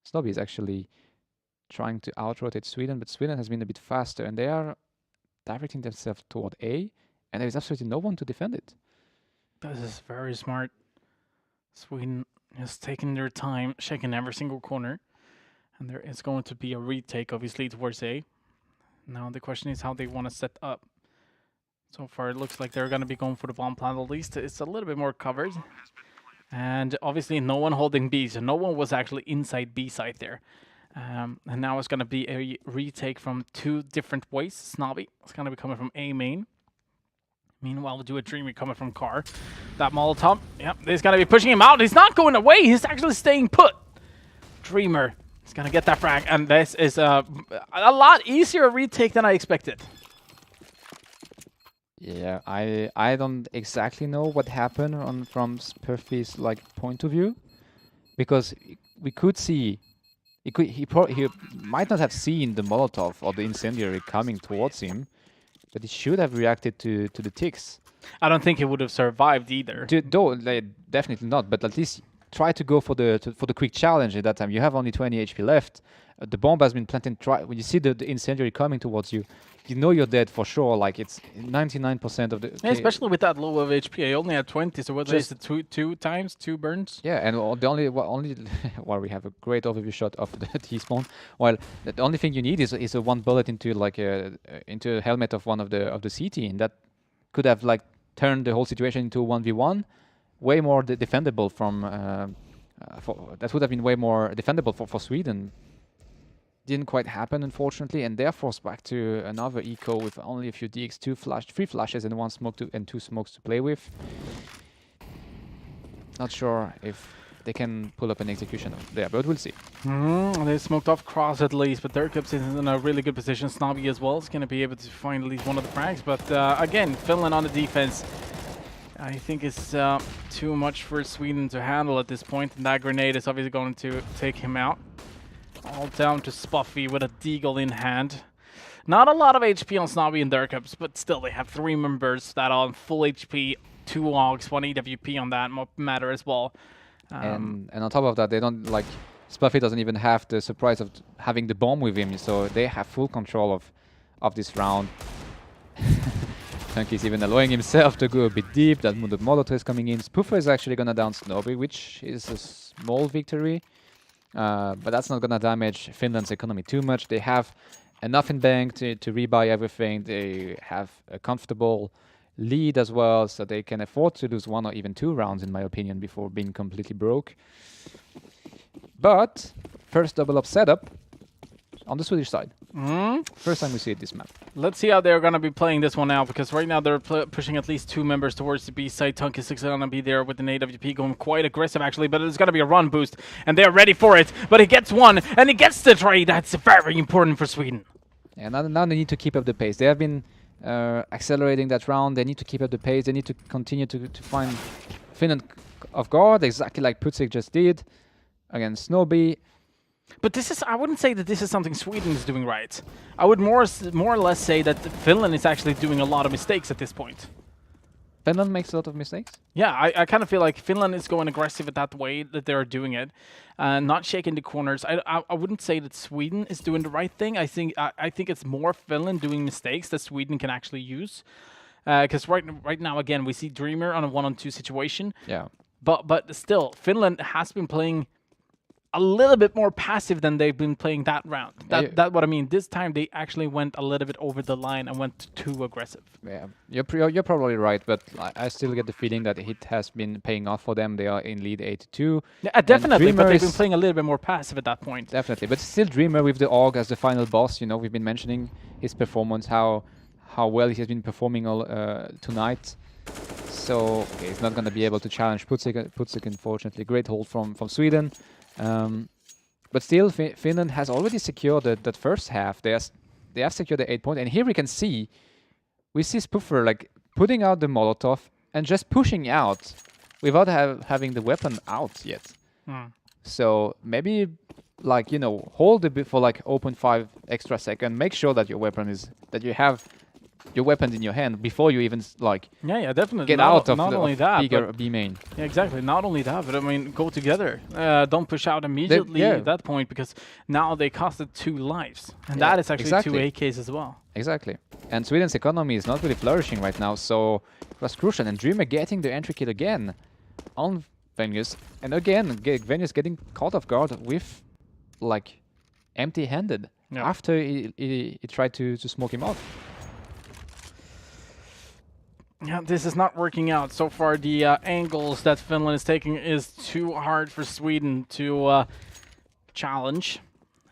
Snobby is actually trying to out-rotate Sweden, but Sweden has been a bit faster, and they are directing themselves toward A, and there is absolutely no one to defend it. This is very smart. Sweden has taken their time, checking every single corner, and there is going to be a retake, obviously, towards A. Now the question is how they want to set up. So far, it looks like they're going to be going for the bomb plant. At least it's a little bit more covered. And obviously, no one holding B, so no one was actually inside B side there. And now it's going to be a retake from two different ways. Snobby is going to be coming from A main. Meanwhile, we'll do a Dreamer coming from car. That Molotov, yep, he's going to be pushing him out. He's not going away. He's actually staying put. Dreamer is going to get that frag. And this is a lot easier retake than I expected. Yeah, I don't exactly know what happened from Spuffy's point of view, because we could see he might not have seen the Molotov or the incendiary coming towards him, but he should have reacted to the ticks. I don't think he would have survived either. Definitely not. But at least try to go for the quick challenge at that time. You have only 20 HP left. The bomb has been planted. When you see the incendiary coming towards you, you know you're dead for sure. Like, it's 99% of the... Yeah, especially with that low of HP. I only had 20, so what is it? Two burns? Yeah, and the only well, we have a great overview shot of the T-spawn. While the only thing you need is a one bullet into into a helmet of one of the CT, and that could have turned the whole situation into a 1v1. Way more defendable that would have been way more defendable for Sweden. Didn't quite happen, unfortunately, and they're forced back to another eco with only a few DX, three flashes and two smokes to play with. Not sure if they can pull up an execution there, but we'll see. They smoked off Cross at least, but Durkups is in a really good position. Snobby as well is going to be able to find at least one of the frags, but again, Finland on the defense, I think it's too much for Sweden to handle at this point, and that grenade is obviously going to take him out. All down to Spuffy with a deagle in hand. Not a lot of HP on Snobby and Durkups, but still they have three members that are on full HP, 2 AUGs, 1 EWP on that matter as well. And on top of that, they don't Spuffy doesn't even have the surprise of having the bomb with him, so they have full control of this round. Tunky's even allowing himself to go a bit deep. That the Molotov is coming in. Spoofer is actually gonna down Snobby, which is a small victory. But that's not gonna damage Finland's economy too much. They have enough in bank to rebuy everything. They have a comfortable lead as well, so they can afford to lose 1 or even 2 rounds, in my opinion, before being completely broke. But first double up setup on the Swedish side. First time we see this map. Let's see how they're going to be playing this one now, because right now they're pushing at least 2 members towards the B side. Tunkus is going to be there with an AWP going quite aggressive, actually, but it's going to be a run boost, and they're ready for it. But he gets one, and he gets the trade. That's very important for Sweden. And now they need to keep up the pace. They have been accelerating that round. They need to keep up the pace. They need to continue to find Finland off guard, exactly like Putsik just did against Snowbee. But this is, I wouldn't say that this is something Sweden is doing right. I would more or less say that Finland is actually doing a lot of mistakes at this point. Finland makes a lot of mistakes? Yeah, I kind of feel like Finland is going aggressive at that way that they're doing it. Not shaking the corners. I wouldn't say that Sweden is doing the right thing. I think it's more Finland doing mistakes that Sweden can actually use. Because right now, again, we see Dreamer on a 1-on-2 situation. Yeah. But still, Finland has been playing a little bit more passive than they've been playing that round. That's what I mean. This time they actually went a little bit over the line and went too aggressive. Yeah, you're probably right, but I still get the feeling that it has been paying off for them. They are in lead 8-2. Yeah, definitely, but they've been playing a little bit more passive at that point. Definitely, but still Dreamer with the AUG as the final boss. You know, we've been mentioning his performance, how well he has been performing all tonight. So okay, he's not going to be able to challenge Putsik, unfortunately. Great hold from Sweden. But still, Finland has already secured that first half. They have secured the 8 point. And here we see Spoofer like putting out the Molotov and just pushing out without having the weapon out yet. So maybe, like, you know, hold a bit for like 0.5 extra second. Make sure that you have your weapons in your hand before you even like definitely get out of not the only that, bigger B main. Yeah, exactly. Not only that, but I mean, go together. Don't push out immediately at that point, because now they costed 2 lives, and that is actually 2 AKs as well. Exactly. And Sweden's economy is not really flourishing right now, so it was crucial. And Dreamer getting the entry kill again on Venus, and again Venus getting caught off guard with like empty-handed after he tried to smoke him out. Yeah, this is not working out so far. The angles that Finland is taking is too hard for Sweden to challenge,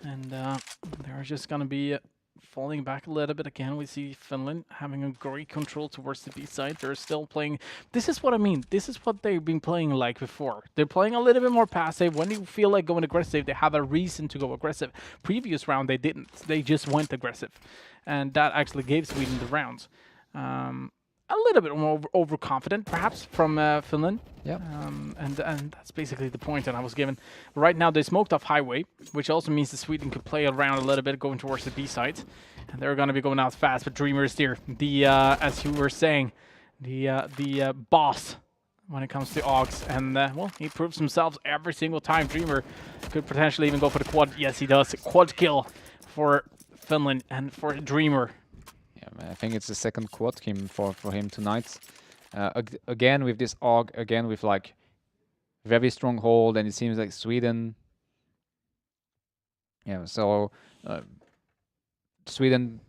and they're just gonna be falling back a little bit again. We see Finland having a great control towards the B side. They're still playing. This is what I mean. This is what they've been playing like before. They're playing a little bit more passive. When you feel like going aggressive, they have a reason to go aggressive. Previous round, they didn't. They just went aggressive, and that actually gave Sweden the rounds. A little bit more overconfident, perhaps, from Finland. Yeah. And that's basically the point that I was given. Right now, they smoked off highway, which also means that Sweden could play around a little bit, going towards the B side. And they're going to be going out fast, but Dreamer is there. The as you were saying, the boss when it comes to Augs. And, well, he proves himself every single time. Dreamer could potentially even go for the quad. Yes, he does. Quad kill for Finland and for Dreamer. I think it's the second quad kill for him tonight. Again with this AUG, again with like very strong hold, and it seems like Sweden. Yeah, so Sweden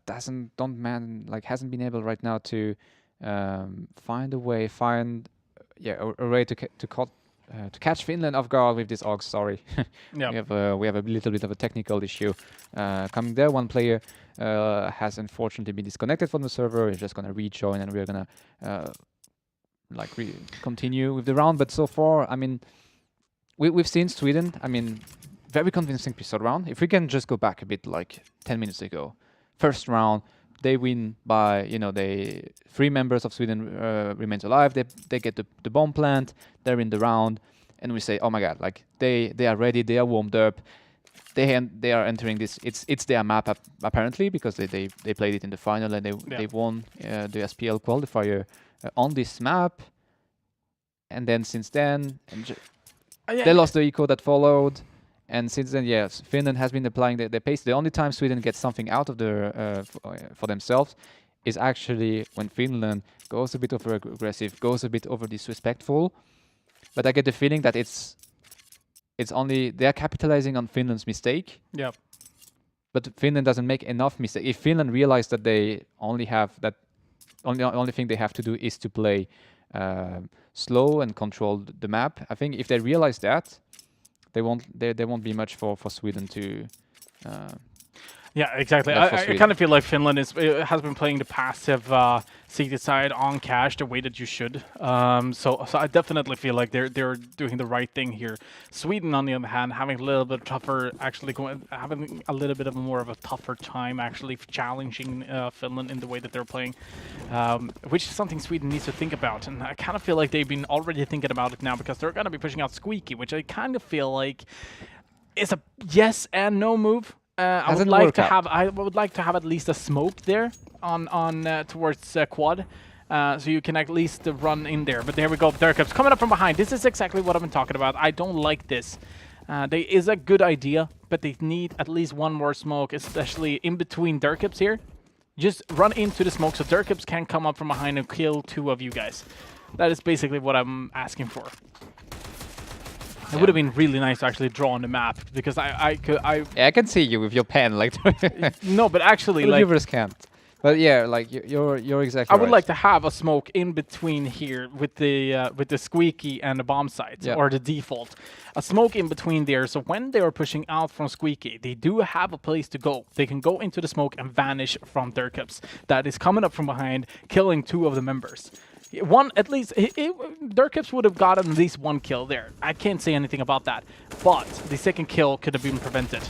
hasn't been able right now to find a way, a way to catch Finland off guard with this AUG. Sorry, we have a little bit of a technical issue coming there. One player has unfortunately been disconnected from the server. He's just gonna rejoin, and we're gonna continue with the round. But so far, I mean, we've seen Sweden. I mean, very convincing pistol round. If we can just go back a bit, like 10 minutes ago, first round. They win by, you know, 3 members of Sweden remains alive. They get the bomb plant. They're in the round, and we say, oh my god, like they are ready. They are warmed up. They are entering this. It's their map apparently, because they played it in the final, and they won the SPL qualifier on this map. And then since then, they lost the eco that followed. And since then, yes, Finland has been applying the pace. The only time Sweden gets something out of for themselves is actually when Finland goes a bit over aggressive, goes a bit over disrespectful. But I get the feeling that it's only they're capitalizing on Finland's mistake. Yeah. But Finland doesn't make enough mistakes. If Finland realized that they only have that, only thing they have to do is to play slow and control the map. I think if they realize that, there won't be much for Sweden to. Yeah, exactly. I kind of feel like Finland has been playing the passive seated side on cash the way that you should. So I definitely feel like they're doing the right thing here. Sweden, on the other hand, having a little bit tougher, having a little bit of more of a tougher time actually challenging Finland in the way that they're playing, which is something Sweden needs to think about. And I kind of feel like they've been already thinking about it now, because they're going to be pushing out Squeaky, which I kind of feel like is a yes and no move. I would like to have at least a smoke there on towards quad, so you can at least run in there. But there we go, Durkup's coming up from behind. This is exactly what I've been talking about. I don't like this. There is a good idea, but they need at least one more smoke, especially in between Durkups here. Just run into the smoke so Durkups can come up from behind and kill 2 of you guys. That is basically what I'm asking for. It would have been really nice to actually draw on the map, because I can see you with your pen, like. No, but actually, like, viewers can't. But yeah, like you're exactly. I would like to have a smoke in between here with the Squeaky and the bomb site, or the default. A smoke in between there, so when they are pushing out from Squeaky, they do have a place to go. They can go into the smoke and vanish from Durkups that is coming up from behind, killing 2 of the members. One, at least, Dirkips would have gotten at least one kill there. I can't say anything about that. But the second kill could have been prevented.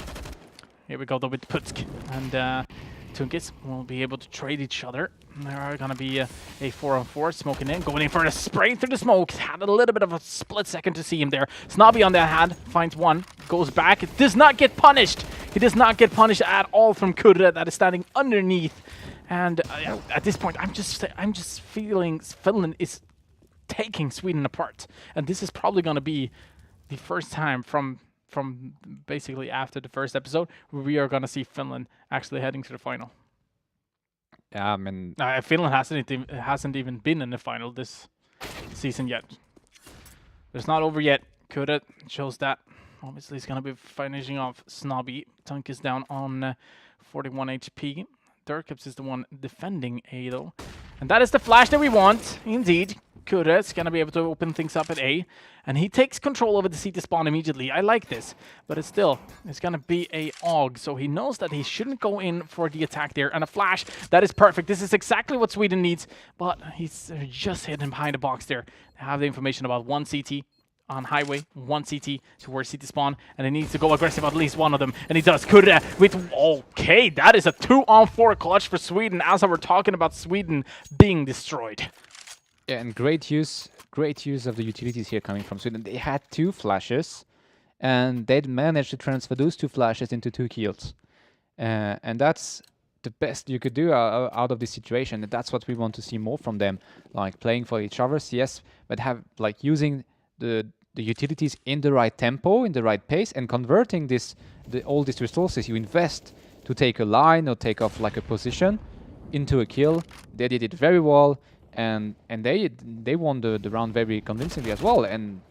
Here we go, though, with Putsk. And Tunkis will be able to trade each other. There are going to be a 4-on-4 smoking in, going in for a spray through the smoke. Had a little bit of a split second to see him there. Snobby on the hand, finds one, goes back. It does not get punished. He does not get punished at all from Kurre that is standing underneath. And at this point, I'm just feeling Finland is taking Sweden apart. And this is probably going to be the first time from basically after the first episode where we are going to see Finland actually heading to the final. Yeah, I mean, Finland hasn't even been in the final this season yet. It's not over yet. Kurre shows that. Obviously, he's going to be finishing off Snobby. Tunk is down on 41 HP. Dirkips is the one defending A, though. And that is the flash that we want, indeed. Kurre is going to be able to open things up at A. And he takes control over the CT spawn immediately. I like this. But it's going to be a AUG. So he knows that he shouldn't go in for the attack there. And a flash, that is perfect. This is exactly what Sweden needs. But he's just hidden behind the box there. They have the information about one CT on highway, one CT towards CT spawn, and he needs to go aggressive at least one of them, and he does. Kurre with, okay, that is a 2-on-4 clutch for Sweden, as we're talking about Sweden being destroyed. yeah, and great use of the utilities here coming from Sweden. They had 2 flashes, and they'd managed to transfer those 2 flashes into 2 kills. And that's the best you could do out of this situation, and that's what we want to see more from them. Like, playing for each other, yes, but using the utilities in the right tempo, in the right pace, and converting all these resources you invest to take a line or take off like a position into a kill. They did it very well, and they won the round very convincingly as well, and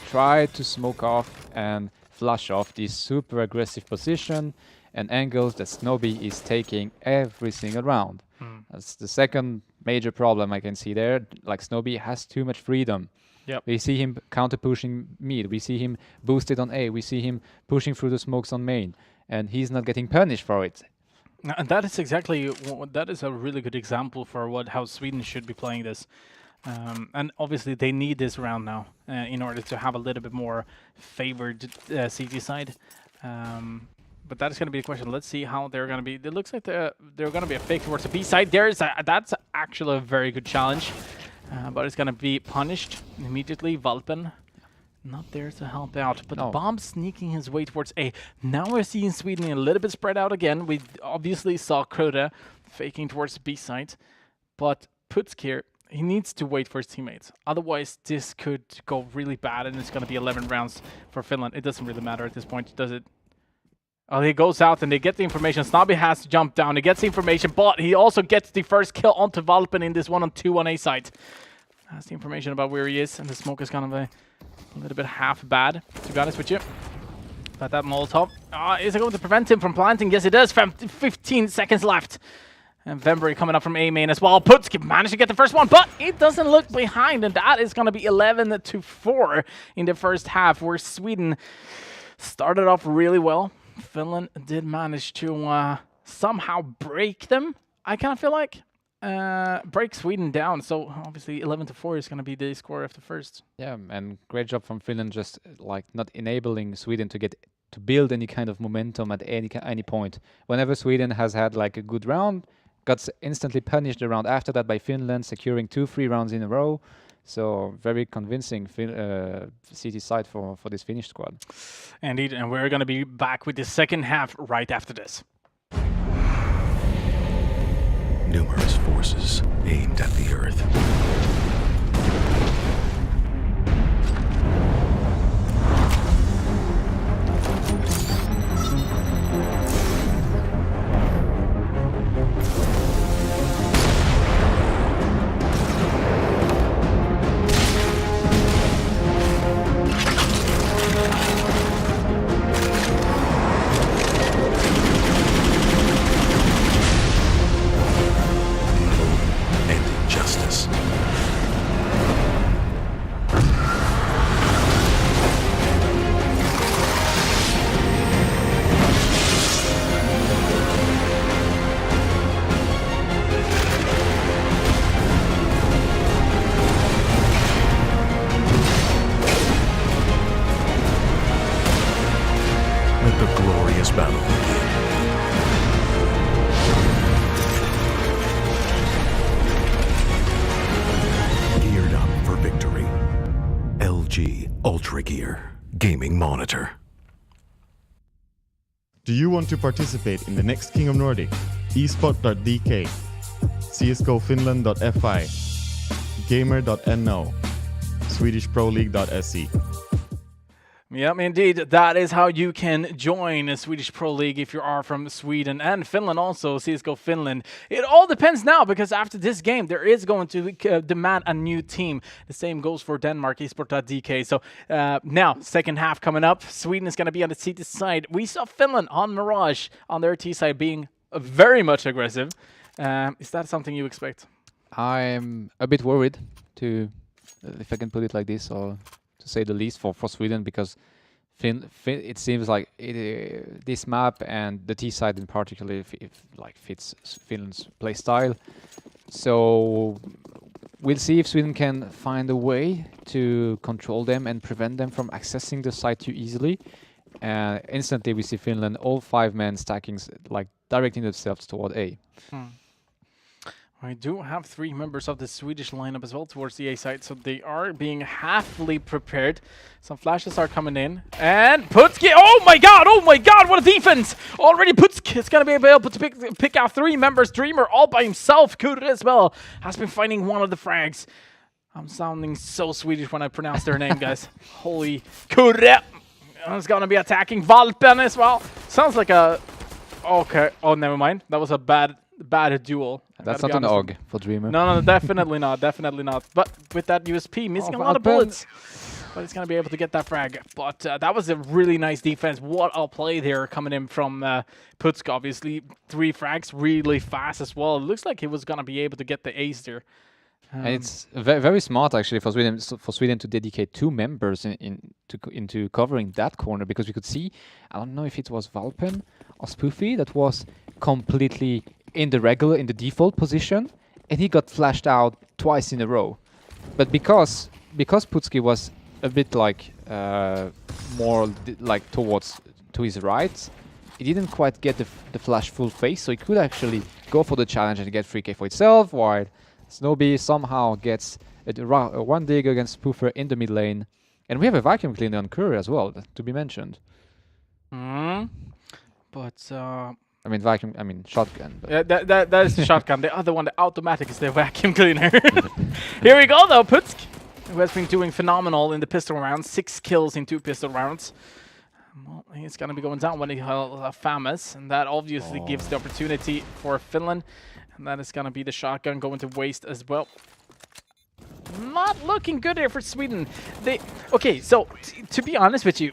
tried to smoke off and flush off this super aggressive position and angles that Snobby is taking every single round. That's the second major problem I can see there. Like, Snobby has too much freedom. Yep. We see him counter-pushing mid. We see him boosted on A. We see him pushing through the smokes on main. And he's not getting punished for it. And that is exactly, that is a really good example for how Sweden should be playing this. And obviously they need this round now in order to have a little bit more favored CT side. But that is going to be a question. Let's see how they're going to be. It looks like they're going to be a fake towards the B side. That's actually a very good challenge. But it's going to be punished immediately. Valpen not there to help out. But No. Bomb sneaking his way towards A. Now we're seeing Sweden a little bit spread out again. We obviously saw Kurre faking towards the B side. But Putsk here, he needs to wait for his teammates. Otherwise, this could go really bad, and it's going to be 11 rounds for Finland. It doesn't really matter at this point, does it? Oh, he goes out and they get the information. Snobby has to jump down. He gets the information, but he also gets the first kill onto Valpen in this 1-on-2 on A side. Has the information about where he is, and the smoke is kind of a little bit half bad, to be honest with you. But that Molotov, is it going to prevent him from planting? Yes, it does. 15 seconds left. And Vembury coming up from A main as well. Putsk managed to get the first one, but it doesn't look behind, and that is going to be 11-4 in the first half, where Sweden started off really well. Finland did manage to somehow break them, I kind of feel like. Break Sweden down. So obviously 11-4 is going to be the score of the first. Yeah, and great job from Finland, just like not enabling Sweden to build any kind of momentum at any point. Whenever Sweden has had like a good round, got instantly punished the round after that by Finland, securing 2-3 rounds in a row. So very convincing CT side for this Finnish squad. Indeed, and we're going to be back with the second half right after this. Numerous forces aimed at the Earth. And injustice. Ultra Gear Gaming Monitor. Do you want to participate in the next King of Nordic? esport.dk, csgofinland.fi, gamer.no, swedishproleague.se. Yep, indeed. That is how you can join a Swedish Pro League if you are from Sweden and Finland also, CSGO Finland. It all depends now, because after this game, there is going to demand a new team. The same goes for Denmark, esport.dk. So now, second half coming up. Sweden is going to be on the CT side. We saw Finland on Mirage on their T side being very much aggressive. Is that something you expect? I'm a bit worried, if I can put it like this, or to say the least, for Sweden, because it seems like this map and the T side in particular fits Finland's play style. So we'll see if Sweden can find a way to control them and prevent them from accessing the site too easily. Instantly we see Finland, all 5 men stacking, directing themselves toward A. I do have 3 members of the Swedish lineup as well towards the A side, so they are being halfly prepared. Some flashes are coming in, and Putski, oh my god, what a defense! Already Putski is going to be able to pick out 3 members. Dreamer all by himself. Kure as well has been finding one of the frags. I'm sounding so Swedish when I pronounce their name, guys. Holy Kure is going to be attacking Valpen as well. Sounds like a... Okay, oh, never mind. That was a bad duel. That's not an OG for Dreamer. No, definitely not, definitely not. But with that USP, missing a lot of bullets. But he's going to be able to get that frag. But that was a really nice defense. What a play there coming in from Putsk, obviously. 3 frags really fast as well. It looks like he was going to be able to get the ace there. And it's very smart actually for Sweden to dedicate 2 members into covering that corner, because we could see, I don't know if it was Valpen or Spoofy that was completely in the default position, and he got flashed out twice in a row. But because Putski was a bit more to his right, he didn't quite get the flash full face, so he could actually go for the challenge and get 3k for itself, while Snowbee somehow gets a 1 dig against Spoofer in the mid lane. And we have a vacuum cleaner on Curry as well, to be mentioned. But I mean shotgun. Yeah, that is the shotgun. The other one, the automatic, is the vacuum cleaner. Here we go though, Putsk, who has been doing phenomenal in the pistol rounds. 6 kills in 2 pistol rounds. Well, he's going to be going down when he has Famous, and that obviously gives the opportunity for Finland. And that is going to be the shotgun going to waste as well. Not looking good here for Sweden. Okay, so to be honest with you,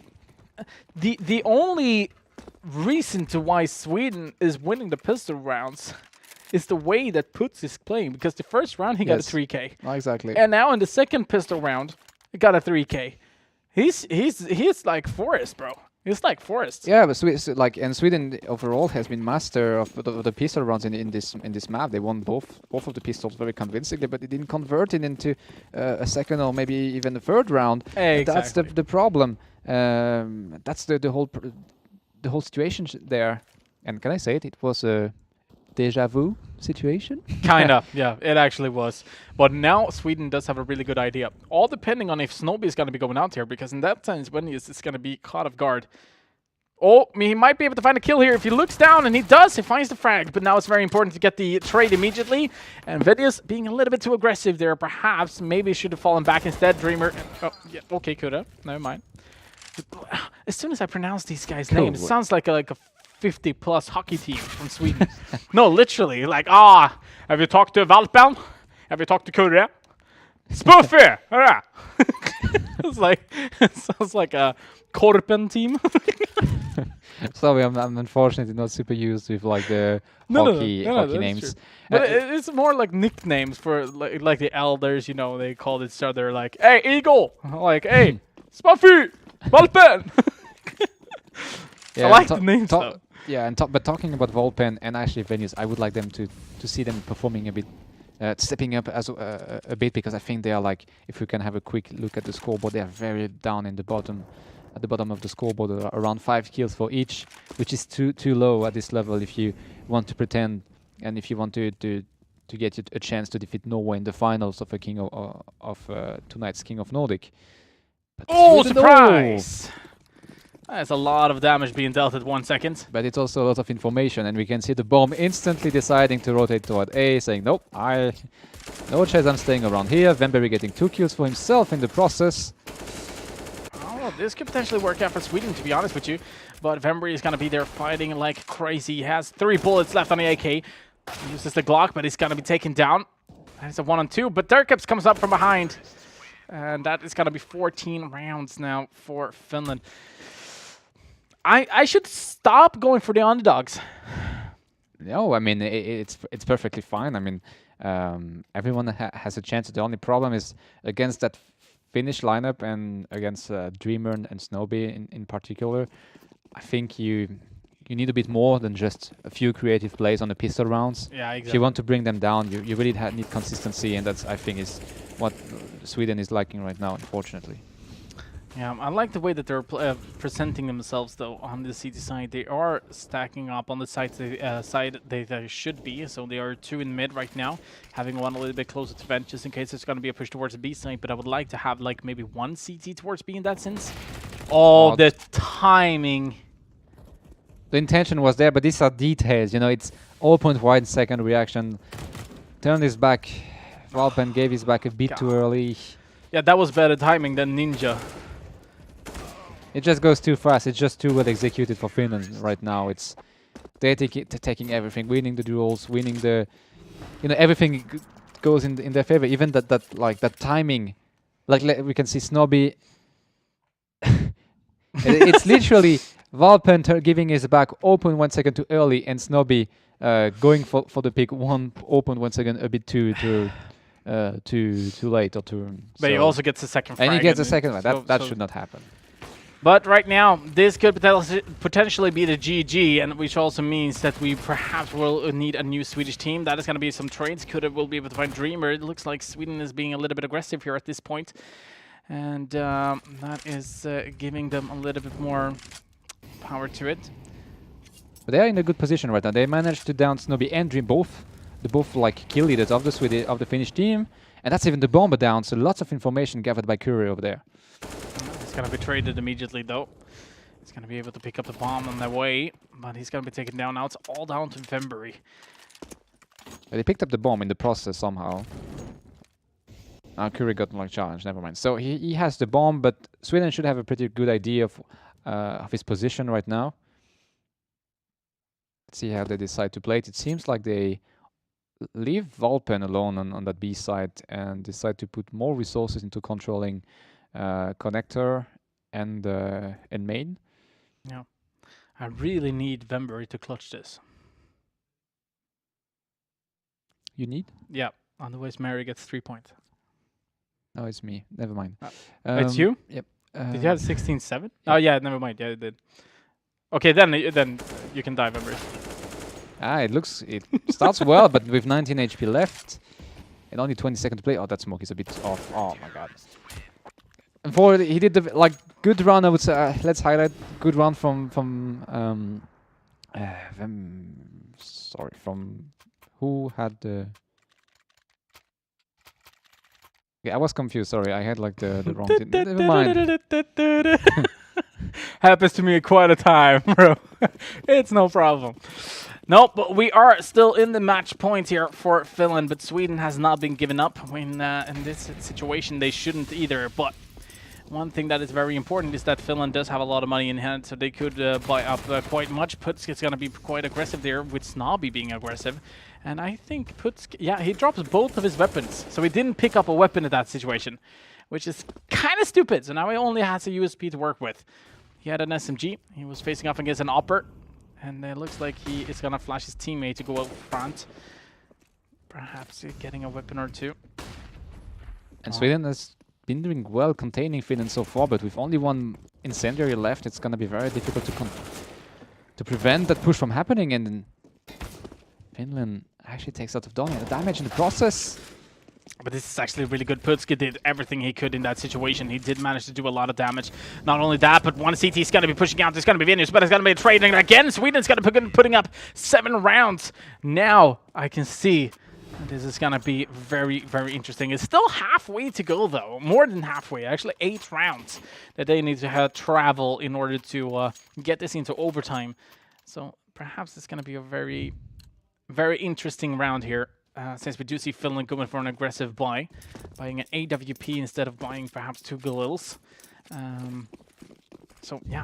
the only reason to why Sweden is winning the pistol rounds is the way that Putz is playing, because the first round he got a 3k. Exactly. And now in the second pistol round, he got a 3k. He's like Forrest, bro. He's like Forrest. Yeah, but Sweden overall has been master of the pistol rounds in this map. They won both of the pistols very convincingly, but they didn't convert it into a second or maybe even a third round. Exactly. That's the problem. That's the whole situation there. And can I say it? It was a deja vu situation. Kind of, yeah, it actually was. But now Sweden does have a really good idea. All depending on if Snowbee is going to be going out here, because in that sense, when it's going to be caught off guard. Oh, he might be able to find a kill here if he looks down, and he does. He finds the frag, but now it's very important to get the trade immediately. And Vedius being a little bit too aggressive there, perhaps. Maybe should have fallen back instead. Dreamer. Oh, yeah, okay, coulda. Never mind. As soon as I pronounce these guys' names, it sounds like a 50-plus hockey team from Sweden. No, literally, have you talked to Valpen? Have you talked to Kure? Spoofy! It sounds like a Korpen team. Sorry, I'm unfortunately not super used with the hockey names. True. But it's more like nicknames for like the elders, they called each other like, hey, Eagle! Like, hey, Spoofy! Valpen! Yeah, I like the names though. Yeah, but talking about Volpen and actually Venus, I would like them to see them performing a bit, stepping up as a bit, because I think they are if we can have a quick look at the scoreboard, they are very down in the bottom, at the bottom of the scoreboard, around 5 kills for each, which is too low at this level if you want to pretend and if you want to get a chance to defeat Norway in the finals of tonight's King of Nordic. But Oh, Sweden- surprise! That's a lot of damage being dealt at 1 second. But it's also a lot of information, and we can see the bomb instantly deciding to rotate toward A, saying, nope, no chance I'm staying around here. Venberry getting 2 kills for himself in the process. Oh, this could potentially work out for Sweden, to be honest with you. But Venberry is going to be there fighting like crazy. He has 3 bullets left on the AK. He uses the Glock, but he's going to be taken down. That's a 1-on-2, but Dirkups comes up from behind. And that is going to be 14 rounds now for Finland. I should stop going for the underdogs. No, I mean, it's perfectly fine. I mean, everyone has a chance. The only problem is against that Finnish lineup and against Dreamer and Snowby in particular. I think you need a bit more than just a few creative plays on the pistol rounds. Yeah, exactly. If you want to bring them down, you really need consistency, and that's, I think, is what Sweden is lacking right now, unfortunately. Yeah, I like the way that they're presenting themselves, though, on the CT side. They are stacking up on the side they should be. So they are 2 in mid right now, having one a little bit closer to vent, just in case there's going to be a push towards the B side. But I would like to have, like, maybe 1 CT towards B in that sense. Oh, the timing. The intention was there, but these are details. You know, it's 0.1 second reaction. Turned his back. Valpen gave his back a bit too early. Yeah, that was better timing than Ninja. It just goes too fast. It's just too well executed for Finland right now. They're taking everything, winning the duels, winning the, everything goes in their favor. Even that timing, like we can see Snobby. It's literally Valpen giving his back 0.1 second too early, and Snobby going for the pick 0.1 second a bit too late or too. But he also gets a second frag. And he gets a second one. That should not happen. But right now, this could potentially be the GG, which also means that we perhaps will need a new Swedish team. That is going to be some trades. We'll be able to find Dreamer. It looks like Sweden is being a little bit aggressive here at this point. And that is giving them a little bit more power to it. But they are in a good position right now. They managed to down Snobby and Dream both. They're both like kill leaders of the Finnish team. And that's even the bomber down, so lots of information gathered by Curry over there. He's going to be traded immediately, though. He's going to be able to pick up the bomb on their way, but he's going to be taken down now. It's all down to Venberry. They picked up the bomb in the process somehow. Curry got like challenged, never mind. So he has the bomb, but Sweden should have a pretty good idea of his position right now. Let's see how they decide to play it. It seems like they leave Valpen alone on that B side and decide to put more resources into controlling connector and main. Yeah, I really need Venberry to clutch this. You need? Yeah, otherwise Mary gets 3 points. No, it's me. Never mind. It's you? Yep. Did you have 16-7? Yeah. Oh yeah, never mind. Yeah, it did. Okay, then you can die, Venberry. It starts well, but with 19 HP left and only 20 seconds to play. Oh, that smoke is a bit off. Oh my god. And he did the good run. I would say. Let's highlight good run from who had the. Okay, I was confused. Sorry, I had like the wrong. Never mind. Happens to me quite a time, bro. It's no problem. No, but we are still in the match point here for Finland, but Sweden has not been given up. In this situation, they shouldn't either. But one thing that is very important is that Finland does have a lot of money in hand, so they could buy up quite much. Putsk is going to be quite aggressive there, with Snobby being aggressive. And I think Putsk, yeah, he drops both of his weapons. So he didn't pick up a weapon in that situation, which is kind of stupid. So now he only has a USP to work with. He had an SMG. He was facing off against an Opper. And it looks like he is going to flash his teammate to go out front. Perhaps getting a weapon or two. And Sweden has been doing well containing Finland so far, but with only one incendiary left, it's going to be very difficult to prevent that push from happening. And Finland actually takes a lot of damage in the process. But this is actually really good. Putsk did everything he could in that situation. He did manage to do a lot of damage. Not only that, but one CT is going to be pushing out. There's going to be Venus, but it's going to be trading again. Sweden's going to be putting up 7 rounds. Now I can see This is gonna be very, very interesting. It's still halfway to go, though. More than halfway. Actually, 8 rounds that they need to travel in order to get this into overtime. So perhaps it's gonna be a very, very interesting round here. Since we do see Finland going for an aggressive buy, buying an AWP instead of buying perhaps 2 Galils. So yeah,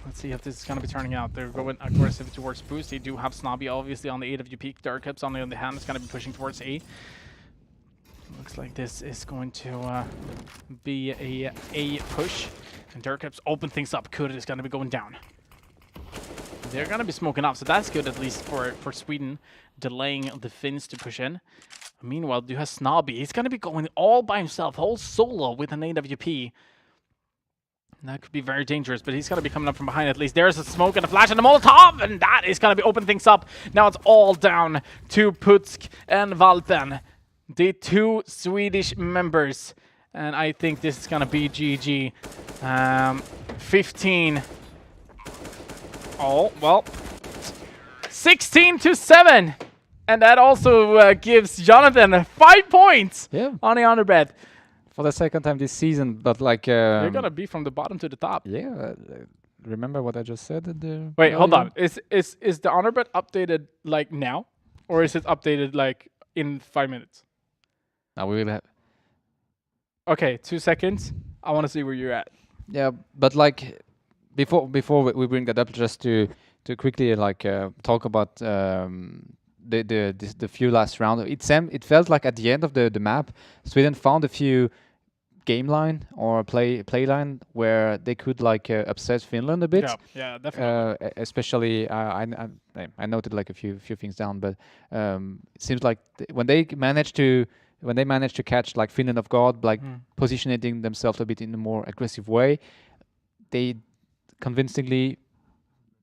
let's see if this is going to be turning out. They're going aggressive towards boost. They do have Snobby obviously on the AWP. Darkups on the other hand is going to be pushing towards A. Looks like this is going to be a push. And Darkups open things up. Kuda is going to be going down. They're going to be smoking up, so that's good at least for Sweden, delaying the Finns to push in. Meanwhile, you have Snobby. He's going to be going all by himself, whole solo with an AWP. And that could be very dangerous, but he's going to be coming up from behind at least. There's a smoke and a flash and a Molotov, and that is going to be opening things up. Now it's all down to Putsk and Valpen, the 2 Swedish members. And I think this is going to be GG. 15. Oh, well, 16-7. And that also gives Jonathan 5 points on the honor bet. For the second time this season, but like... You're going to be from the bottom to the top. Yeah, remember what I just said? Wait, hold on. Is the honor bet updated like now? Or is it updated like in 5 minutes? Now we will have... Okay, 2 seconds. I want to see where you're at. Yeah, but like... Before we bring that up, just to quickly like talk about the few last round. It felt like at the end of the map, Sweden found a few game line or play line where they could like upset Finland a bit. Yeah, definitely. Especially I noted like a few things down, but it seems like when they managed to catch like Finland off guard, like positioning themselves a bit in a more aggressive way, they convincingly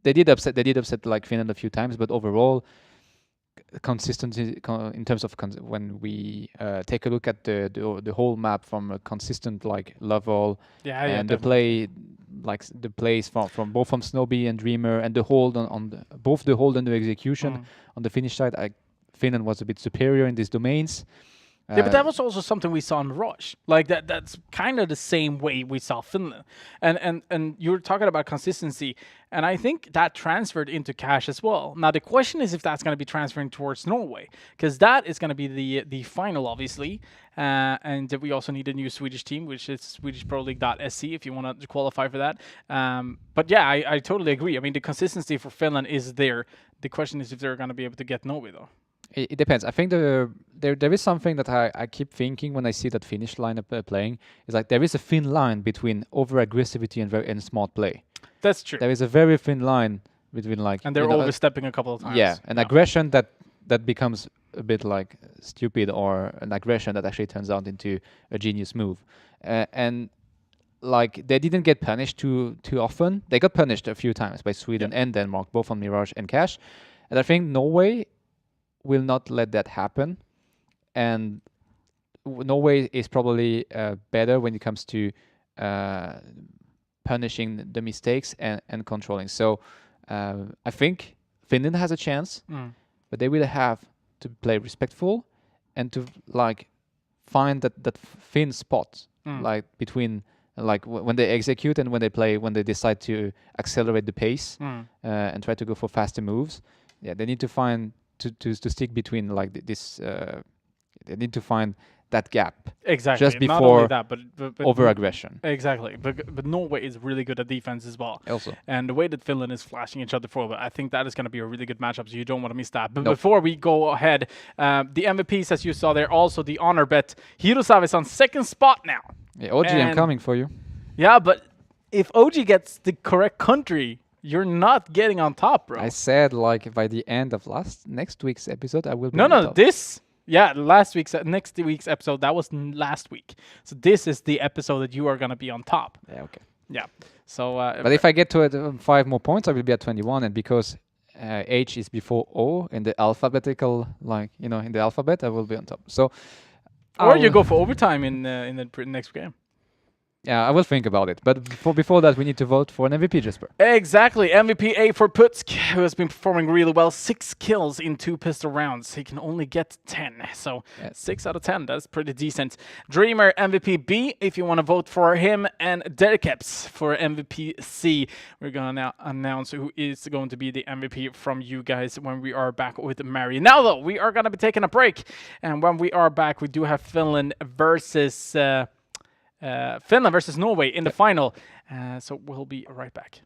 they did upset like Finland a few times, but overall consistency in terms of when we take a look at the whole map from a consistent like level and the play, like the plays from both from Snowbee and Dreamer and the hold on both the hold and the execution on the Finnish side, Finland was a bit superior in these domains. Yeah, but that was also something we saw in Rush. Like that's kind of the same way we saw Finland. And you were talking about consistency, and I think that transferred into Cash as well. Now the question is if that's going to be transferring towards Norway, because that is going to be the final, obviously. And we also need a new Swedish team, which is SwedishProLeague.sc if you want to qualify for that. But yeah, I totally agree. I mean, the consistency for Finland is there. The question is if they're going to be able to get Norway, though. It depends. I think there is something that I keep thinking when I see that Finnish lineup playing. Is like there is a thin line between over-aggressivity and smart play. That's true. There is a very thin line between like... And they're overstepping a couple of times. Yeah, an aggression that becomes a bit like stupid, or an aggression that actually turns out into a genius move. And like they didn't get punished too often. They got punished a few times by Sweden and Denmark, both on Mirage and Cash. And I think Norway will not let that happen, and Norway is probably better when it comes to punishing the mistakes and controlling. So I think Finland has a chance, but they will have to play respectful and to like find that thin spot, like between like when they execute and when they decide to accelerate the pace and try to go for faster moves. Yeah, they need to find to stick between like this. They need to find that gap exactly just before not only that, but over-aggression. Exactly, but Norway is really good at defense as well. Also, and the way that Finland is flashing each other forward, I think that is going to be a really good matchup. So you don't want to miss that. But before we go ahead, the MVPs, as you saw there, also the honor bet. Hirosav is on second spot now. Yeah, OG, I'm coming for you. Yeah, but if OG gets the correct country, you're not getting on top, bro. I said like by the end of next week's episode, I will be on top. This. Yeah, next week's episode, that was last week. So this is the episode that you are going to be on top. Yeah, okay. Yeah. So. But if I get to 5 more points, I will be at 21. And because H is before O in the alphabetical, like, in the alphabet, I will be on top. So. Or you go for overtime in the next game. Yeah, I will think about it. But before that, we need to vote for an MVP, Jesper. Exactly. MVP A for Putsk, who has been performing really well. 6 kills in 2 pistol rounds. He can only get 10. So 6 out of 10, that's pretty decent. Dreamer MVP B, if you want to vote for him. And Derkeps for MVP C. We're going to now announce who is going to be the MVP from you guys when we are back with Mary. Now, though, we are going to be taking a break. And when we are back, we do have Finland versus Norway in the final. So we'll be right back.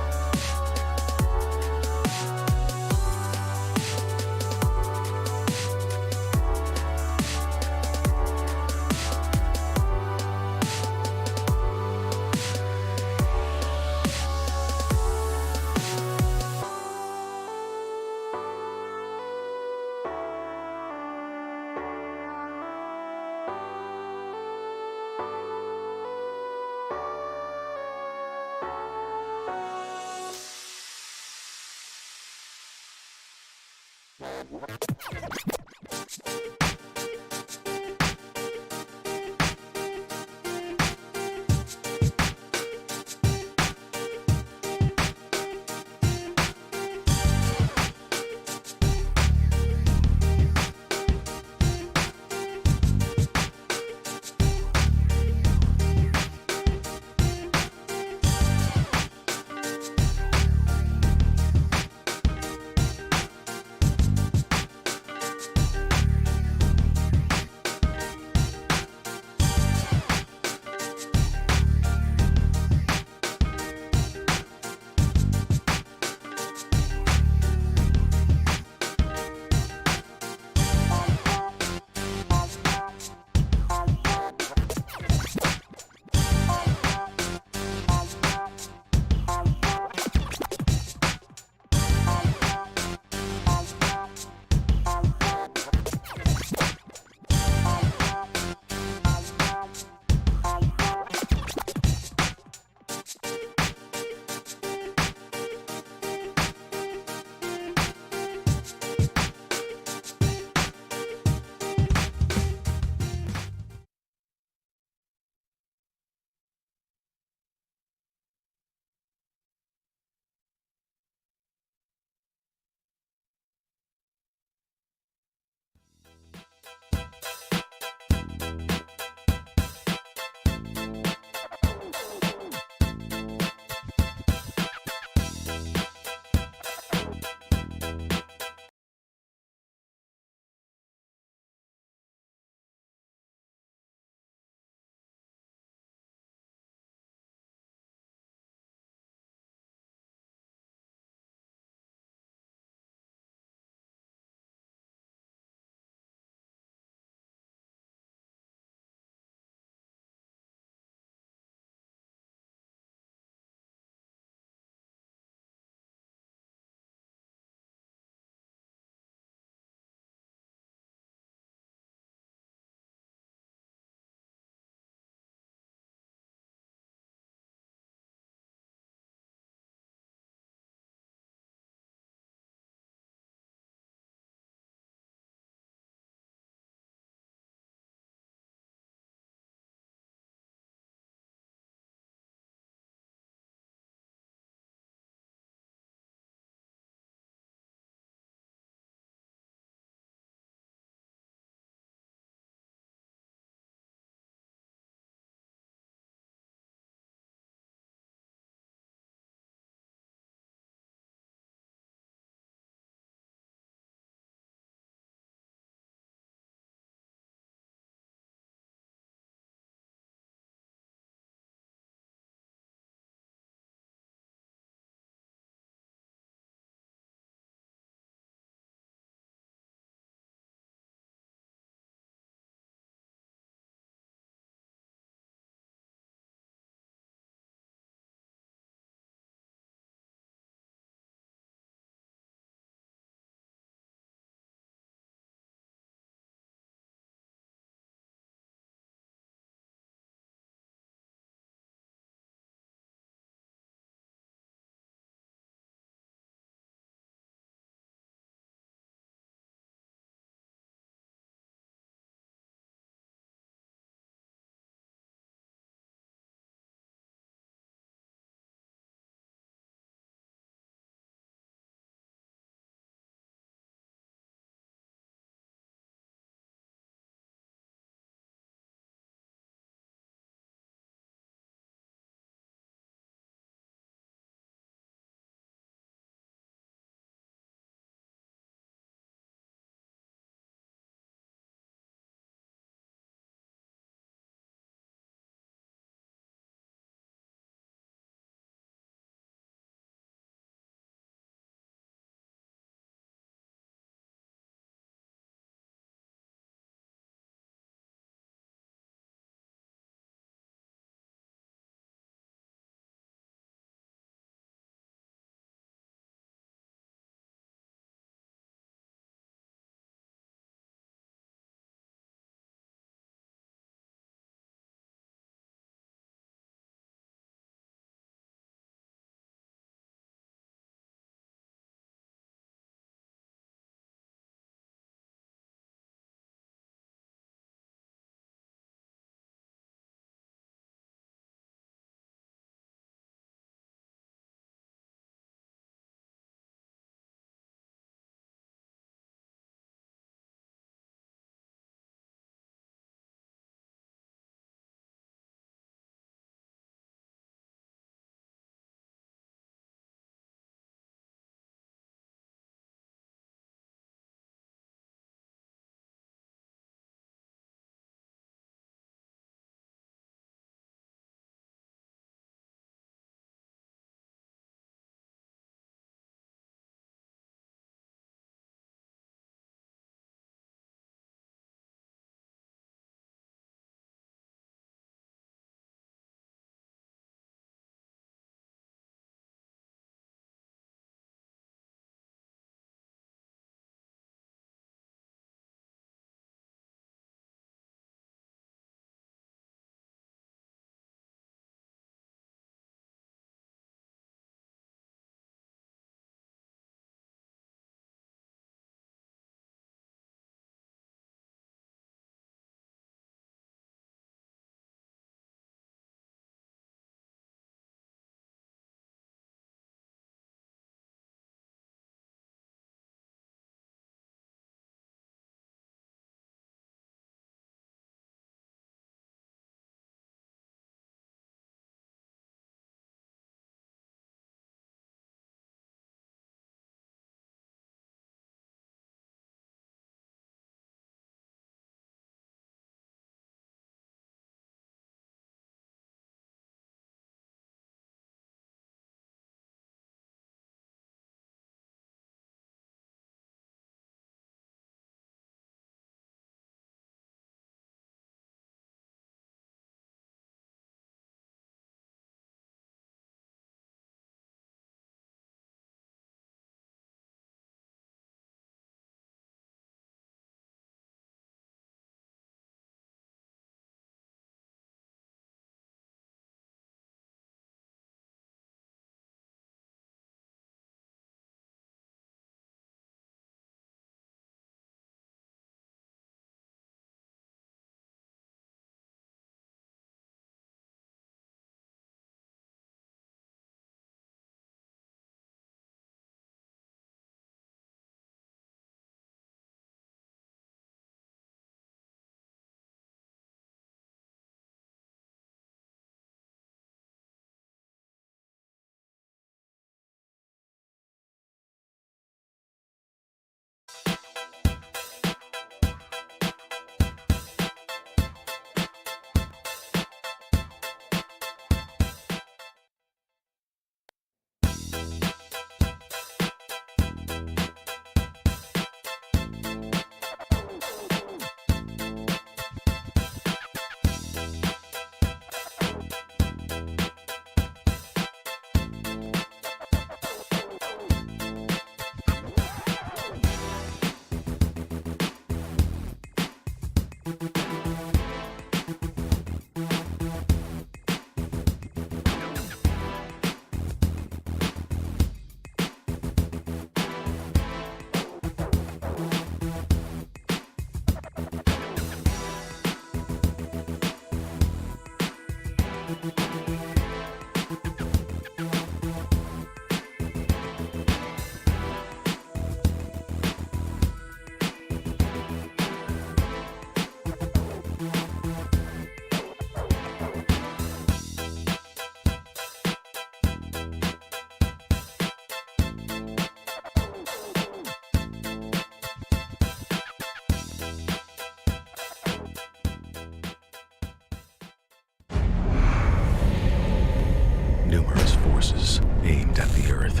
aimed at the earth.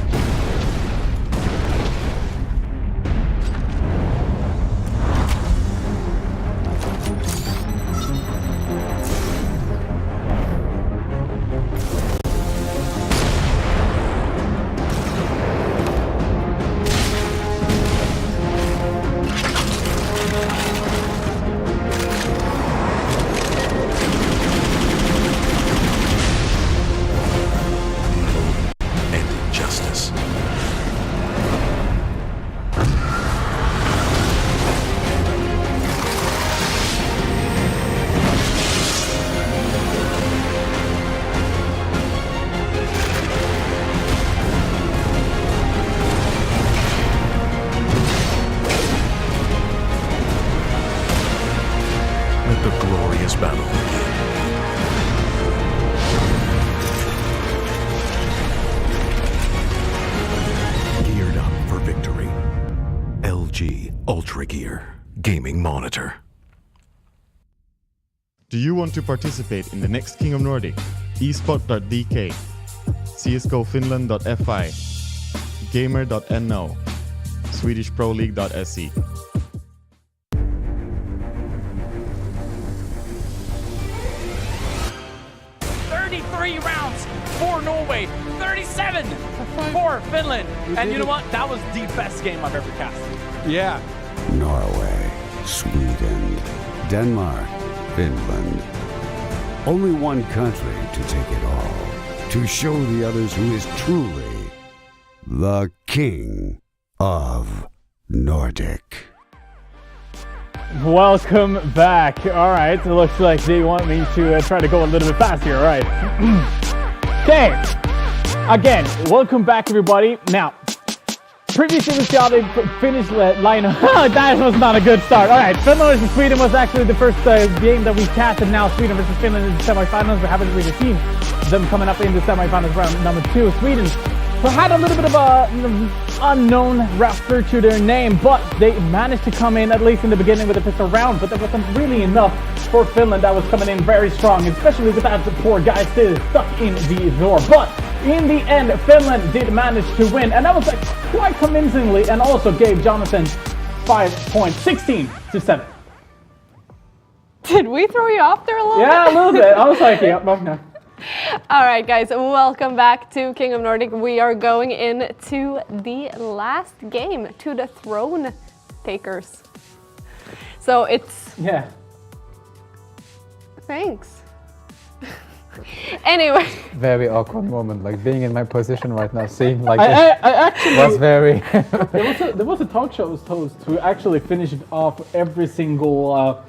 Justice. Let the glorious battle begin. Geared up for victory. LG Ultra Gear Gaming Monitor. Do you want to participate in the next King of Nordic? esport.dk, csgofinland.fi, gamer.no, swedishproleague.se. 33 rounds for Norway, 37 for Finland. And you know what? That was the best game I've ever cast. Yeah. Norway, Sweden, Denmark, Finland. Only one country to take it all, to show the others who is truly the King of Nordic. Welcome back. All right, it looks like they want me to try to go a little bit faster. All right. Okay. Again, welcome back, everybody. Now, previously we saw the Finnish lineup. That was not a good start. All right, Finland versus Sweden was actually the first game that we casted. Now Sweden versus Finland in the semifinals. We haven't really seen them coming up in the semifinals round number 2. Sweden had a little bit of a unknown roster to their name, but they managed to come in at least in the beginning with a pistol round. But that wasn't really enough for Finland. That was coming in very strong, especially with that poor guy still stuck in the door. But in the end, Finland did manage to win, and that was quite convincingly, and also gave Jonathan 5 points, 16 to 7. Did we throw you off there a little bit? Yeah, a little bit. I was like, yeah, no. All right, guys, welcome back to King of Nordic. We are going into the last game, to the throne takers. So it's... Yeah. Thanks. Anyway. Very awkward moment, like being in my position right now, seeing like I actually was very... there was a talk show host who actually finished off every single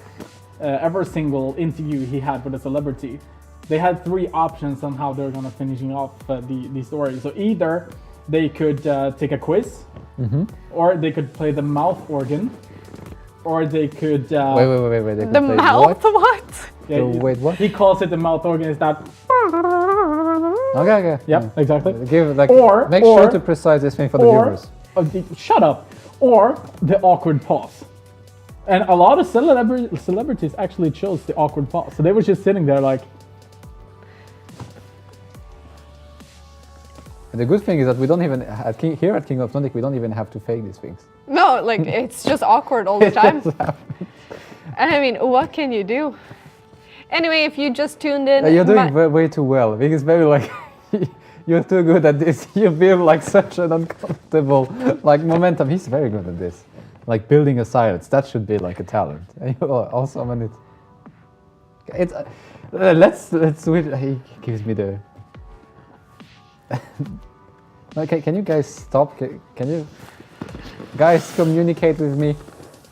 interview he had with a celebrity. They had 3 options on how they're gonna finishing off the story. So either they could take a quiz, or they could play the mouth organ, or they could... Wait. They could the play mouth what? Yeah, So wait, what? He calls it the mouth organ. Is that... Okay. Yep, exactly. Give like Or- make or- sure to precise this thing for the viewers. Shut up. Or the awkward pause. And a lot of celebrities actually chose the awkward pause. So they were just sitting there like... And the good thing is that we don't even here at King of Nordic we don't even have to fake these things. No, like it's just awkward all the time. I mean, what can you do? Anyway, if you just tuned in... You're doing way too well. Because maybe like you're too good at this. You feel like such an uncomfortable like momentum. He's very good at this. Like building a silence. That should be like a talent. And you also when it's let's switch. He gives me the... Okay, can you guys stop? Can you guys communicate with me?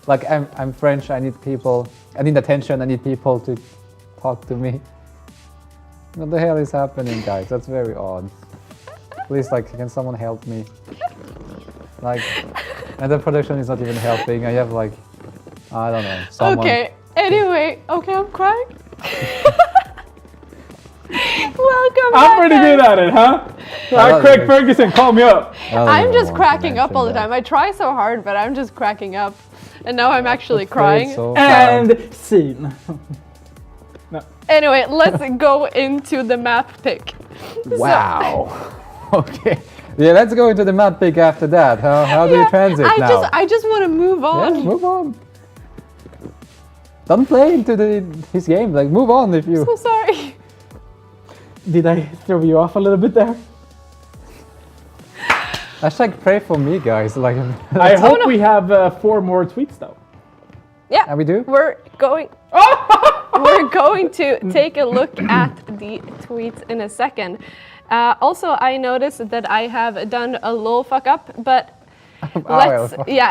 Like I'm French. I need people. I need attention. I need people to talk to me. What the hell is happening, guys? That's very odd. Please, like, can someone help me? Like, and the production is not even helping. I have like, I don't know. Someone. Okay. Anyway, okay, I'm crying. Welcome back, I'm pretty good at it, huh? Craig Ferguson, call me up. I'm just cracking up all the time. I try so hard, but I'm just cracking up. And now I'm actually crying. And scene. Anyway, let's go into the map pick. Wow. Okay. Yeah, let's go into the map pick after that. How do you transit now? I just want to move on. Yeah, move on. Don't play into his game. Like, move on if you. So sorry. Did I throw you off a little bit there? Hashtag pray for me, guys. Like, I hope we have 4 more tweets though. Yeah, we do. We're going to take a look at the tweets in a second. Also, I noticed that I have done a little fuck up, but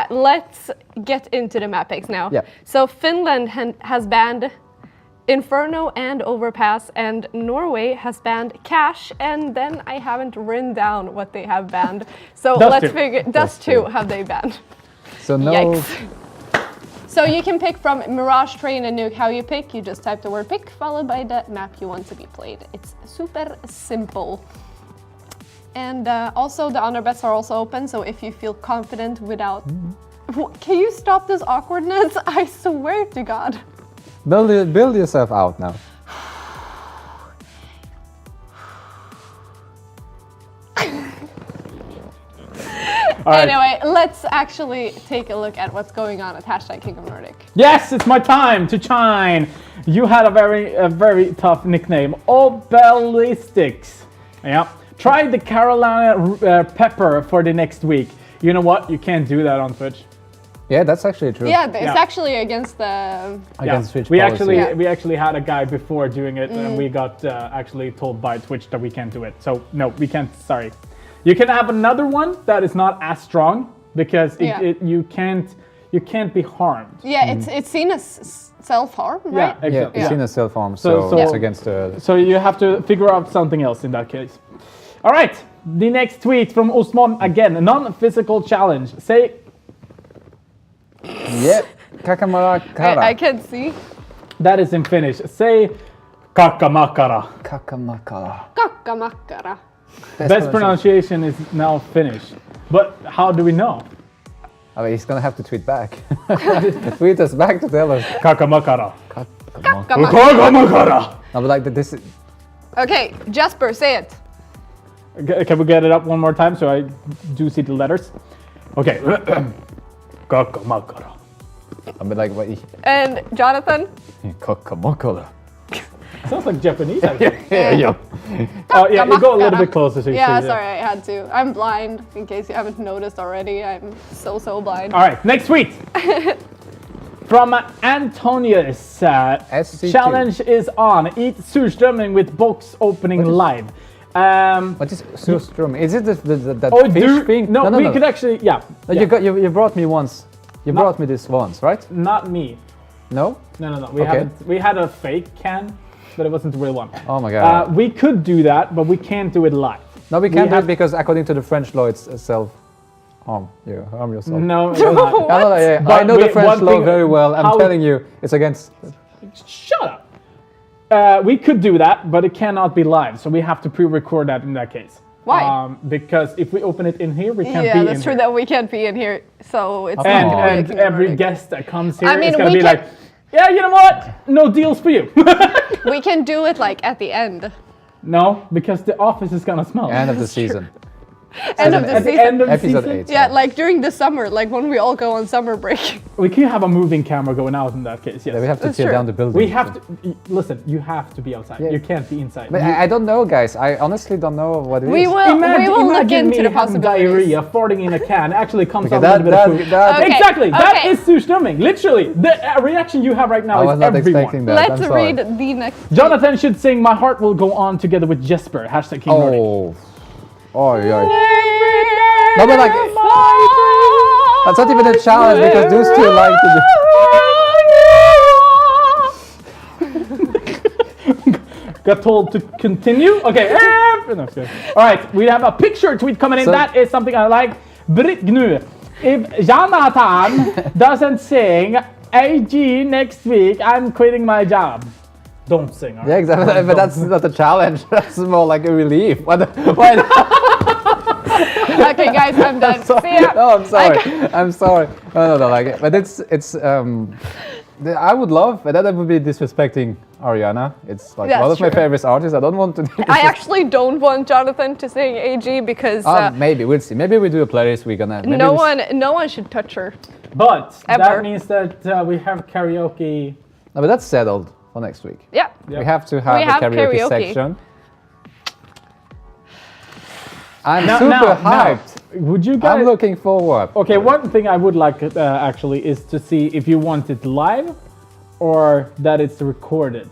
let's get into the map picks now. Yeah. So Finland has banned Inferno and Overpass, and Norway has banned Cash, and then I haven't written down what they have banned. So let's figure. Dust 2 have they banned? So no. Yikes. So you can pick from Mirage, Train, and Nuke. How you pick, you just type the word pick followed by the map you want to be played. It's super simple. And also the underbets are also open, so if you feel confident without... Can you stop this awkwardness? I swear to God. Build yourself out now. Anyway, let's actually take a look at what's going on at hashtag King of Nordic. Yes, it's my time to shine. You had a very tough nickname, Obelistics. Yeah. Try the Carolina Pepper for the next week. You know what? You can't do that on Twitch. Yeah, that's actually true. Yeah, it's actually against the... Against Twitch we policy. we actually had a guy before doing it, and we got actually told by Twitch that we can't do it. So no, we can't. Sorry. You can have another one that is not as strong because you can't be harmed. Yeah, it's seen as self-harm, right? Yeah, exactly. Yeah, it's seen as self-harm, so it's against the... So you have to figure out something else in that case. All right, the next tweet from Osman again, a non-physical challenge. Say... Yeah, Kakamakara. I can see. That is in Finnish. Say Kakamakara. Kakamakara. Kakamakkara. Best pronunciation is now Finnish. But how do we know? I mean, he's gonna have to tweet back. Tweet us back to tell us. Kakamakara. Kakamakara. I would like that this is... Okay, Jasper, say it. Can we get it up one more time so I do see the letters? Okay. Kakamakara. I mean, like, what? And Jonathan? Kakamakara. Sounds like Japanese, actually. Yeah. Oh, yeah, you go a little bit closer. So you Yeah, see, sorry, I had to. I'm blind, in case you haven't noticed already. I'm so blind. All right, next tweet. From Antonius. SC2. Challenge is on. Eat surströmming with box opening live. What is surströmming? Is it that fish thing? No, we could actually, yeah. No, you brought me once. You brought me this once, right? Not me. No? No. We haven't. We had a fake can, but it wasn't the real one. Oh my god. We could do that, but we can't do it live. No, we can't do it because according to the French law, it's self-harm. You harm yourself. No, it's not. I know the French law very well. I'm telling you, it's against... Shut up. We could do that, but it cannot be live, so we have to pre-record that in that case. Why? Because if we open it in here, we can't be in here. Yeah, that's true that we can't be in here, so it's... And every guest that comes here is going to be can... like, yeah, you know what? No deals for you. We can do it like at the end. No, because the office is going to smell. End of the season. End of the season. End of the Episode season? 8. Yeah, like during the summer, like when we all go on summer break. We can have a moving camera going out in that case, yes. Yeah, we have to That's tear true. down the building. We have to, listen, you have to be outside. Yeah. You can't be inside. But I don't know, guys. I honestly don't know what it is. We will look into me the having possibilities. diarrhea, farting in a can, actually comes out that- a little bit of food. Okay, Exactly, that okay. is surströmming. Literally, the reaction you have right now I was is not everyone. expecting that. Let's I'm sorry. read the next. Jonathan should sing My Heart Will Go On together with Jesper. Hashtag King Nordic. No, but like, that's not even a challenge because those two like to do. Got told to continue. Okay. No, sorry. All right, we have a picture tweet coming in. So- That is something I like. Britt Gnu. If Jonathan doesn't sing AG next week, I'm quitting my job. Don't sing. All right? Yeah, exactly. But that's not a challenge. That's more like a relief. Why? Okay, guys, I'm done. See ya. No, I'm sorry. I'm sorry. No. Like, but it's I would love, but that would be disrespecting Ariana. It's like That's one of my true. favorite artists. I don't want to. I actually don't want Jonathan to sing AG because Maybe we'll see. Maybe we do a playlist. We're gonna. Maybe no one should touch her. But Ever. that means that we have karaoke. No, but that's settled for next week. Yeah. Yep. We have to have We a have karaoke, karaoke. section. I'm Now- super now- hyped. Would you guys? I'm looking forward. Okay, one thing I would like actually is to see if you want it live or that it's recorded,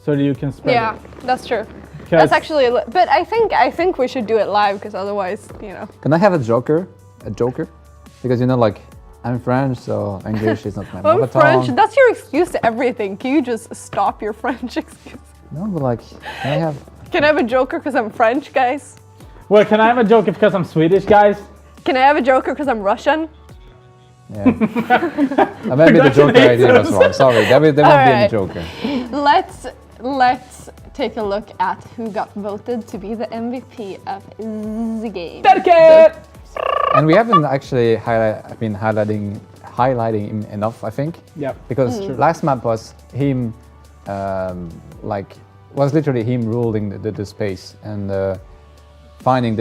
so that you can spread Yeah, it. that's true. 'Cause- That's actually, but I think we should do it live because otherwise, you know. Can I have a joker? A joker? Because you know, like I'm French, so English is not my I'm mother French. tongue. That's your excuse to everything. Can you just stop your French excuse? No, but like, can I have? Can I have a joker because I'm French, guys? Well, can I have a joke because I'm Swedish, guys? Can I have a joker because I'm Russian? Yeah. Maybe the joker idea was wrong. Sorry, there won't be any Alright. joker. Let's take a look at who got voted to be the MVP of the game. Dedicate! And we haven't actually been highlighting him enough, I think. Yep. Because last map was him, was literally him ruling the space and finding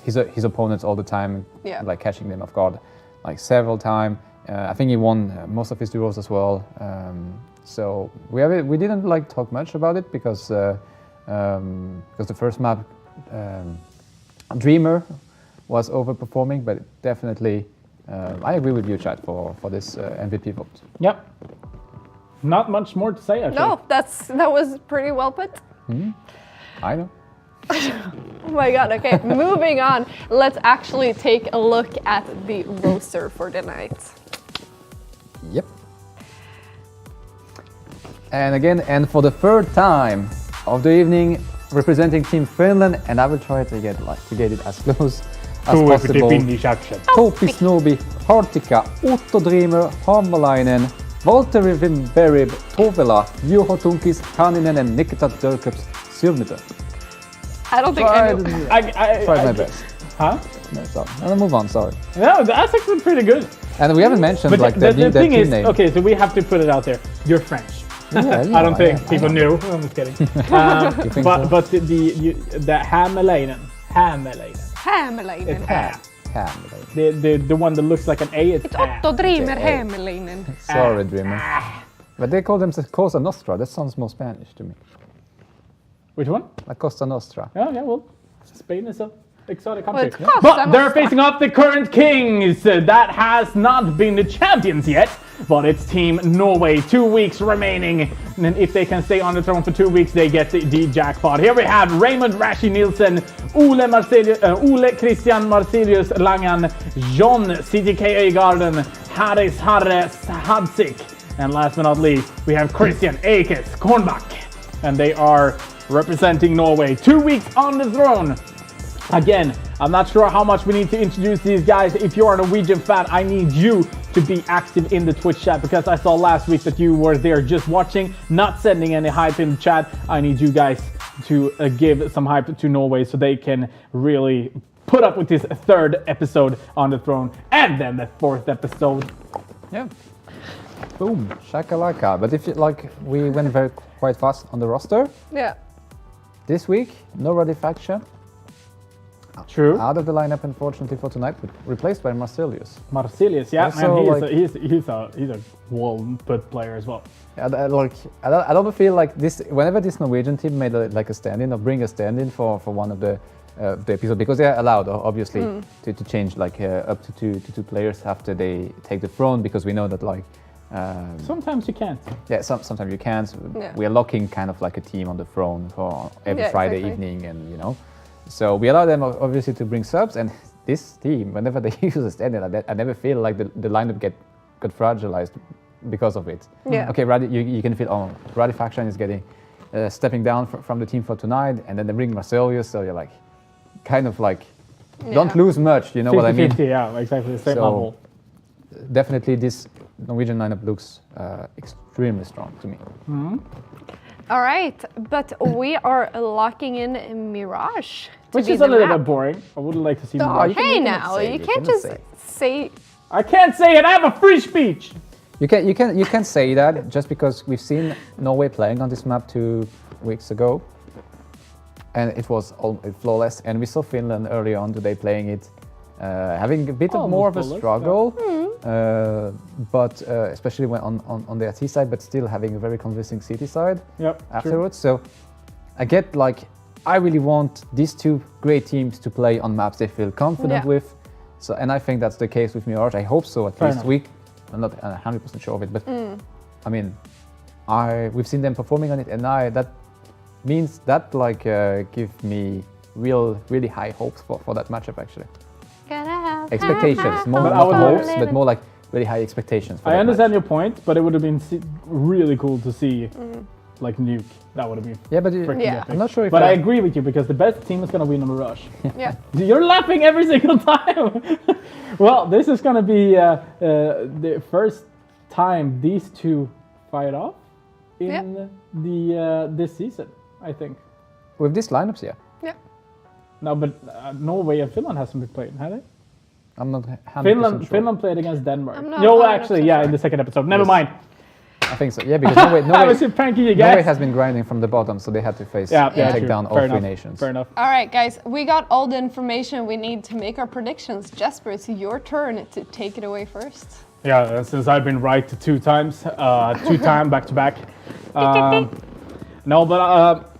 his opponents all the time, Yeah. like catching them off guard, like several times. I think he won most of his duels as well. So we didn't like talk much about it because the first map, Dreamer, was overperforming, but definitely I agree with you, Chad, for this MVP vote. Yep. Not much more to say, actually. No, that was pretty well put. I know. Oh my god, okay, moving on. Let's actually take a look at the roster for the night. Yep. And again, and for the third time of the evening, representing Team Finland, and I will try to get it as close as possible. Topi Snobi, Hartika, Otto Dreamer, Hammalainen, Valtteri Berib, Tovela, Juho Tunkis, Haninen, and Nikita Durkups Sylvmeter. I don't think anyone. I Tried my best. Huh? No, sorry. I'll move on, sorry. No, that's actually pretty good. And we haven't mentioned But like the the thing team is, name. okay, so we have to put it out there. You're French. Yeah, I don't think I people know. knew. I'm just kidding. think so? But the Hammalainen. Hämeenlinna. Hammalainen. The one that looks like an A. It's It's Otto Dreamer Yeah. Hämeenlinna. Sorry, Dreamer. But they call them Cosa Nostra. That sounds more Spanish to me. Which one? La Costa Nostra. Oh, yeah, well, Spain is an exotic Well, country. it's Costa But they're Nostra. facing off the current kings. That has not been the champions yet, but it's Team Norway. 2 weeks remaining. And if they can stay on the throne for 2 weeks, they get the jackpot. Here we have Raymond Rashi Nielsen, Ole Christian Marcelius Langan, John CTK Garden, Haris Harre Hadzik, and last but not least, we have Christian Akes Kornbach. And they are representing Norway. 2 weeks on the throne. Again, I'm not sure how much we need to introduce these guys. If you're a Norwegian fan, I need you to be active in the Twitch chat because I saw last week that you were there just watching, not sending any hype in the chat. I need you guys to give some hype to Norway so they can really put up with this third episode on the throne and then the fourth episode. Yeah. Boom. Shakalaka. But if you like, we went quite fast on the roster. Yeah. This week, no Ruddy faction. True. Out of the lineup, unfortunately, for tonight, but replaced by Marcelius. Marcelius, yeah, Also, and like- he's a well-put player as well. I don't feel like this. Whenever this Norwegian team made a stand-in or bring a stand-in for one of the episodes, because they are allowed, obviously, to change up to two players after they take the throne, because we know that Sometimes you can't. yeah, sometimes you can't. Yeah. We are locking kind of like a team on the throne for every Yeah, Friday exactly. evening, and so we allow them obviously to bring subs. And this team, whenever they use a stand-in, I never feel like the lineup got fragilized because of it. Yeah. Okay, you can feel Ruddy faction is getting stepping down from the team for tonight, and then they bring Marcelius, so you're like kind of like don't Yeah. lose much. You know what I mean? 50-50, yeah, exactly the same So- level. Definitely, this Norwegian lineup looks extremely strong to me. All right, but we are locking in Mirage. to Which be is a the little map. bit boring. I would like to see No, more. you Hey cannot now, say you it, can't cannot just say it. say. I can't say it. I have a free speech. You can say that just because we've seen Norway playing on this map 2 weeks ago, and it was flawless. And we saw Finland early on today playing it, having a bit more of a struggle, but especially when on the RT side, but still having a very convincing CT side afterwards. True. So I get like I really want these two great teams to play on maps they feel confident with. So and I think that's the case with Mirage. I hope so at least. I'm not 100% sure of it, but I mean, we've seen them performing on it, and that means that like give me really high hopes for that matchup actually. Expectations, more not hopes, but more like really high expectations. I understand your point, but it would have been really cool to see like Nuke. That would have been epic. I'm not sure if but I agree with you because the best team is going to win on the rush. Yeah. You're laughing every single time. Well, this is going to be the first time these two fight off in this season, I think. With these lineups, yeah. No, but Norway and Finland hasn't been played, have they? I'm not 100% sure. Finland played against Denmark. No, actually, in the second episode. Never mind. I think so. Yeah, because Norway I was pranking you guys. Norway has been grinding from the bottom, so they had to face and take down all three nations. Fair enough. All right, guys, we got all the information we need to make our predictions. Jesper, it's your turn to take it away first. Yeah, since I've been right 2 times, 2 times back to back. No, but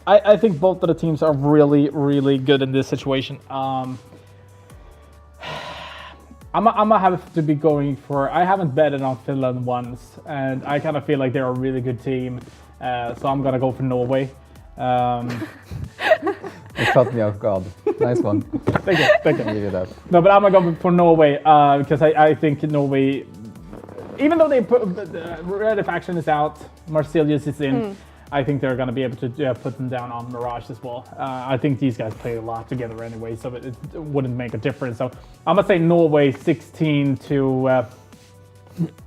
I think both of the teams are really good in this situation. I'm gonna have to be going for. I haven't betted on Finland once, and I kind of feel like they're a really good team. So I'm gonna go for Norway. It caught me off guard. Nice one. Thank you. I'll give you that. No, but I'm gonna go for Norway because I think Norway, even though they put Red Faction is out, Marsilius is in. I think they're going to be able to put them down on Mirage as well. I think these guys play a lot together anyway, so it wouldn't make a difference. So I'm going to say Norway 16 to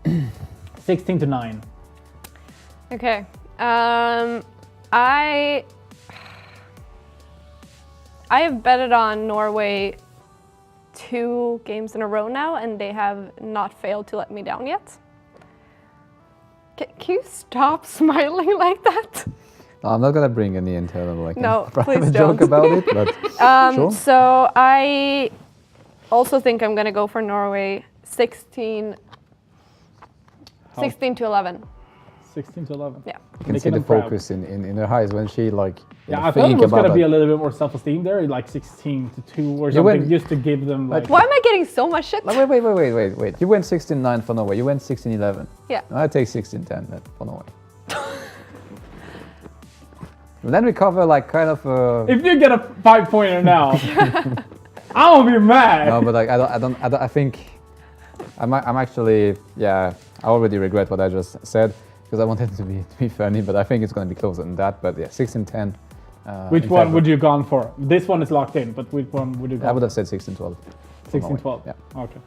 9. Okay. I have betted on Norway 2 games in a row now, and they have not failed to let me down yet. Can you stop smiling like that? No, I'm not gonna bring any internal please joke about it, but sure. So I also think I'm gonna go for Norway 16 to 11. 16 to 11. Yeah. You can see the focus in her eyes when she like. Yeah, I thought it was going to be a little bit more self-esteem there, like 16 to 2 or something, just to give them like... Why am I getting so much shit? Wait. You went 16-9 for Norway. You went 16-11. Yeah. I take 16-10 for Norway. And then we cover like kind of... If you get a 5-pointer now, I'll be mad. No, but like I think I'm actually I already regret what I just said because I wanted it to be funny, but I think it's going to be closer than that. But yeah, 16-10. Which one would you have gone for? This one is locked in, but which one would you go I would have said 16-12. 16-12? Yeah. Okay.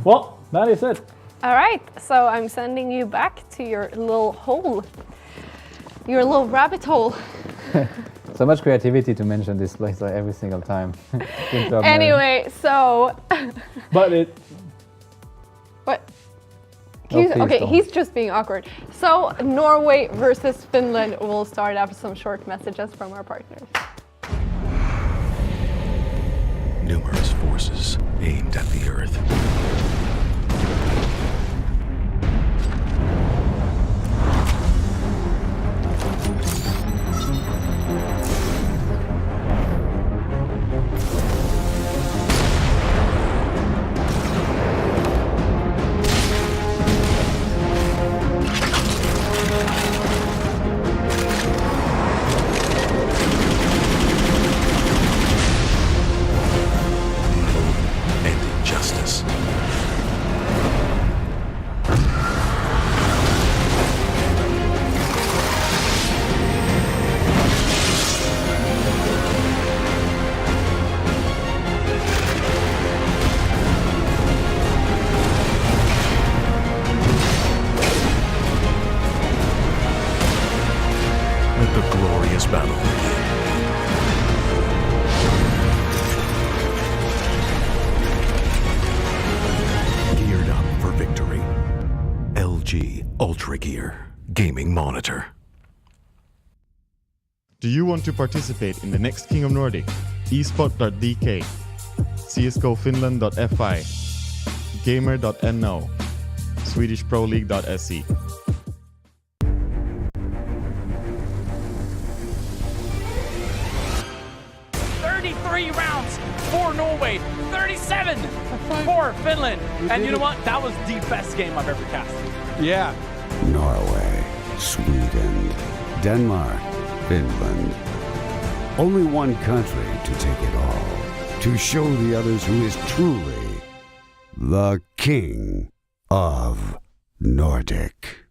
Well, that is it. All right, so I'm sending you back to your little hole. Your little rabbit hole. So much creativity to mention this place like every single time. Good job, anyway, so... But it... What? Okay, he's just being awkward. So Norway versus Finland will start after some short messages from our partners. Numerous forces aimed at the Earth. Battle. Geared up for victory. Ultra Gear Gaming Monitor. Do you want to participate in the next King of Nordic? esport.dk, csgofinland.fi, gamer.no, swedishproleague.se. 33 rounds for Norway, 37 for Finland. And you know what? That was the best game I've ever cast. Yeah. Norway, Sweden, Denmark, Finland. Only one country to take it all, to show the others who is truly the King of Nordic.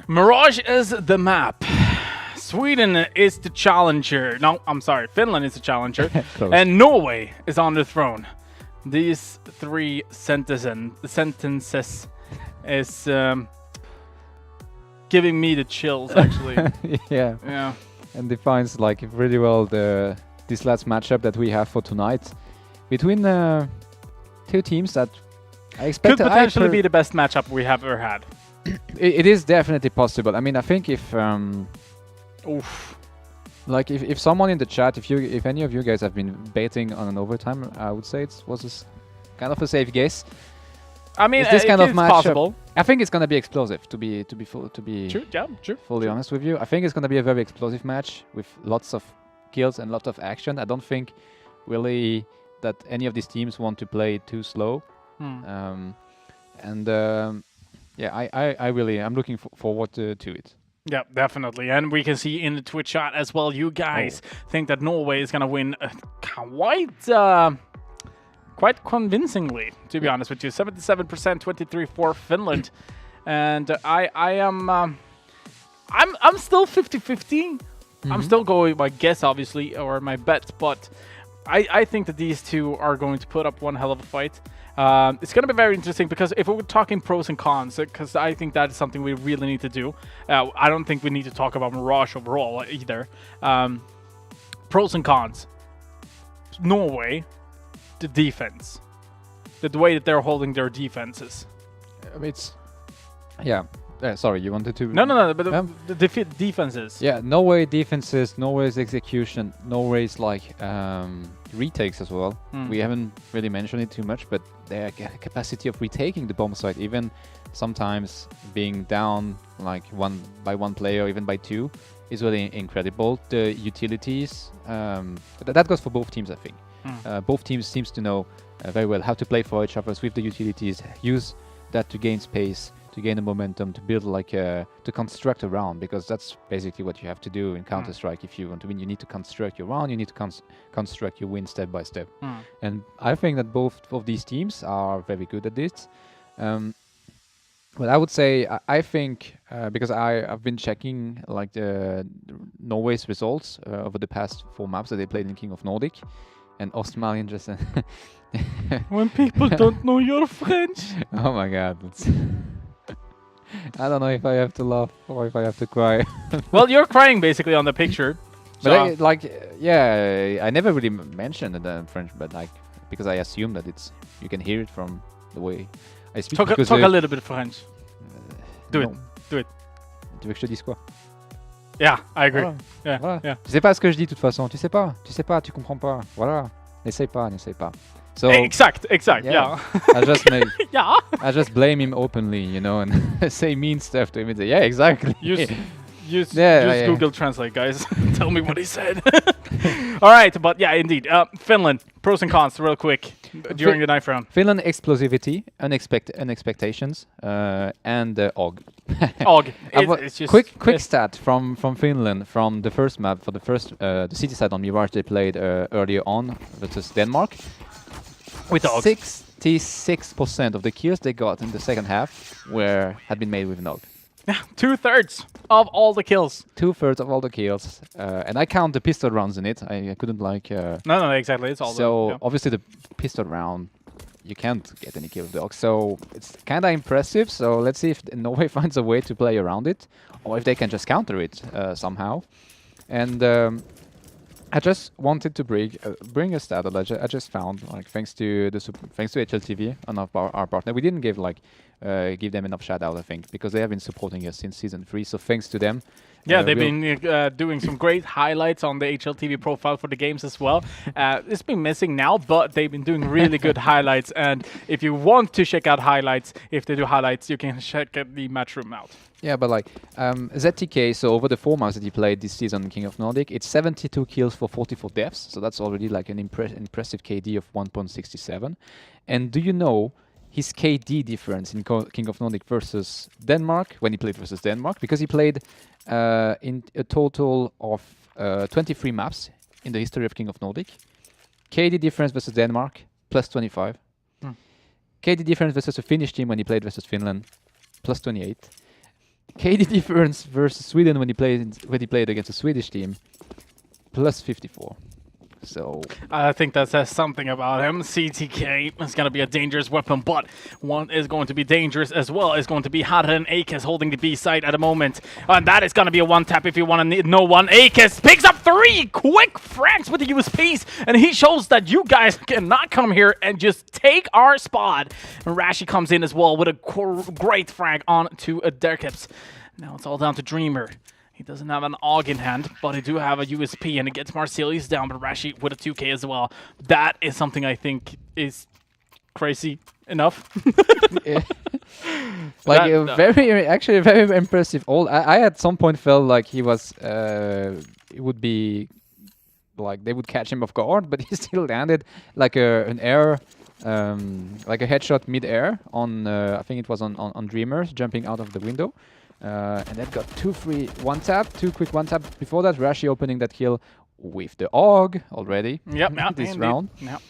Mirage is the map. Sweden is the challenger. No, I'm sorry. Finland is the challenger. And Norway is on the throne. These three sentences is giving me the chills, actually. Yeah. Yeah. And defines like really well this last matchup that we have for tonight between two teams that I expect Could potentially be the best matchup we have ever had. It is definitely possible. I mean, I think if like if someone in the chat, if any of you guys have been betting on an overtime, I would say it was kind of a safe guess. I mean, this kind of matchup, possible. I think it's gonna be explosive. To be True, yeah, true. fully honest with you, I think it's gonna be a very explosive match with lots of kills and lots of action. I don't think really that any of these teams want to play too slow. Yeah, I'm looking forward to it. Yeah, definitely. And we can see in the Twitch chat as well, you guys think that Norway is going to win quite convincingly, to be honest with you. 77%, 23 for Finland. And I'm still 50-50. I'm still going my guess, obviously, or my bet, but I think that these two are going to put up one hell of a fight. It's going to be very interesting because if we're talking pros and cons, because I think that is something we really need to do. I don't think we need to talk about Mirage overall either. Pros and cons. Norway, the defense. The way that they're holding their defenses. Sorry, you wanted to... No, but the defenses. Yeah, Norway defenses, Norway's execution, Norway's like retakes as well. We haven't really mentioned it too much, but their capacity of retaking the bomb site, even sometimes being down like one player, even by two, is really incredible. The utilities, that goes for both teams, I think. Both teams seems to know very well how to play for each other with the utilities, use that to gain space, to gain the momentum, to build like to construct a round, because that's basically what you have to do in Counter-Strike. If you want to win, you need to construct your round, you need to construct your win step by step. And I think that both of these teams are very good at this. But I would say, I think, because I've been checking like the Norway's results over the past 4 maps that they played in King of Nordic, and Ostmalian just... When people don't know your French. Oh my god. I don't know if I have to laugh or if I have to cry. Well, you're crying basically on the picture. But I never really mentioned the French, but like, because I assume that you can hear it from the way I speak. Talk a little bit French. Do it. Tu veux que je te dise quoi? Yeah, I agree. Voilà. Yeah, Voilà. yeah. Tu sais pas ce que je dis de toute façon. Tu sais pas, tu comprends pas. Voilà. N'essaye pas. So exact. Yeah. I just blame him openly, you know, and say mean stuff to him and say, yeah, exactly. Use Google Translate, guys. Tell me what he said. All right, but yeah, indeed. Finland, pros and cons, real quick, during the knife round. Finland, explosivity, expectations, and OG. OG. It's just quick stat from Finland, from the first map, for the city side on Mirage they played earlier on versus Denmark. With the OG. 66% of the kills they got in the second half had been made with an OG. Yeah, 2/3 of all the kills. 2/3 of all the kills, and I count the pistol rounds in it. I couldn't like. No, exactly. It's all. So obviously the pistol round, you can't get any kill dog. So it's kind of impressive. So let's see if Norway finds a way to play around it, or if they can just counter it somehow. And I just wanted to bring a stat that I just found, like thanks to HLTV and our partner. We didn't give them enough shout out, I think, because they have been supporting us since season 3. So thanks to them. Yeah, they've been doing some great highlights on the HLTV profile for the games as well. It's been missing now, but they've been doing really good highlights. And if you want to check out highlights, if they do highlights, you can check the Matchroom out. Yeah, but like ZTK, so over the 4 months that he played this season in King of Nordic, it's 72 kills for 44 deaths. So that's already like an impressive KD of 1.67. And do you know his KD difference in King of Nordic versus Denmark, when he played versus Denmark? Because he played in a total of 23 maps in the history of King of Nordic. KD difference versus Denmark, plus 25. KD difference versus a Finnish team when he played versus Finland, plus 28. KD difference versus Sweden when he played against a Swedish team, plus 54. So I think that says something about him. CTK is going to be a dangerous weapon, but one is going to be dangerous as well. Is going to be Harden Akes holding the B side at the moment. And that is going to be a one-tap if you want to know one. Akes picks up 3 quick frags with the USPs, and he shows that you guys cannot come here and just take our spot. And Rashi comes in as well with a great frag on to Derkips. Now it's all down to Dreamer. He doesn't have an AUG in hand, but he do have a USP, and it gets Marsilius down, but Rashi with a 2K as well. That is something I think is crazy enough. Very impressive. I at some point felt like he was, it would be, like they would catch him off guard, but he still landed like an air, like a headshot mid-air on, I think it was on Dreamers, jumping out of the window. And then got 2 free one-tap, 2 quick one-tap. Before that, Rashi opening that kill with the AUG already. Yep, this round. Yep.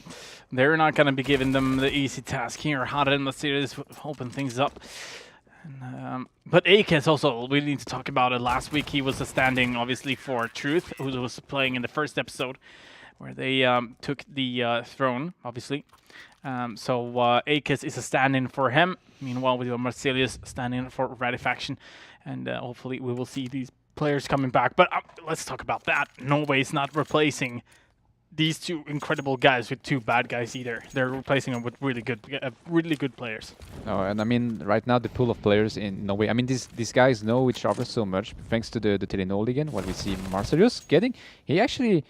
They're not going to be giving them the easy task here. Harden, let's see this, open things up. And, but Akes also, we need to talk about it. Last week he was standing, obviously, for Truth, who was playing in the first episode, where they took the throne, obviously. So Akes is a stand-in for him. Meanwhile, we have Marsilius standing for Ratifaction. And hopefully we will see these players coming back. But let's talk about that. Norway's not replacing these 2 incredible guys with 2 bad guys either. They're replacing them with really good players. Oh, and I mean, right now the pool of players in Norway, I mean, these guys know each other so much, thanks to the Telenor again, what we see Marsilius getting. He actually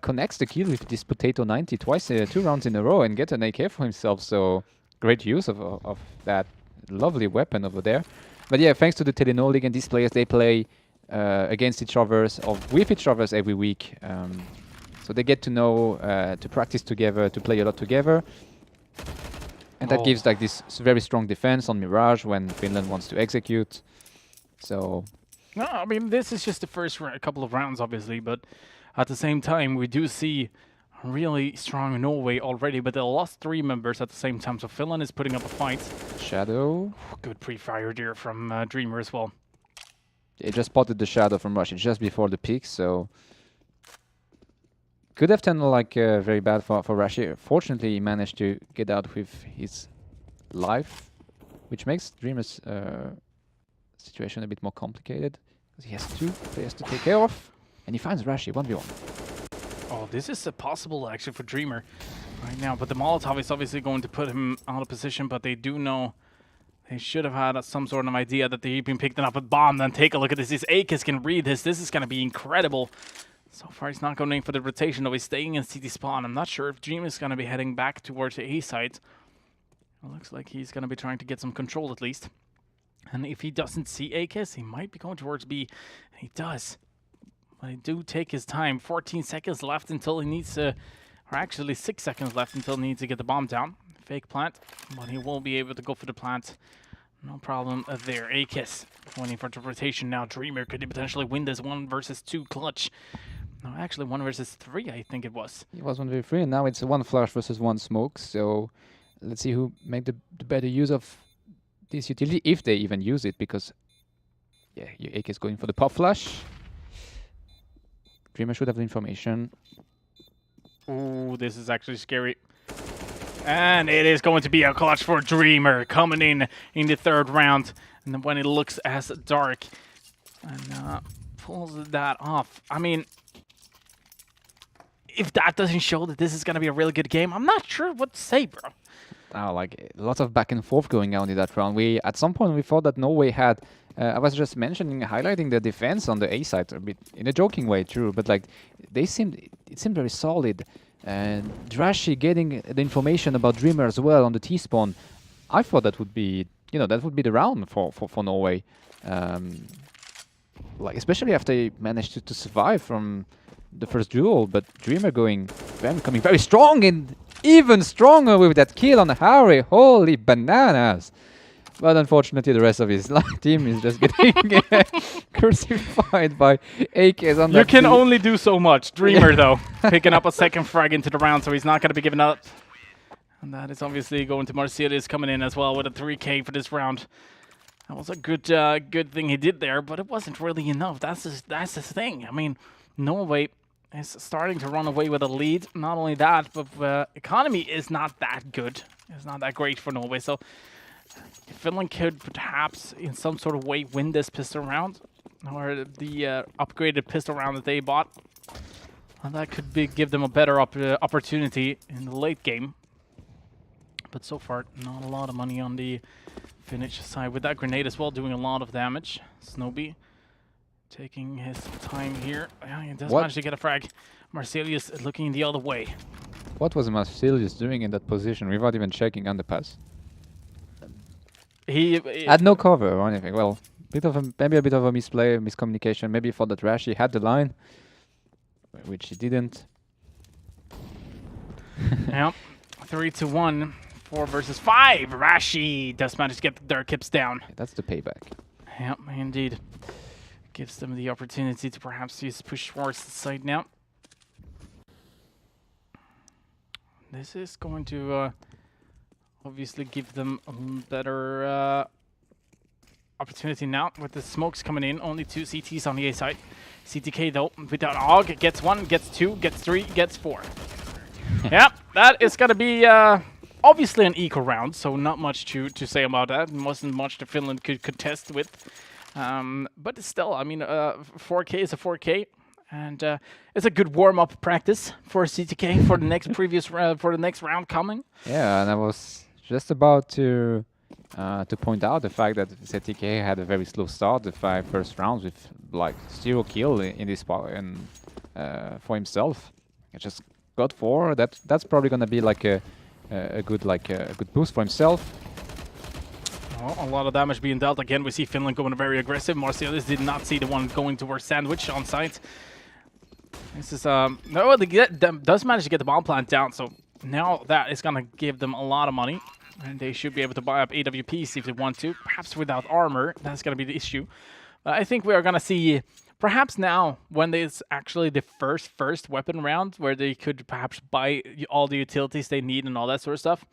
connects the kill with this Potato 90 twice, 2 rounds in a row, and get an AK for himself. So great use of that lovely weapon over there. But yeah, thanks to the Telenor League and these players, they play against each other, with each other every week. So they get to know, to practice together, to play a lot together. And that gives like this very strong defense on Mirage when Finland wants to execute. So no, I mean, this is just the first couple of rounds, obviously, but at the same time, we do see really strong Norway already, but they lost 3 members at the same time, so Finland is putting up a fight. Shadow. Good pre-fire there from Dreamer as well. They just spotted the Shadow from Russia just before the peak, so could have turned like very bad for Rashi. Fortunately, he managed to get out with his life, which makes Dreamer's situation a bit more complicated. Because he has 2 players to take care of, and he finds Rashi 1v1. Oh, this is possible actually for Dreamer right now, but the Molotov is obviously going to put him out of position, but they do know they should have had some sort of idea that they've been picking up a bomb. Then take a look at this. This Akes can read this. This is going to be incredible. So far, he's not going in for the rotation, though. He's staying in CT spawn. I'm not sure if Dream is going to be heading back towards the A side. It looks like he's going to be trying to get some control at least. And if he doesn't see Akes, he might be going towards B. And he does. But he do take his time. 14 seconds left until he needs to... Or actually 6 seconds left until he needs to get the bomb down. Fake plant. But he won't be able to go for the plant. No problem there. Akes waiting for the rotation now. Dreamer, could he potentially win this 1 versus 2 clutch? No, actually 1 versus 3, I think it was. It was 1v3, and now it's 1 flash versus 1 smoke. So let's see who make the better use of this utility, if they even use it, because Yeah, AK is going for the pop flash. Dreamer should have the information. Ooh, this is actually scary. And it is going to be a clutch for Dreamer coming in the third round. And then when it looks as dark and pulls that off. I mean, if that doesn't show that this is going to be a really good game, I'm not sure what to say, bro. Like lots of back and forth going on in that round. At some point we thought that Norway had. I was just highlighting the defense on the A side a bit in a joking way, true, but like it seemed very solid. And Drashi getting the information about Dreamer as well on the T spawn. I thought that would be, that would be the round for Norway. Like especially after they managed to survive from the first duel, but Dreamer coming very strong and even stronger with that kill on Harry. Holy bananas! But unfortunately, the rest of his team is just getting crucified by AKs on You can only do so much. Dreamer, though, picking up a second frag into the round, so he's not going to be giving up. And that is obviously going to Marcelius coming in as well with a 3K for this round. That was a good thing he did there, but it wasn't really enough. That's the thing. I mean, Norway is starting to run away with a lead. Not only that, but economy is not that good. It's not that great for Norway, so Finland could perhaps in some sort of way win this pistol round, or the upgraded pistol round that they bought. And that could give them a better opportunity in the late game. But so far, not a lot of money on the Finnish side. With that grenade as well, doing a lot of damage. Snowby taking his time here. Yeah, he does manage to get a frag. Marcelius looking the other way. What was Marcelius doing in that position without even checking underpass? He had no cover or anything. Well, maybe a bit of a misplay, miscommunication. Maybe he thought that Rashi had the line, which he didn't. Yep, 3-1, 4 versus 5. Rashi does manage to get their kips down. That's the payback. Yep, indeed. Gives them the opportunity to perhaps use push towards the side now. This is going to obviously give them a better opportunity now with the smokes coming in. Only 2 CTs on the A side. CTK though, without AUG, gets 1, gets 2, gets 3, gets 4. Yep, that is going to be obviously an eco round, so not much to say about that. Wasn't much that Finland could contest with. But still, I mean, 4K is a 4K. And it's a good warm-up practice for CTK for the next for the next round coming. Yeah, and I was just about to point out the fact that CTK had a very slow start, the 5 first rounds with like 0 kill in this part and for himself. He just got 4. That's probably gonna be like a good boost for himself. Well, a lot of damage being dealt. Again, we see Finland going very aggressive. Marcelius did not see the one going towards Sandwich on site. This is no, they does manage to get the bomb plant down, so now that is gonna give them a lot of money, and they should be able to buy up AWPs if they want to. Perhaps without armor, that's gonna be the issue. I think we are gonna see perhaps now when it's actually the first weapon round where they could perhaps buy all the utilities they need and all that sort of stuff.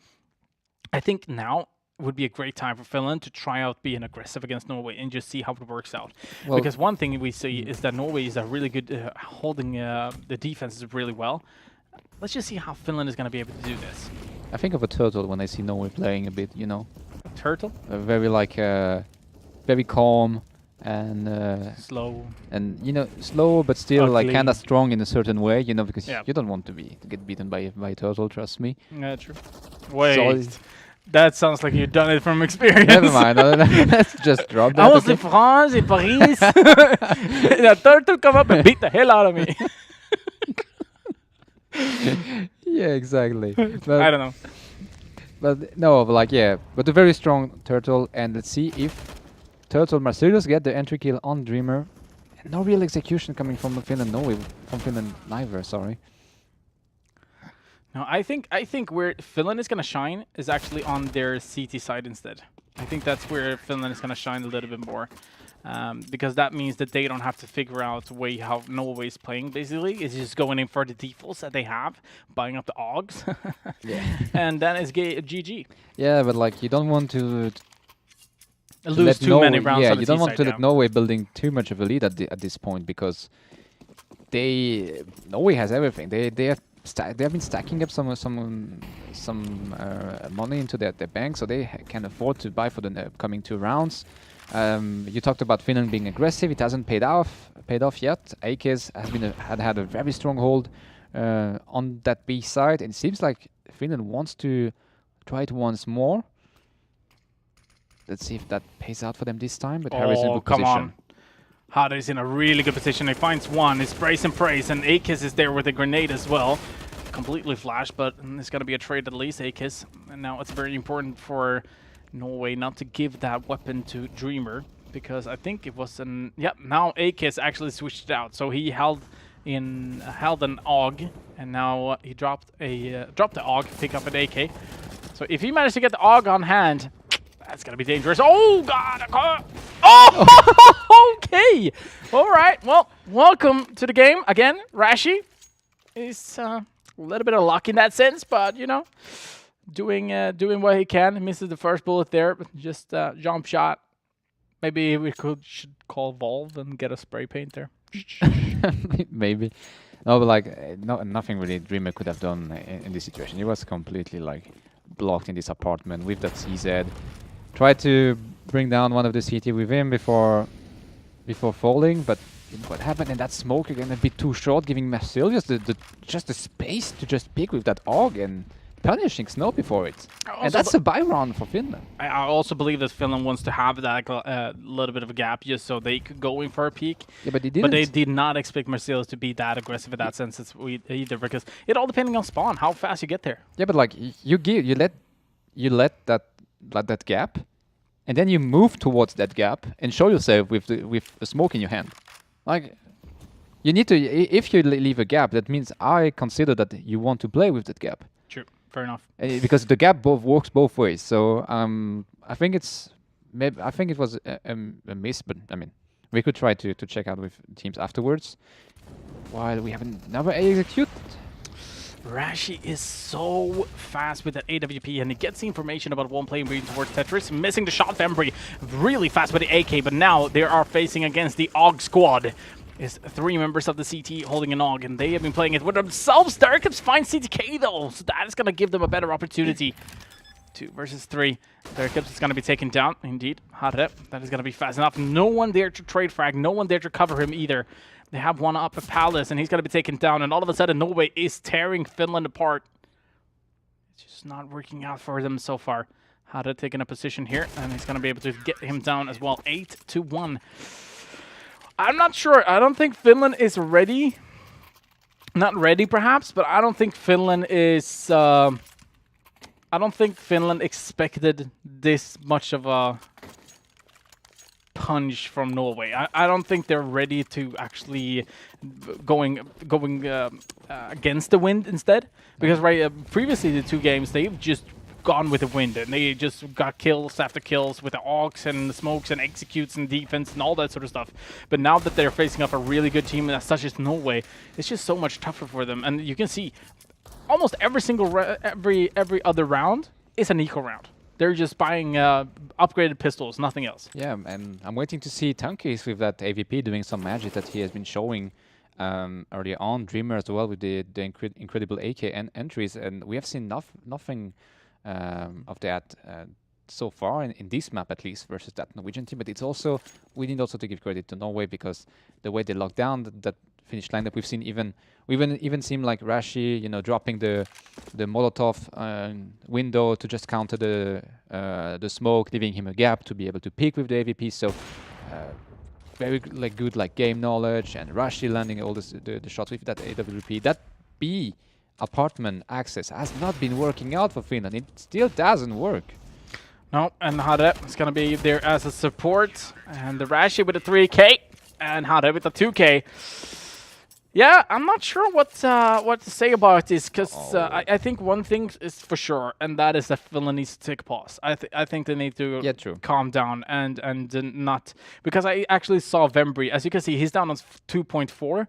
I think now would be a great time for Finland to try out being aggressive against Norway and just see how it works out. Well, because one thing we see is that Norway is a really good holding the defenses really well. Let's just see how Finland is going to be able to do this. I think of a turtle when I see Norway playing a bit, A turtle? Very very calm and slow. And slow but still ugly. Like kind of strong in a certain way, because you don't want to get beaten by a turtle. Trust me. Yeah, true. Wait. So that sounds like you've done it from experience. Never mind. Let's just drop that. I was in France, in Paris. And a turtle come up and beat the hell out of me. Yeah, exactly. But, I don't know. But no, but a very strong turtle. And let's see if Turtle Marcelius get the entry kill on Dreamer. And no real execution coming from Finland. From Finland neither. Sorry. No, I think where Finland is going to shine is actually on their CT side instead. I think that's where Finland is going to shine a little bit more. Because that means that they don't have to figure out how Norway is playing, basically. It's just going in for the defaults that they have, buying up the AUGs. Yeah. And then it's GG. Yeah, but you don't want to to lose let too many rounds Yeah, on the you don't T want side, to yeah. let Norway building too much of a lead at this point, because Norway has everything. They have been stacking up some money into their bank, so they can afford to buy for the upcoming 2 rounds. You talked about Finland being aggressive. It hasn't paid off yet. AKS has been had a very strong hold on that B side, and it seems like Finland wants to try it once more. Let's see if that pays out for them this time. But Harry's in a good come position. on. Hada is in a really good position. He finds one, he sprays and prays, and Akis is there with a grenade as well. Completely flashed, but it's going to be a trade at least, Akis. And now it's very important for Norway not to give that weapon to Dreamer, because I think it was an... Yep, now Akis actually switched it out. So he held an AUG, and now he dropped the AUG, pick up an AK. So if he managed to get the AUG on hand, that's going to be dangerous. Oh, God! Oh, okay! All right, well, welcome to the game again, Rashi. He's a little bit of luck in that sense, but, you know, doing what he can. He misses the first bullet there, but just jump shot. Maybe we should call Valve and get a spray paint there. Maybe. No, but like nothing really Dreamer could have done in this situation. He was completely like blocked in this apartment with that CZ. Tried to bring down one of the CT with him before falling, but what happened in that smoke again a bit too short, giving Marsilius just the space to just pick with that AUG and punishing Snow before it. And that's a buy round for Finland. I also believe that Finland wants to have that little bit of a gap just so they could go in for a peek. Yeah, but they didn't. But they did not expect Marsilius to be that aggressive in that sense either, because it all depending on spawn, how fast you get there. Yeah, but like you let that gap, and then you move towards that gap and show yourself with a smoke in your hand. Like, you need to, if you leave a gap, that means I consider that you want to play with that gap. True, fair enough. Because the gap works both ways. So I think it was a miss, but I mean, we could try to check out with teams afterwards. While we have another execute. Rashi is so fast with that AWP, and he gets the information about one player moving towards Tetris, missing the shot. Embry really fast with the AK, but now they are facing against the AUG squad. It's 3 members of the CT holding an AUG, and they have been playing it with themselves. Derrick's finds CTK though, so that is going to give them a better opportunity. 2 versus 3. Derrick is going to be taken down, indeed. Hard. That is going to be fast enough. No one there to trade frag, no one there to cover him either. They have one up at Palace, and he's going to be taken down, and all of a sudden Norway is tearing Finland apart. It's just not working out for them so far. Hada taking a position here, and he's going to be able to get him down as well. 8-1. I'm not sure. I don't think Finland is ready. Not ready, perhaps, but I don't think Finland is... I don't think Finland expected this much of a punch from Norway. I don't think they're ready to actually going against the wind instead, because previously the 2 games they've just gone with the wind, and they just got kills after kills with the AUGs and the smokes and executes and defense and all that sort of stuff. But now that they're facing up a really good team such as Norway, it's just so much tougher for them. And you can see almost every single every other round is an eco round. They're just buying upgraded pistols, nothing else. Yeah, and I'm waiting to see Tankis with that AVP doing some magic that he has been showing earlier on. Dreamer as well with the incredible AK entries, and we have seen nothing of that so far in this map, at least, versus that Norwegian team. But it's also, we need also to give credit to Norway, because the way they locked down that Finnish lineup, we've seen even seem like Rashi, you know, dropping the Molotov window to just counter the smoke, leaving him a gap to be able to pick with the AVP. So very good game knowledge, and Rashi landing all the shots with that AWP. That B apartment access has not been working out for Finland. It still doesn't work. No, and Hade is going to be there as a support, and the Rashi with a 3K, and Hade with a 2K. Yeah, I'm not sure what to say about this, because I think one thing is for sure, and that is that Finland needs to take a pause. I think they need to calm down and not, because I actually saw Vembry. As you can see, he's down on 2.4.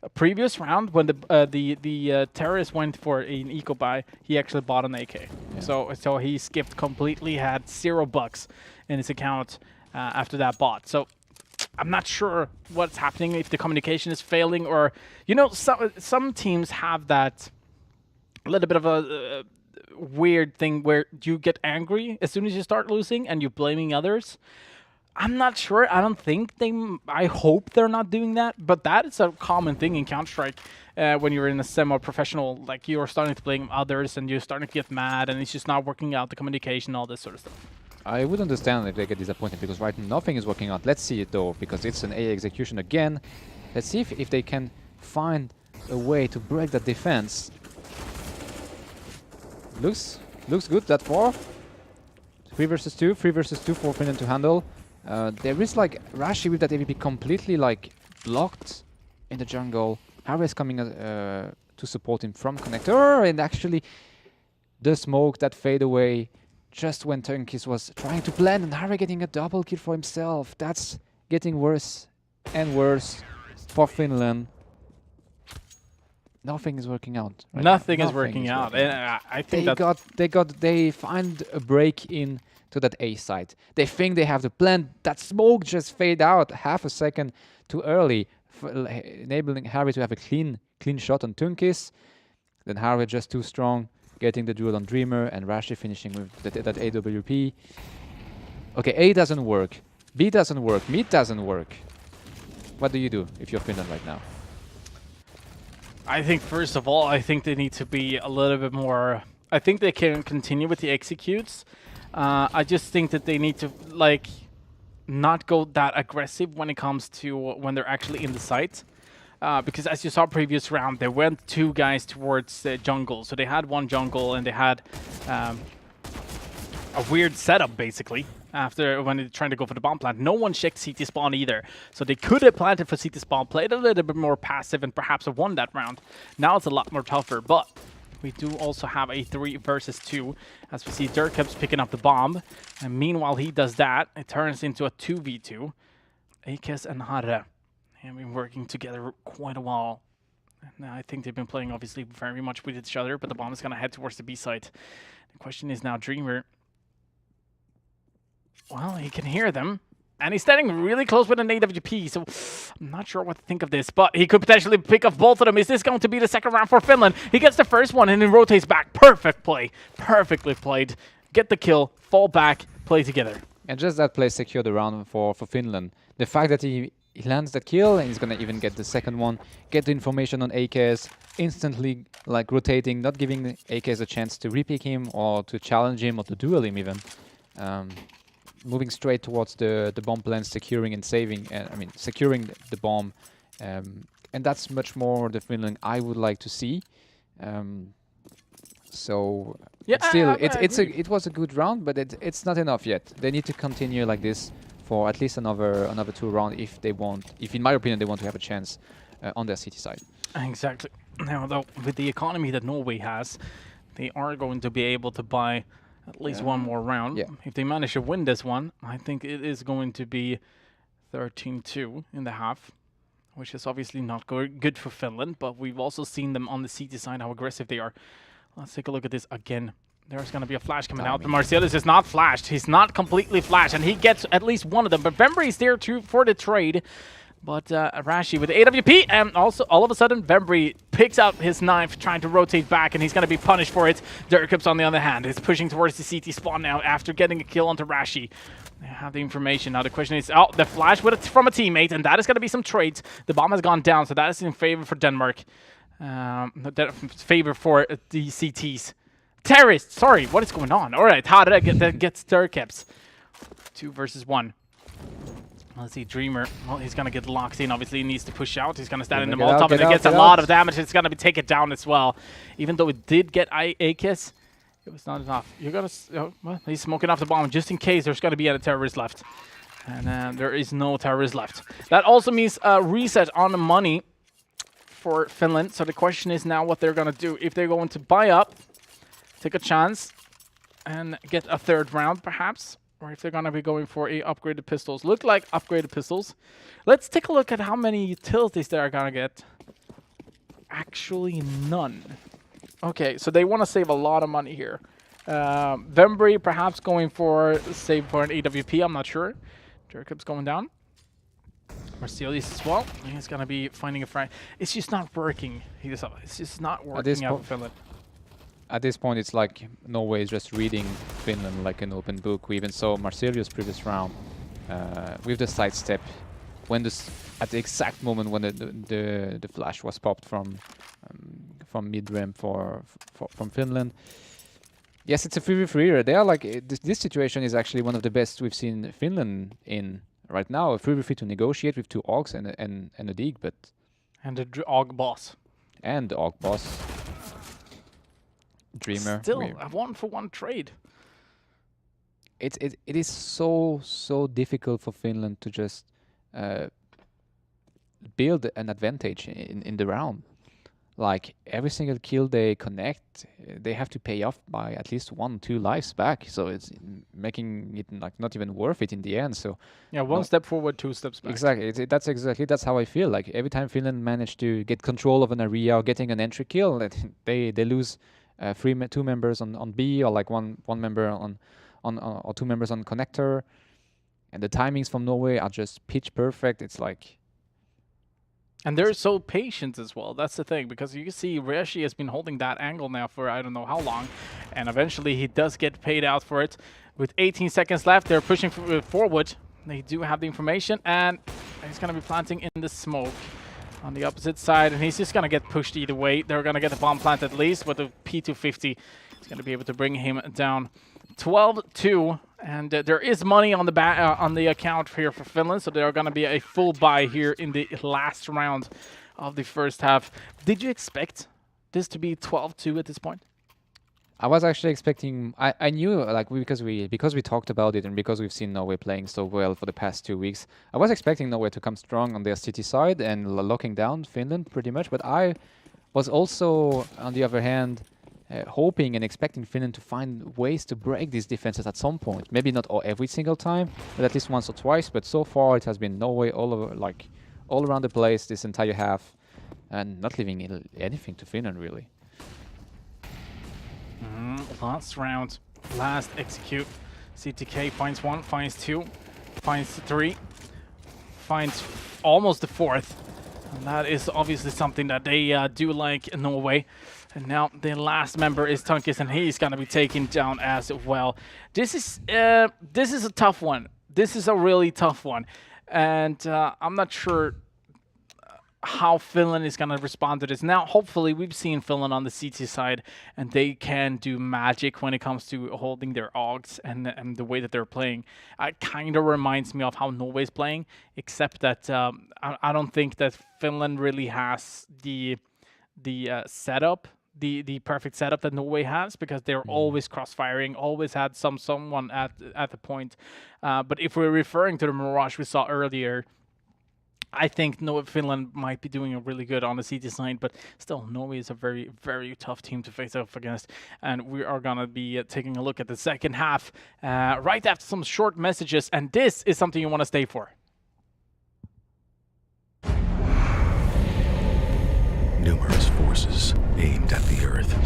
A previous round, when the terrorist went for an eco buy, he actually bought an AK. Yeah. So he skipped completely, had $0 in his account after that bot. So I'm not sure what's happening, if the communication is failing, or, you know, some teams have that a little bit of a weird thing where you get angry as soon as you start losing and you're blaming others. I'm not sure. I don't think I hope they're not doing that, but that is a common thing in Counter-Strike when you're in a semi-professional, like you're starting to blame others and you're starting to get mad and it's just not working out, the communication, all this sort of stuff. I would understand if they get disappointed, because right now nothing is working out. Let's see it though, because it's an A execution again. Let's see if they can find a way to break that defense. Looks good that far. 3 versus 2 for Finland to handle. There is like Rashi with that AVP completely like blocked in the jungle. Harry is coming to support him from connector, and actually the smoke that fade away just when Turnkis was trying to blend, and Harry getting a double kill for himself. That's getting worse and worse for Finland. Nothing is working out. Right? Nothing is working out. And I think they find a break in to that A side. They think they have the plan. That smoke just fade out half a second too early, enabling Harry to have a clean shot on Tunkis. Then Harry just too strong, getting the duel on Dreamer, and Rashi finishing with that AWP. Okay, A doesn't work, B doesn't work, mid doesn't work. What do you do if you're Finland right now? I think, first of all, I think they need to be a little bit more... I think they can continue with the executes. I just think that they need to, like, not go that aggressive when it comes to when they're actually in the site. Because as you saw previous round, they went 2 guys towards jungle. So they had 1 jungle and they had a weird setup, basically, after when they're trying to go for the bomb plant. No one checked CT spawn either. So they could have planted for CT spawn, played a little bit more passive, and perhaps have won that round. Now it's a lot more tougher, but we do also have a 3 versus 2, as we see Dirkup's picking up the bomb. And meanwhile he does that, it turns into a 2v2. Akes and Harre have been working together quite a while. And I think they've been playing obviously very much with each other, but the bomb is going to head towards the B side. The question is now Dreamer. Well, he can hear them. And he's standing really close with an AWP, so I'm not sure what to think of this, but he could potentially pick off both of them. Is this going to be the second round for Finland? He gets the first one and then rotates back. Perfect play. Perfectly played. Get the kill, fall back, play together. And just that play secured the round for Finland. The fact that he lands that kill and he's going to even get the second one, get the information on AKS, instantly like rotating, not giving AKS a chance to repick him or to challenge him or to duel him even. Moving straight towards the bomb plan, securing and saving, securing the bomb, and that's much more the Finland I would like to see. So yeah, still, it was a good round, but it's not enough yet. They need to continue like this for at least another 2 rounds if they want. If in my opinion they want to have a chance on their city side. Exactly. Now, though, with the economy that Norway has, they are going to be able to buy at least 1 more round. Yeah. If they manage to win this one, I think it is going to be 13-2 in the half, which is obviously not good for Finland, but we've also seen them on the CT side, how aggressive they are. Let's take a look at this again. There's going to be a flash coming out, but Marcellus is not flashed. He's not completely flashed, and he gets at least one of them. But Vembry is there too for the trade. But Rashi with the AWP, and also all of a sudden Vembry picks out his knife, trying to rotate back, and he's going to be punished for it. Dirkup's on the other hand is pushing towards the CT spawn now after getting a kill onto Rashi. They have the information. Now the question is, the flash from a teammate, and that is going to be some trades. The bomb has gone down, so that is in favor for Denmark. Favor for the CTs. Terrorists! Sorry, what is going on? Alright, Harre gets Dirkups. 2 versus 1. Let's see, Dreamer. Well, he's going to get locked in. Obviously, he needs to push out. He's going to stand in the Molotov, and it gets a lot of damage. It's going to be taken down as well. Even though it did get Akes, it was not enough. You're going to... well, he's smoking off the bomb just in case there's going to be any terrorist left. And there is no terrorist left. That also means a reset on the money for Finland. So the question is now what they're going to do. If they're going to buy up, take a chance, and get a 3rd round, perhaps. Or if they're going to be going for upgraded pistols. Look like upgraded pistols. Let's take a look at how many utilities they are going to get. Actually, none. Okay, so they want to save a lot of money here. Vembry perhaps going for save for an AWP, I'm not sure. Jacob's going down. Marcelius as well. He's going to be finding a friend. It's just not working. It's just not working out for Finland. At this point, it's like Norway is just reading Finland like an open book. We even saw Marcelius previous round with the sidestep when at the exact moment when the flash was popped from mid-ramp from Finland. Yes, it's a 3v3. They are like this situation is actually one of the best we've seen Finland in right now. A 3v3 to negotiate with 2 Augs and a Dig, but and the Aug boss. And the Aug boss. Dreamer. Still a 1-for-1 trade. It is so difficult for Finland to just build an advantage in the round. Like every single kill they connect, they have to pay off by at least 1-2 lives back. So it's making it like not even worth it in the end. So yeah, 1 step forward, 2 steps back. Exactly. That's how I feel. Like every time Finland managed to get control of an area or getting an entry kill, they lose 2 members on B, or like one member on or 2 members on connector, and the timings from Norway are just pitch perfect. It's like. And they're so patient as well. That's the thing, because you can see Reshi has been holding that angle now for I don't know how long, and eventually he does get paid out for it. With 18 seconds left, they're pushing forward. They do have the information, and he's going to be planting in the smoke on the opposite side, and he's just going to get pushed either way. They're going to get the bomb plant at least, but the P250 is going to be able to bring him down. 12-2. And there is money on the account here for Finland, so they're going to be a full buy here in the last round of the first half. Did you expect this to be 12-2 at this point? I was actually expecting. I knew, like, because we talked about it and because we've seen Norway playing so well for the past 2 weeks, I was expecting Norway to come strong on their city side and locking down Finland pretty much. But I was also, on the other hand, hoping and expecting Finland to find ways to break these defenses at some point. Maybe not every single time, but at least once or twice. But so far, it has been Norway all over, like all around the place this entire half, and not leaving anything to Finland really. Last round, last execute. CTK finds 1, finds 2, finds 3, finds almost the 4th. And that is obviously something that they do like in Norway. And now the last member is Tunkis, and he's going to be taken down as well. This is a tough one. This is a really tough one. And I'm not sure how Finland is going to respond to this. Now, hopefully, we've seen Finland on the CT side, and they can do magic when it comes to holding their Augs and the way that they're playing. It kind of reminds me of how Norway's playing, except that I don't think that Finland really has the setup, the perfect setup that Norway has, because they're always cross-firing, always had someone at the point. But if we're referring to the Mirage we saw earlier, I think Finland might be doing really good on the CT side, but still, Norway is a very, very tough team to face off against. And we are going to be taking a look at the second half right after some short messages. And this is something you want to stay for. Numerous forces aimed at the Earth.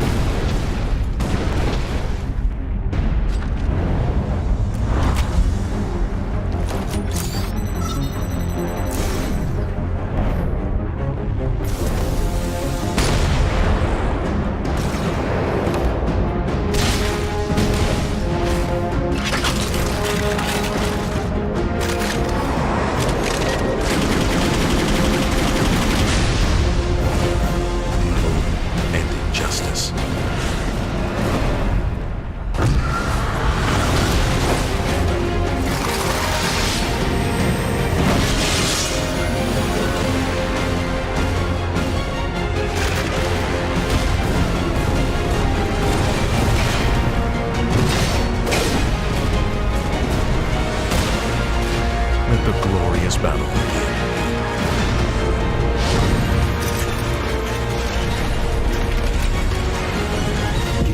The glorious battle begin.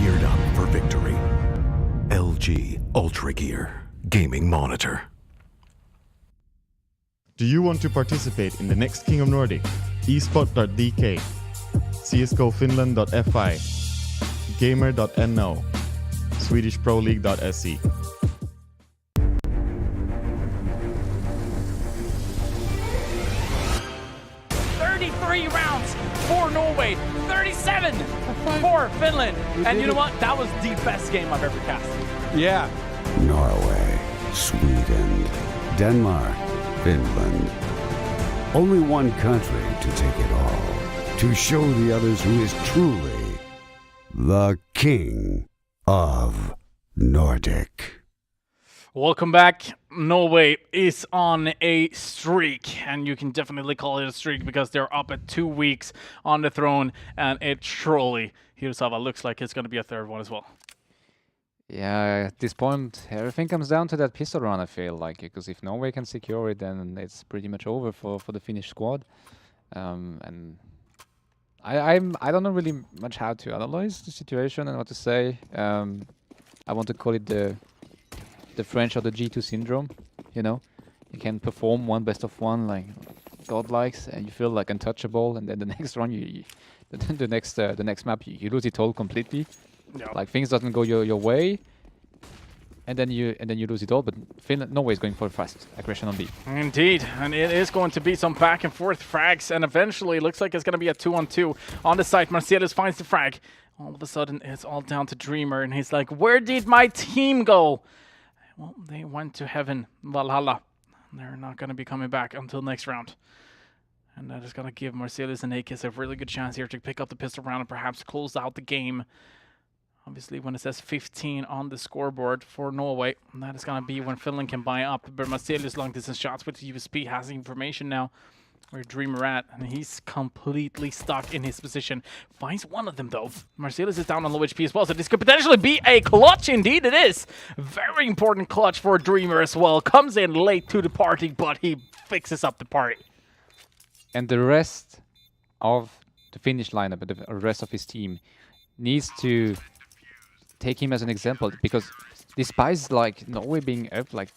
Geared up for victory. LG Ultra Gear Gaming Monitor. Do you want to participate in the next King of Nordic? esport.dk, csgofinland.fi, gamer.no, SwedishProLeague.se. 33 rounds for Norway, 37 for Finland. And you know what? That was the best game I've ever cast. Yeah. Norway, Sweden, Denmark, Finland. Only one country to take it all. To show the others who is truly the king of Nordic. Welcome back. Norway is on a streak, and you can definitely call it a streak because they're up at 2 weeks on the throne, and it truly, Hirosava, looks like it's going to be a third one as well. Yeah, at this point, everything comes down to that pistol run, I feel like, because if Norway can secure it, then it's pretty much over for the Finnish squad. And I don't know really much how to analyze the situation and what to say. I want to call it the French or the G2 syndrome, you know? You can perform one best of one, like God likes, and you feel like untouchable, and then the next run, the next map, you lose it all completely. Yeah. Like things doesn't go your way, and then you lose it all. But Norway is going for fast aggression on B. Indeed, and it is going to be some back and forth frags, and eventually it looks like it's going to be a 2-on-2 on the site. Marcellus finds the frag. All of a sudden, it's all down to Dreamer, and he's like, "Where did my team go?" Well, they went to heaven, Valhalla. They're not going to be coming back until next round. And that is going to give Marcellus and Akis a really good chance here to pick up the pistol round and perhaps close out the game. Obviously, when it says 15 on the scoreboard for Norway, that is going to be when Finland can buy up. But Marcellus long distance shots with USP has information now where Dreamer at, and he's completely stuck in his position. Finds one of them though. Marcellus is down on low HP as well, so this could potentially be a clutch. Indeed it is. Very important clutch for Dreamer as well. Comes in late to the party, but he fixes up the party. And the rest of the Finnish lineup, the rest of his team, needs to take him as an example, because despite like Norway being up like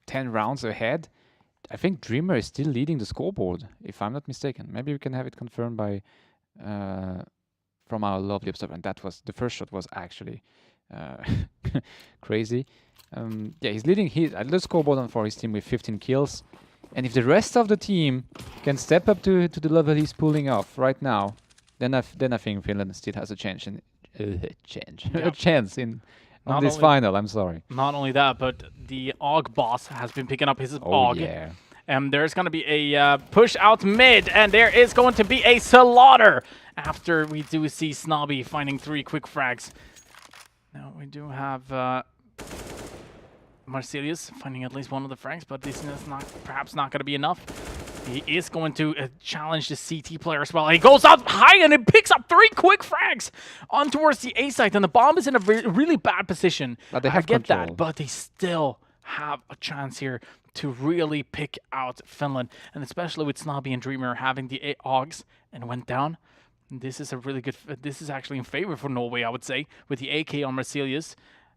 10 rounds ahead, I think Dreamer is still leading the scoreboard, if I'm not mistaken. Maybe we can have it confirmed by from our lovely observer. And that was the first shot was actually crazy. Yeah, he's leading the scoreboard for his team with 15 kills. And if the rest of the team can step up to the level he's pulling off right now, then I think Finland still has a chance in a chance in on this final. I'm sorry. Not only that, but the AUG boss has been picking up his AUG. Yeah. And there's going to be a push out mid, and there is going to be a slaughter after we do see Snobby finding 3 quick frags. Now we do have Marcellus finding at least one of the frags, but this is perhaps not going to be enough. He is going to challenge the CT player as well. He goes out high and he picks up 3 quick frags on towards the A site, and the bomb is in a really bad position. But they have control. That, but they still have a chance here to really pick out Finland, and especially with Snobby and Dreamer having the AUGs and went down. This is a really good. This is actually in favor for Norway, I would say, with the AK on Marcellus.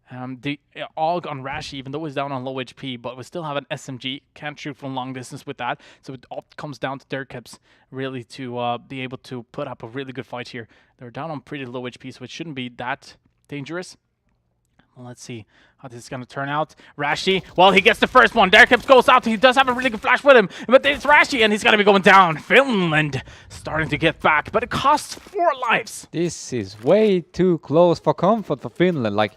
The AUG on Rashi, even though he's down on low HP, but we still have an SMG, can't shoot from long distance with that, so it all comes down to Derkeps really to be able to put up a really good fight here. They're down on pretty low HP, so it shouldn't be that dangerous. Well, let's see how this is going to turn out. Rashi, well, he gets the first one. Derkeps goes out. He does have a really good flash with him, but it's Rashi, and he's going to be going down. Finland starting to get back, but it costs 4 lives. This is way too close for comfort for Finland. Like,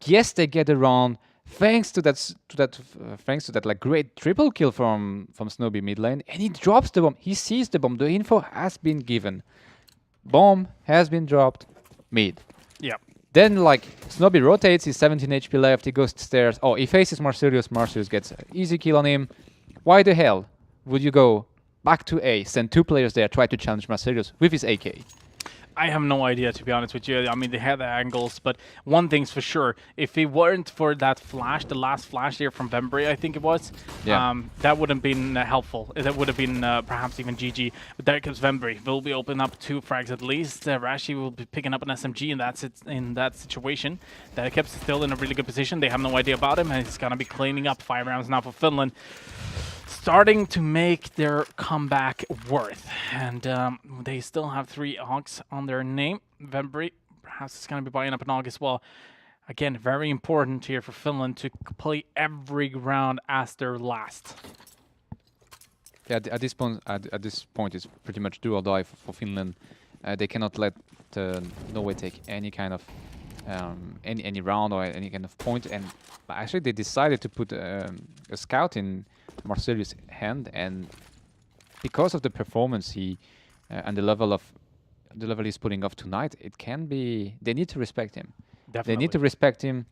yes, they get around thanks to that like great triple kill from Snobby mid lane, and he drops the bomb. He sees the bomb. The info has been given. Bomb has been dropped mid. Yeah. Then like Snobby rotates. He's 17 HP left. He goes to stairs. Oh, he faces Marcellus. Marcellus gets an easy kill on him. Why the hell would you go back to A, send 2 players there, try to challenge Marcellus with his AK? I have no idea, to be honest with you. I mean, they had the angles, but one thing's for sure. If it weren't for that flash, the last flash here from Vembry, I think it was, that would have been helpful. That would have been perhaps even GG. But there comes Vembry. Will be opening up 2 frags at least. Rashi will be picking up an SMG, and that's it in that situation. Derkeps still in a really good position. They have no idea about him, and he's going to be cleaning up 5 rounds now for Finland. Starting to make their comeback worth, and they still have 3 AUGs on their name. Vembry, perhaps it's going to be buying up an AUG as well. Again, very important here for Finland to play every round as their last. Yeah, at this point, it's pretty much do or die for Finland. They cannot let Norway take any kind of any round or any kind of point. And actually, they decided to put a scout in Marcelius' hand, and because of the performance and the level he's putting off tonight, it can be. They need to respect him. Definitely. They need to respect him.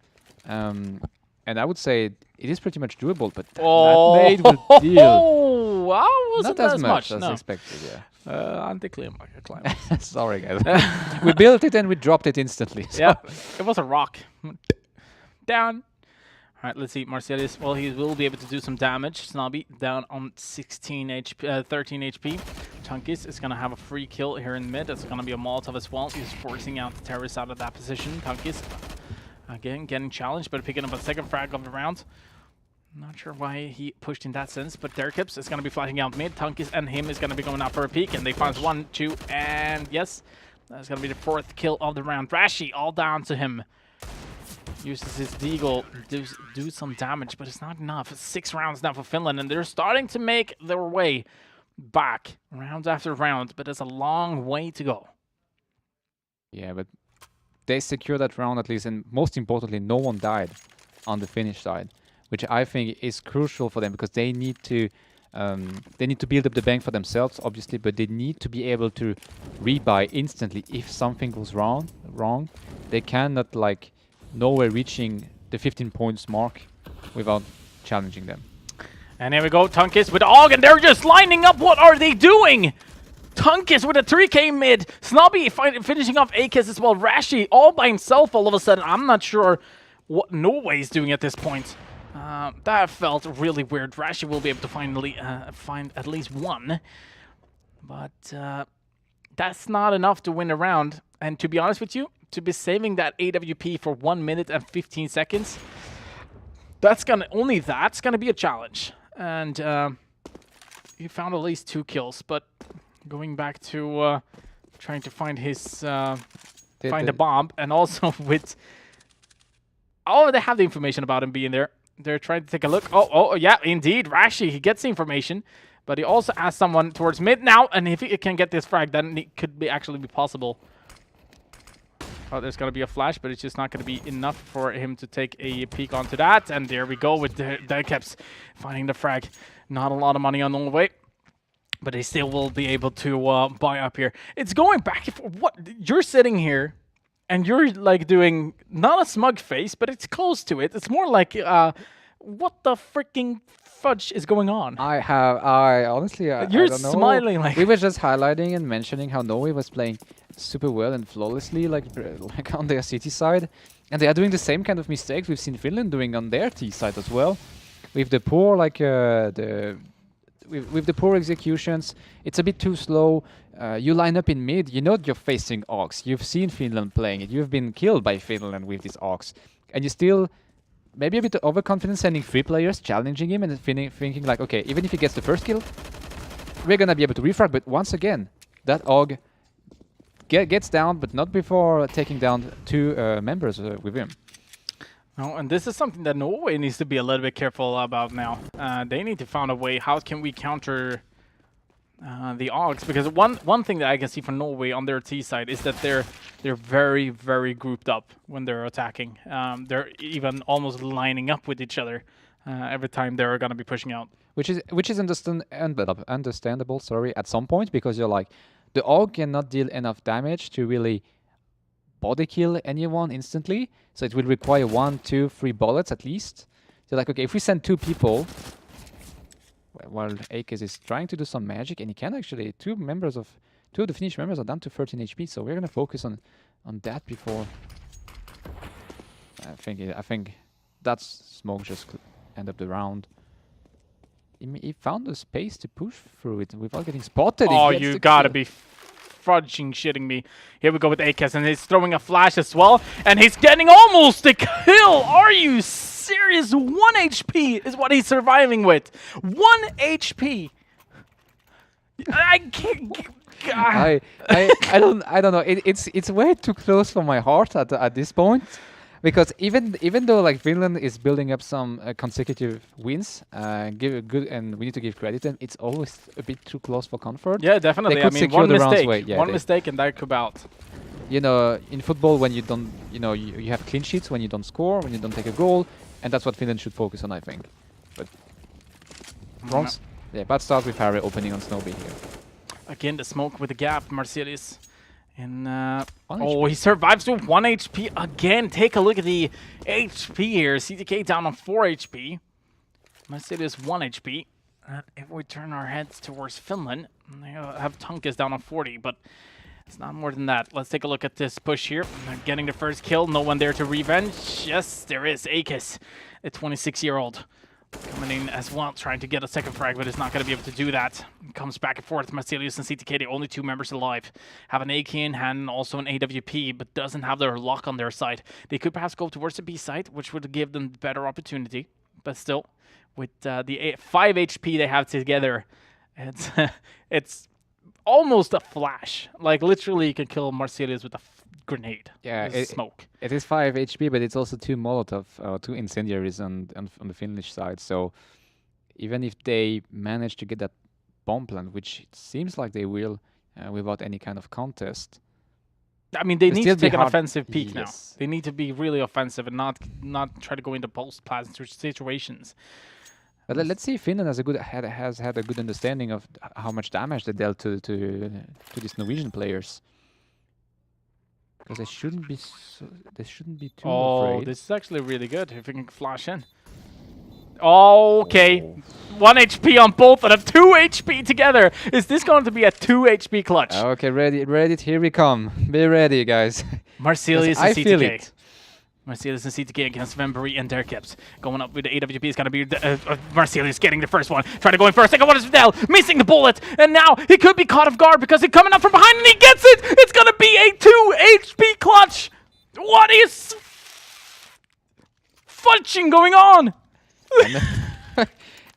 And I would say it is pretty much doable, but Oh, that made the deal. I wasn't Not as as much much. as No. expected, yeah. Anticlimactic. Sorry, guys. We built it and we dropped it instantly. So. Yeah, it was a rock. Down. All right, let's see. Marcelius, well, he will be able to do some damage. Snobby down on 16 HP, 13 HP. Tunkis is going to have a free kill here in mid. It's going to be a Molotov as well. He's forcing out the terrorists out of that position. Tunkis, again, getting challenged, but picking up a second frag of the round. Not sure why he pushed in that sense, but Derkips is going to be flashing out mid. Tunkis and him is going to be going out for a peek, and they find 1, 2, and yes, that's going to be the 4th kill of the round. Rashi all down to him. Uses his deagle, do some damage, but it's not enough. It's 6 rounds now for Finland, and they're starting to make their way back round after round, but there's a long way to go. Yeah, but they secure that round at least, and most importantly, no one died on the Finnish side, which I think is crucial for them because they need to build up the bank for themselves, obviously, but they need to be able to rebuy instantly if something goes wrong. They cannot like nowhere reaching the 15 points mark without challenging them. And here we go, Tunkis with Og, and they're just lining up. What are they doing? Tunkis with a 3k mid. Snobby finishing off Akis as well. Rashi all by himself all of a sudden. I'm not sure what Norway's doing at this point. That felt really weird. Rashi will be able to finally find at least one. But that's not enough to win a round. And to be honest with you, to be saving that AWP for 1 minute and 15 seconds, that's gonna be a challenge. And he found at least 2 kills, but going back to trying to find his find a bomb, and also with they have the information about him being there. They're trying to take a look. Oh yeah, indeed, Rashi, he gets the information, but he also asked someone towards mid now, and if he can get this frag, then it could actually be possible. Oh, there's going to be a flash, but it's just not going to be enough for him to take a peek onto that. And there we go with the Keps finding the frag. Not a lot of money on the way, but they still will be able to buy up here. It's going back and forth. What? You're sitting here, and you're like doing not a smug face, but it's close to it. It's more like, what the freaking fudge is going on? I honestly, You're I don't know. smiling like... We were just highlighting and mentioning how Norway was playing super well and flawlessly, like on their city side, and they are doing the same kind of mistakes we've seen Finland doing on their T side as well, with the poor with the poor executions. It's a bit too slow. You line up in mid, you know you're facing Ox. You've seen Finland playing it. You've been killed by Finland with this Ox, and you still maybe a bit overconfident, sending 3 players, challenging him, and thinking like, okay, even if he gets the first kill, we're gonna be able to refrag. But once again, that Og gets down, but not before taking down 2 members with him. No, and this is something that Norway needs to be a little bit careful about now. They need to find a way. How can we counter the Ogs? Because one thing that I can see from Norway on their T side is that they're very, very grouped up when they're attacking. They're even almost lining up with each other every time they're going to be pushing out. Which is understandable. Sorry, at some point, because you're like, the Og cannot deal enough damage to really body kill anyone instantly, so it will require 1, 2, 3 bullets at least. So like, okay, if we send 2 people, while Akis is trying to do some magic, and he can actually, 2 of the Finnish members are down to 13 HP, so we're gonna focus on that before. I think that smoke just could end up the round. He found a space to push through it without getting spotted. Oh, you gotta be fudging shitting me. Here we go with Akis, and he's throwing a flash as well, and he's getting almost a kill. Are you serious? 1 HP is what he's surviving with. 1 HP. I can't. I don't know. It's way too close for my heart at this point. Because even though like Finland is building up some consecutive wins, give a good, and we need to give credit, and it's always a bit too close for comfort. Yeah, definitely. They I could mean, secure one the rounds mistake, way. Yeah, one they- mistake, and that could be out. You know, in football, when you don't, you have clean sheets when you don't score, when you don't take a goal, and that's what Finland should focus on, I think. But wrongs. Yeah, bad start with Harry opening on Snowbee here. Again, the smoke with the gap, Marcelius. And One oh, he survives to 1 HP again. Take a look at the HP here. CTK down on 4 HP. Marcelius 1 HP. If we turn our heads towards Finland, they have Tunkus down on 40, but it's not more than that. Let's take a look at this push here. They're getting the first kill. No one there to revenge. Yes, there is Akis, a 26-year-old. Coming in as well, trying to get a second frag, but is not going to be able to do that. Comes back and forth. Marcelius and CTK, the only 2 members alive. Have an AK in hand and also an AWP, but doesn't have their lock on their side. They could perhaps go towards the B side, which would give them better opportunity. But still, with the 5 HP they have together, it's it's almost a flash. Like, literally, you can kill Marcelius with a grenade. Yeah, With smoke. It is 5 HP, but it's also 2 Molotov, 2 incendiaries on the Finnish side. So even if they manage to get that bomb plant, which it seems like they will, without any kind of contest. I mean, they It'll need still to be take an hard- offensive peak Yes. now. They need to be really offensive and not try to go into post-plasma situations. But let's see if Finland has had a good understanding of how much damage they dealt to these Norwegian players. Because they shouldn't be too afraid. This is actually really good if we can flash in. Okay. 1 HP on both of them. 2 HP together. Is this going to be a 2 HP clutch? Okay, ready. Here we come. Be ready, guys. Marcelius I and feel CTK. it. Marcelius and CTK against Vembury and Derkips. Going up with the AWP is going to be Marcelius getting the first one. Trying to go in first. Second one is Vidal. Missing the bullet. And now he could be caught off guard because he's coming up from behind and he gets it. It's going to be a 2 HP clutch. What is fudging going on?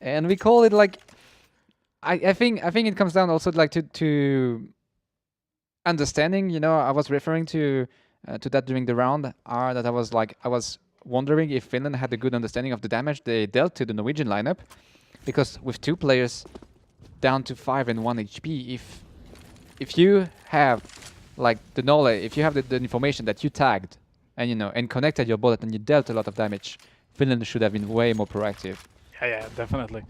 And we call it like I think it comes down also like to understanding. You know, I was referring to that during the round. That I was wondering if Finland had a good understanding of the damage they dealt to the Norwegian lineup, because with 2 players down to 5 and 1 HP, if you have like the knowledge, if you have the information that you tagged and connected your bullet and you dealt a lot of damage, Finland should have been way more proactive. Yeah, definitely.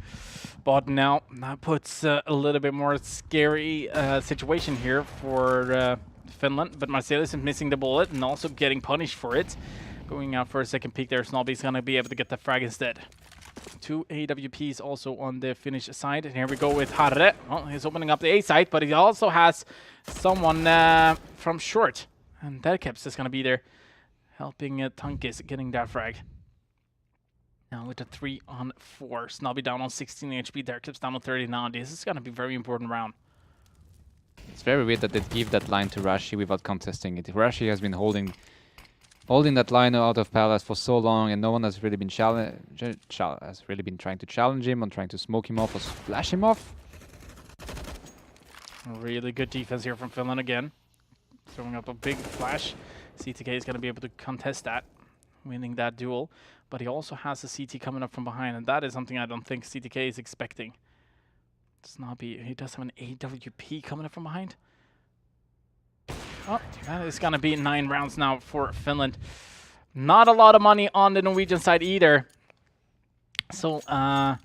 But now that puts a little bit more scary situation here for Finland. But Marcelius is missing the bullet and also getting punished for it. Going out for a second peek there. Snobby's going to be able to get the frag instead. 2 AWPs also on the Finnish side. And here we go with Harre. Well, he's opening up the A side, but he also has someone from short. And Derkeps is going to be there helping Tunkis getting that frag. Now with the 3-on-4, Snobby down on 16 HP, Derkips down on 39. This is going to be a very important round. It's very weird that they give that line to Rashi without contesting it. Rashi has been holding that line out of Palace for so long, and no one has really been trying to challenge him, and trying to smoke him off or flash him off. Really good defense here from Finland again. Throwing up a big flash. CTK is going to be able to contest that, winning that duel. But he also has a CT coming up from behind, and that is something I don't think CTK is expecting. Snobby, he does have an AWP coming up from behind. Oh, that is going to be 9 rounds now for Finland. Not a lot of money on the Norwegian side either. So, I'm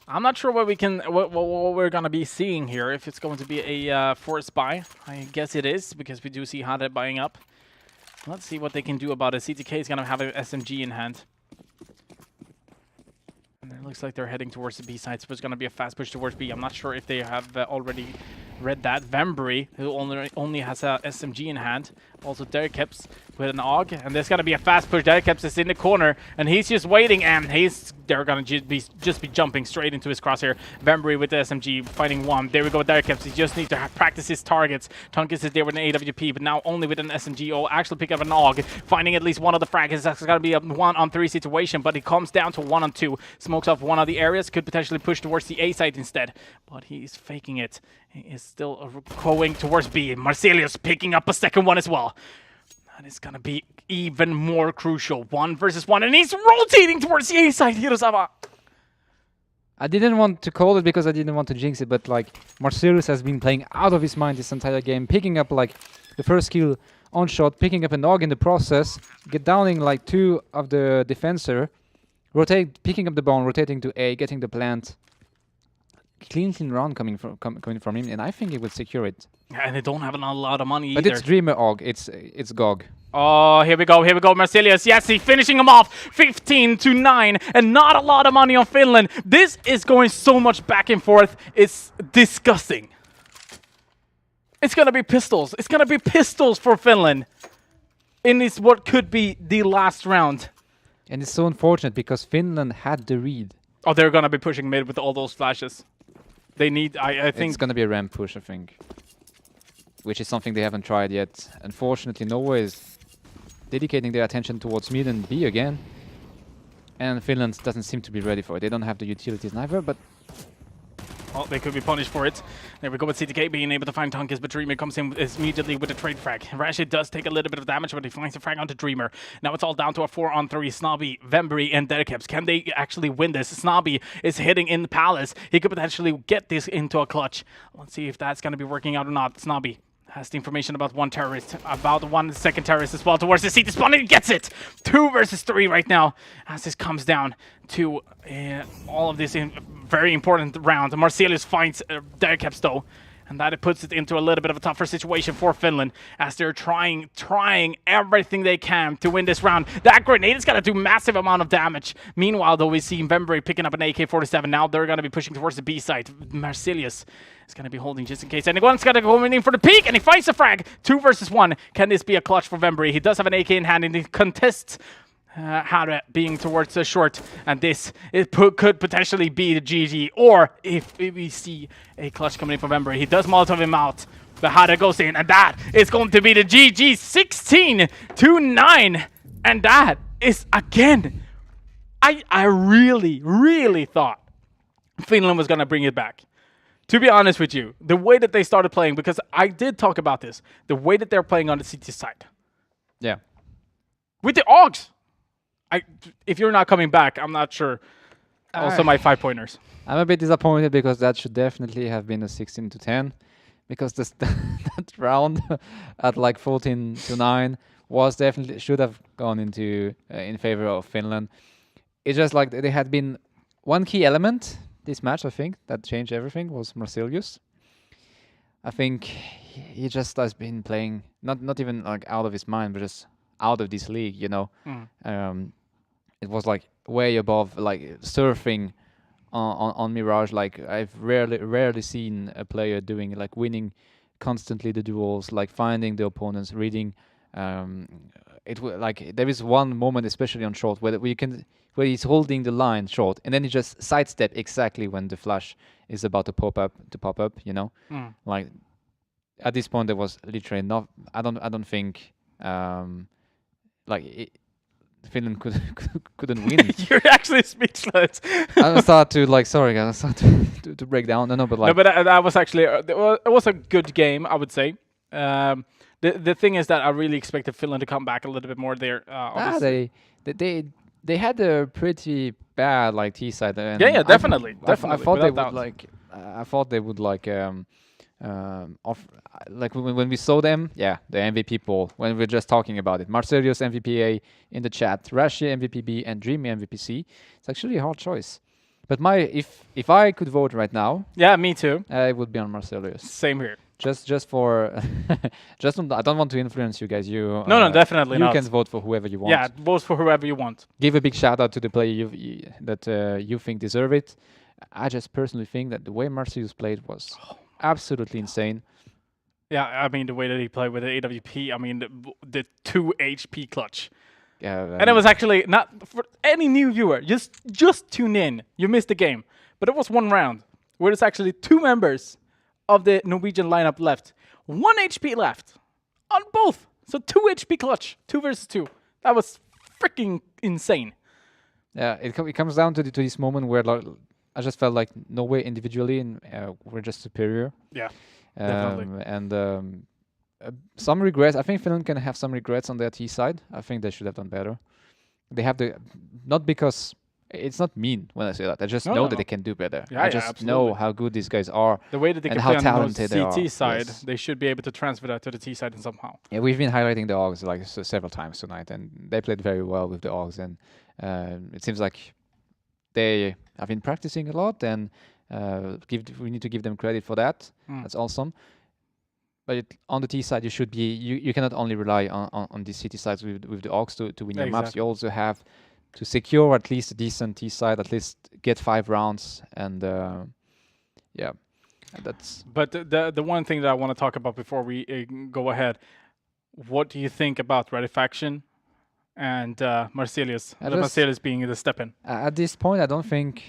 not sure what we're going to be seeing here. If it's going to be a forced buy. I guess it is, because we do see Hade buying up. Let's see what they can do about it. CTK is going to have an SMG in hand. And it looks like they're heading towards the B side, so it's going to be a fast push towards B. I'm not sure if they have already read that. Vembury, who only has a SMG in hand. Also Derkeps with an AUG, and there's going to be a fast push. Derkeps is in the corner, and he's just waiting, and they're going to just be jumping straight into his crosshair. Vembury with the SMG fighting one. There we go with Derkeps. He just needs to practice his targets. Tunkis is there with an AWP, but now only with an SMG. Oh, actually pick up an AUG, finding at least one of the frags. That's going to be a 1-on-3 situation, but it comes down to 1-on-2. Smokes off one of the areas, could potentially push towards the A side instead, but he's faking it. He is still going towards B. Marcelius picking up a second one as well. And it's gonna be even more crucial. 1 versus 1, and he's rotating towards the A side, Hirosama. I didn't want to call it because I didn't want to jinx it, but like Marcellus has been playing out of his mind this entire game, picking up like the first kill on shot, picking up a nog in the process, get downing like 2 of the defensor, picking up the bone, rotating to A, getting the plant. Clean round coming from him, and I think he would secure it. And they don't have a lot of money But either. it's Dreamer Og, it's GOG. Oh, here we go, Marcelius. Yes, he's finishing him off, 15-9, and not a lot of money on Finland. This is going so much back and forth. It's disgusting. It's gonna be pistols. It's gonna be pistols for Finland in this what could be the last round. And it's so unfortunate because Finland had the read. Oh, they're gonna be pushing mid with all those flashes. They need, I think... It's gonna be a ramp push, I think. Which is something they haven't tried yet. Unfortunately, Norway is dedicating their attention towards mid and B again. And Finland doesn't seem to be ready for it. They don't have the utilities neither, but... Oh, they could be punished for it. There we go with CTK being able to find Tonkus, but Dreamer comes in immediately with a trade frag. Rashid does take a little bit of damage, but he finds a frag onto Dreamer. Now it's all down to a 4-on-3. Snobby, Vembury, and Derkeps. Can they actually win this? Snobby is hitting in the Palace. He could potentially get this into a clutch. Let's see if that's going to be working out or not. Snobby has the information about one terrorist, about one second terrorist as well towards the CT spawn, and he gets it! 2 versus 3 right now, as this comes down to all of this very important round. Marcelius finds Derkeps though, and that puts it into a little bit of a tougher situation for Finland, as they're trying everything they can to win this round. That grenade is going to do massive amount of damage. Meanwhile, though, we see Vembury picking up an AK-47. Now they're going to be pushing towards the B side. Marcelius is going to be holding just in case anyone's going to go in for the peak, and he finds a frag. 2 versus 1. Can this be a clutch for Vembury? He does have an AK in hand, and he contests Hara being towards the short, and this could potentially be the GG, or if we see a clutch coming in from Vembury, he does Molotov him out, but Hara goes in, and that is going to be the GG. 16-9, and that is, again, I really thought Finland was going to bring it back. To be honest with you, the way that they started playing, because I did talk about this, the way that they're playing on the CT side. Yeah. With the AUGs. If you're not coming back, I'm not sure. Also, my 5-pointers. I'm a bit disappointed because that should definitely have been a 16-10, because this that round at like 14-9 was definitely should have gone into in favor of Finland. It's just like they had been one key element this match, I think, that changed everything was Marcelius. I think he just has been playing not even like out of his mind, but just out of this league, you know. It was like way above, like surfing on Mirage. Like I've rarely seen a player doing, like winning constantly the duels, like finding the opponents, reading. Like there is one moment, especially on short, where he's holding the line short, and then he just sidestep exactly when the flash is about to pop up. You know, like at this point there was literally no. I don't think Finland couldn't win. You're actually speechless. I start to like, sorry guys, I start to break down. No, but like, no, but that was actually it was a good game, I would say. The thing is that I really expected Finland to come back a little bit more there. They had a pretty bad like T side. Yeah, definitely. I thought they would like. I thought they would like. Like when we saw them, yeah, the MVP poll, when we're just talking about it. Marcelius MVP A in the chat, Rashi MVP B, and Dreamy MVP C. It's actually a hard choice. But if I could vote right now, yeah, me too. It would be on Marcelius. Same here. Just for I don't want to influence you guys. No, definitely not. You can vote for whoever you want. Yeah, vote for whoever you want. Give a big shout out to the player you think deserve it. I just personally think that the way Marcelius played was absolutely insane. Yeah, I mean the way that he played with the AWP. I mean the 2 HP clutch. Yeah, and it was actually not for any new viewer. Just tune in. You missed the game, but it was one round where there's actually 2 members of the Norwegian lineup left. 1 HP left on both. So 2 HP clutch. 2 versus 2. That was freaking insane. Yeah, it comes down to this moment where like, I just felt like Norway individually and we're just superior. Yeah, definitely. And some regrets. I think Finland can have some regrets on their T side. I think they should have done better. They have the not because it's not mean when I say that. I just know that they can do better. Yeah, I just know how good these guys are. The way that they and can how play on talented the they are. CT side, Yes. they should be able to transfer that to the T side somehow. Yeah, we've been highlighting the Augs like several times tonight, and they played very well with the Augs, and it seems like they have been practicing a lot, and we need to give them credit for that. That's awesome. But on the T side, you cannot only rely on the city sides with the Augs to win your maps. You also have to secure at least a decent T side, at least get 5 rounds, and that's. But the one thing that I want to talk about before we go ahead, what do you think about Redifaction and Marcelius? Marcelius being the step-in. At this point, I don't think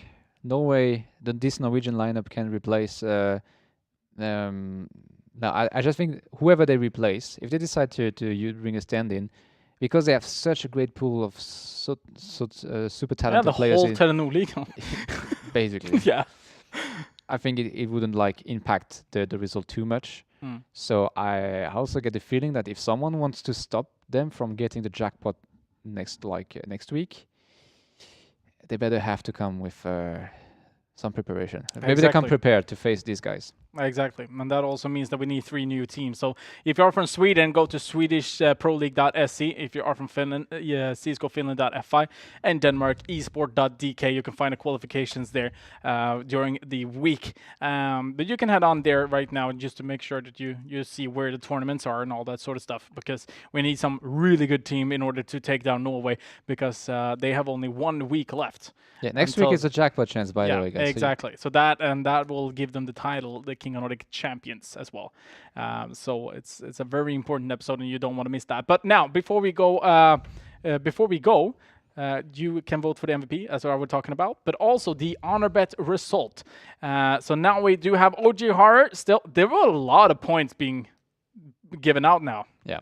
this Norwegian lineup can replace. No, I just think whoever they replace, if they decide to bring a stand-in, because they have such a great pool of super talented players. Yeah, the whole Telenor basically. Yeah. I think it wouldn't impact the result too much. So I also get the feeling that if someone wants to stop them from getting the jackpot next week, they better have to come with some preparation. Maybe they come prepared to face these guys. Exactly, and that also means that we need 3 new teams. So if you are from Sweden, go to swedishproleague.se. If you are from Finland, csgofinland.fi, and Denmark, esport.dk. You can find the qualifications there during the week. But you can head on there right now just to make sure that you see where the tournaments are and all that sort of stuff, because we need some really good team in order to take down Norway, because they have only 1 week left. Yeah, next week is a jackpot chance, by the way, guys. Exactly. So that will give them the title, the King of Nordic champions as well. So it's a very important episode, and you don't want to miss that. But now, before we go, you can vote for the MVP, as I was talking about, but also the honor bet result. So now we do have OG Horror. Still, there were a lot of points being given out now. Yeah.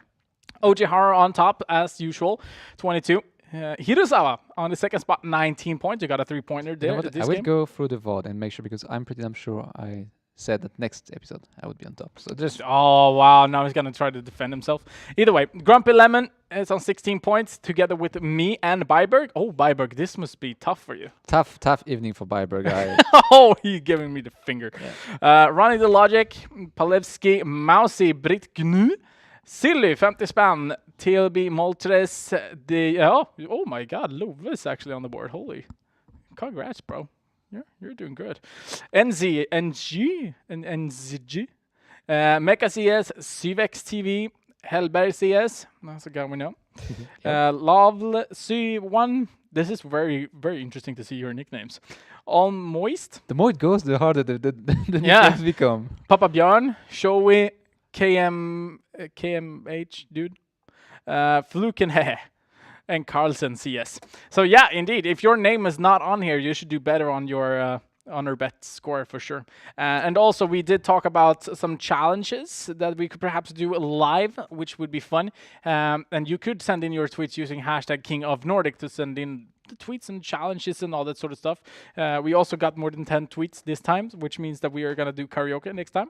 OG Horror on top as usual, 22. Hirosawa on the second spot, 19 points. You got a 3-pointer there. I will go through the vote and make sure, because I'm pretty damn sure I said that next episode I would be on top. So just oh wow, now he's gonna try to defend himself. Either way, Grumpy Lemon is on 16 points together with me and Byberg. Oh, Byberg, this must be tough for you. Tough evening for Byberg. Oh, he's giving me the finger. Yeah. Ronnie the Logic, Palevsky, Mousy, Britt Gnu, Silly, 50 spam, TLB Moltres, oh my god, Love is actually on the board. Holy, congrats, bro. You're doing good. NZG, Mecha CS, Syvex TV, Hellberg CS, that's a guy we know. Lovl C1, this is very, very interesting to see your nicknames. All Moist. The more it goes, the harder the nicknames become. Papa Bjorn, Showy, KMH, dude. Flukenhe. And Carlsen CS. So yeah, indeed, if your name is not on here, you should do better on your honor bet score for sure. And also, we did talk about some challenges that we could perhaps do live, which would be fun. And you could send in your tweets using hashtag King of Nordic to send in the tweets and challenges and all that sort of stuff. We also got more than 10 tweets this time, which means that we are going to do karaoke next time.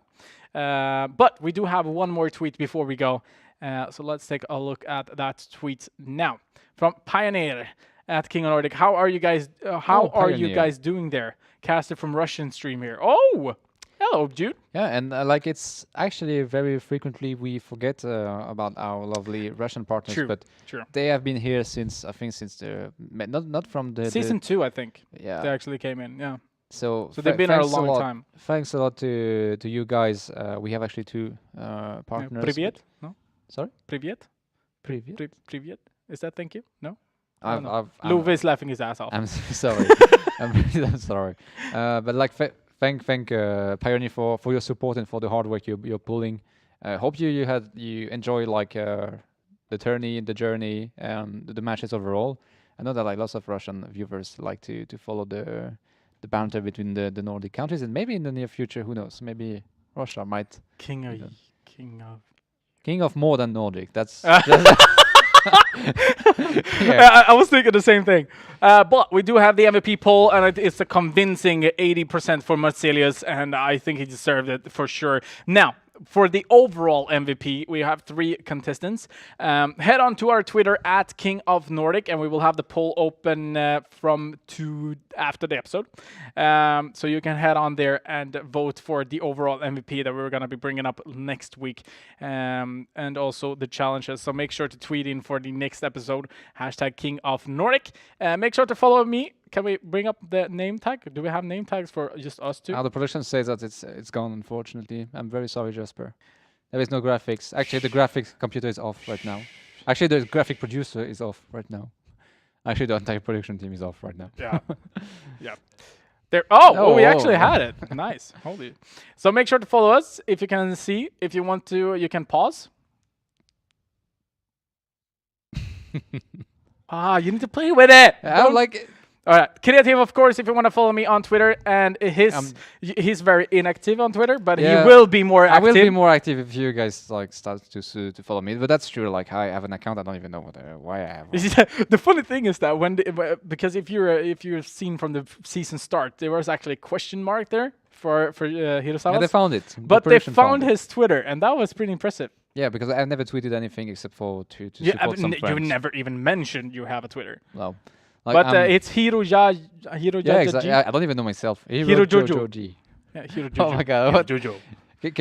But we do have one more tweet before we go. So let's take a look at that tweet now from Pioneer at King of Nordic. How are you guys? Are you guys doing there? Casted from Russian stream here. Oh, hello, dude. Yeah, and it's actually very frequently we forget about our lovely Russian partners, but they have been here since the not from the season 2, I think. Yeah, they actually came in. Yeah. So they've been here a long time. Thanks a lot to you guys. We have actually 2 partners. Privyet? No. Sorry? Privyet? Privyet? Privyet? Is that thank you? No? Love is laughing his ass off. I'm sorry. I'm sorry. But thank Pioneer for your support and for the hard work you're pulling. Hope you enjoy the tourney, the journey, the matches overall. I know that lots of Russian viewers like to follow the banter between the Nordic countries, and maybe in the near future, who knows? Maybe Russia might King of more than Nordic. That's yeah. I was thinking the same thing. But we do have the MVP poll, and it's a convincing 80% for Marcelius, and I think he deserved it for sure. Now, for the overall MVP, we have 3 contestants. Head on to our Twitter at King of Nordic, and we will have the poll open from 2 after the episode. So you can head on there and vote for the overall MVP that we're going to be bringing up next week, and also the challenges. So make sure to tweet in for the next episode, hashtag King of Nordic. Make sure to follow me. Can we bring up the name tag? Do we have name tags for just us two? Now the production says that it's gone, unfortunately. I'm very sorry, Jasper. There is no graphics. Actually, the graphics computer is off right now. Actually, the graphic producer is off right now. Actually, the entire production team is off right now. Yeah. Yeah. There. Oh, we actually had it. Nice. Holy. So make sure to follow us if you can see. If you want to, you can pause. You need to play with it. I would like. All right, Creative, of course, if you want to follow me on Twitter, and he's very inactive on Twitter, but he will be more active. I will be more active if you guys like start to follow me. But that's true. Like I have an account, I don't even know why I have one. The funny thing is that because if you've seen from the season start, there was actually a question mark there for Hirosawa. Yeah, they found it. But they found his Twitter, and that was pretty impressive. Yeah, because I never tweeted anything except for to support some friends. You never even mentioned you have a Twitter. Well. Like but it's Hiroja. Yeah, exactly. I don't even know myself. Hirojojo. Yeah, Hirojojo. Oh my god. What? Jojo. Do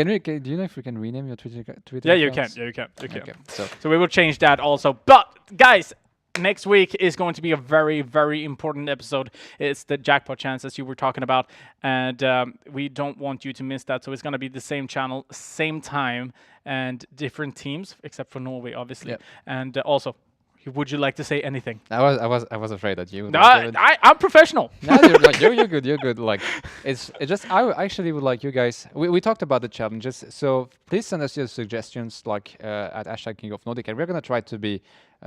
you know if we can rename your Twitter Yeah, you accounts? can. Yeah, you can. Okay. So we will change that also. But guys, next week is going to be a very, very important episode. It's the jackpot chance, as you were talking about, and we don't want you to miss that. So it's going to be the same channel, same time, and different teams, except for Norway, obviously. Yep. And also, would you like to say anything? I was afraid that you would. No, I'm professional. No, you're good. You're good. Like it's just I actually would like you guys. We talked about the challenges, so please send us your suggestions like at hashtag King of Nordic, and we're gonna try to be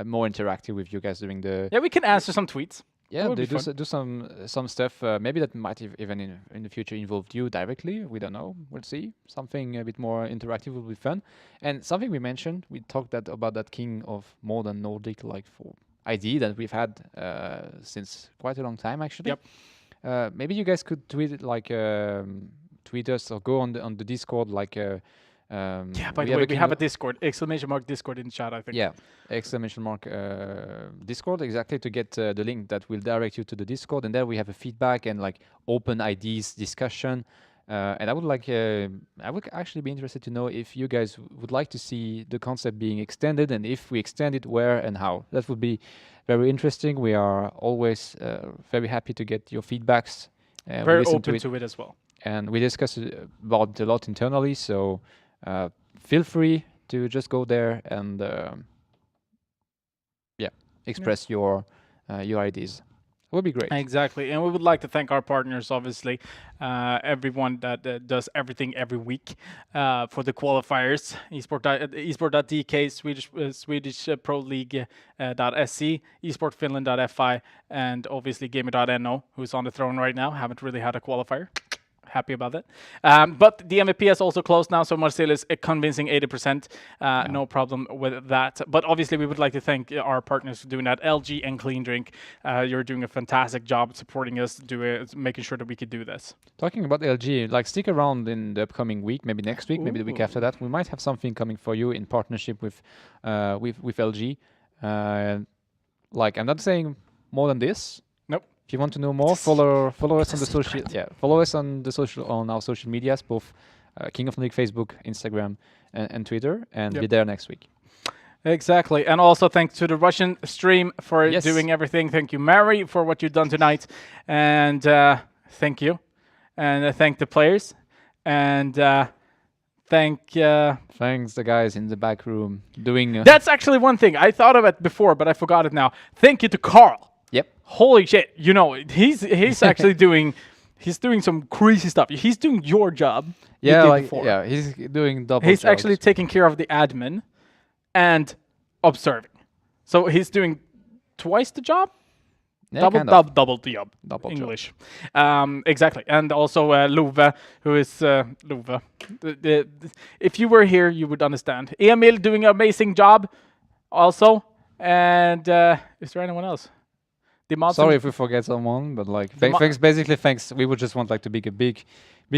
more interactive with you guys during the. Yeah, we can answer some tweets. Yeah, do some stuff. Maybe that might even in the future involve you directly. We don't know. We'll see. Something a bit more interactive will be fun. And something we mentioned, we talked about that King of Modern Nordic like for ID that we've had since quite a long time actually. Yep. Maybe you guys could tweet it like tweet us or go on the Discord like. By the way, we have a Discord, ! Discord in chat, I think. Yeah, ! Discord, exactly, to get the link that will direct you to the Discord. And there we have a feedback and like open ideas discussion. And I would actually be interested to know if you guys would like to see the concept being extended, and if we extend it, where and how. That would be very interesting. We are always very happy to get your feedbacks. Very open to it as well. And we discuss about it a lot internally, so feel free to just go there and express your ideas. It would be great. Exactly, and we would like to thank our partners, obviously, everyone that does everything every week for the qualifiers. Esport.dk, Swedish Pro League .se, esportfinland.fi, and obviously Gamer.no, who's on the throne right now. Haven't really had a qualifier. Happy about that. But the MVP has also closed now, so Marcel is a convincing 80%. No problem with that. But obviously, we would like to thank our partners for doing that. LG and Clean Drink, you're doing a fantastic job supporting us, making sure that we could do this. Talking about LG, like stick around in the upcoming week, maybe next week, maybe the week after that. We might have something coming for you in partnership with LG. Like I'm not saying more than this. Nope. If you want to know more, follow us on the social. Yeah, follow us on our social medias, both King of Nordic Facebook, Instagram, and Twitter, and be there next week. Exactly, and also thanks to the Russian stream for doing everything. Thank you, Mary, for what you've done tonight, and thank you, and thank the players, and thanks the guys in the back room doing. That's actually one thing I thought of it before, but I forgot it now. Thank you to Carl. Yep. Holy shit! You know, he's actually doing some crazy stuff. He's doing your job. Yeah, he's doing double. He's actually taking care of the admin and observing. So he's doing twice the job. Yeah, double the job. Double English. Exactly. And also Love, who is Love. If you were here, you would understand. Emil doing an amazing job also. And is there anyone else? Sorry if we forget someone, but like The thanks. We would just want like to be a big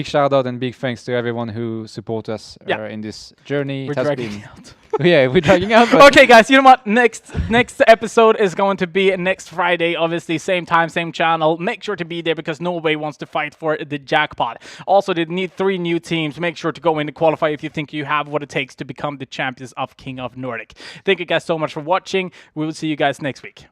shout out and big thanks to everyone who support us in this journey. We're It has dragging been out. yeah, we're dragging out. But Okay, guys, you know what? Next episode is going to be next Friday. Obviously, same time, same channel. Make sure to be there because Norway wants to fight for the jackpot. Also, they need 3 new teams. Make sure to go in and qualify if you think you have what it takes to become the champions of King of Nordic. Thank you guys so much for watching. We will see you guys next week.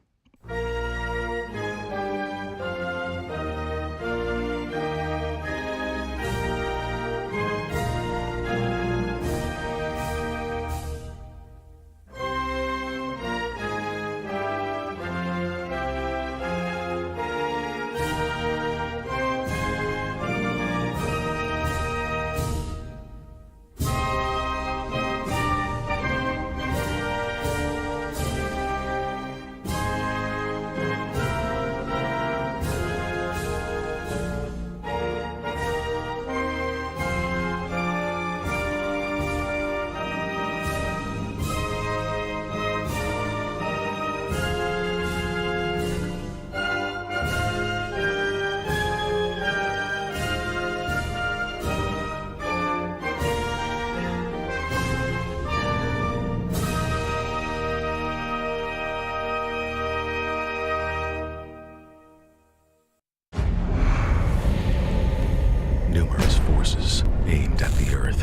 Numerous forces aimed at the Earth.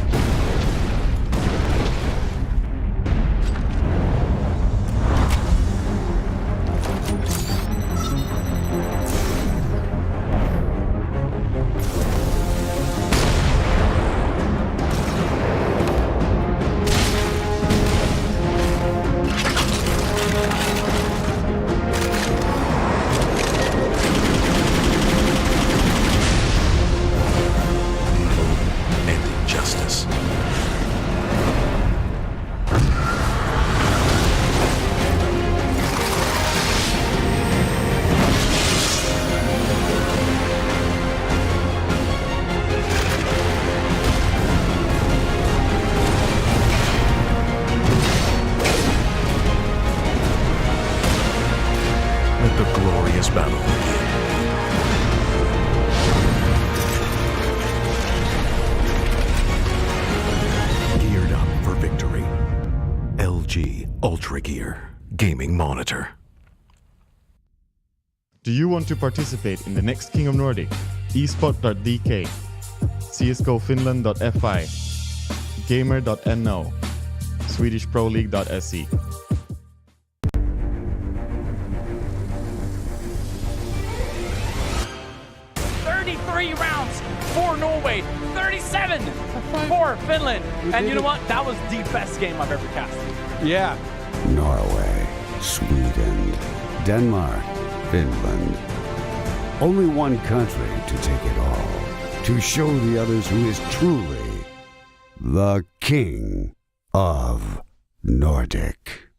And injustice. Let the glorious battle begin. Geared up for victory. LG Ultra Gear Gaming Monitor. Do you want to participate in the next King of Nordic? esport.dk, csgofinland.fi, gamer.no, swedishproleague.se. 33 rounds for Norway, 37 for Finland. And you know what? That was the best game I've ever cast. yeah, Norway, Sweden, Denmark, Finland. Only one country to take it all, to show the others who is truly the King of Nordic.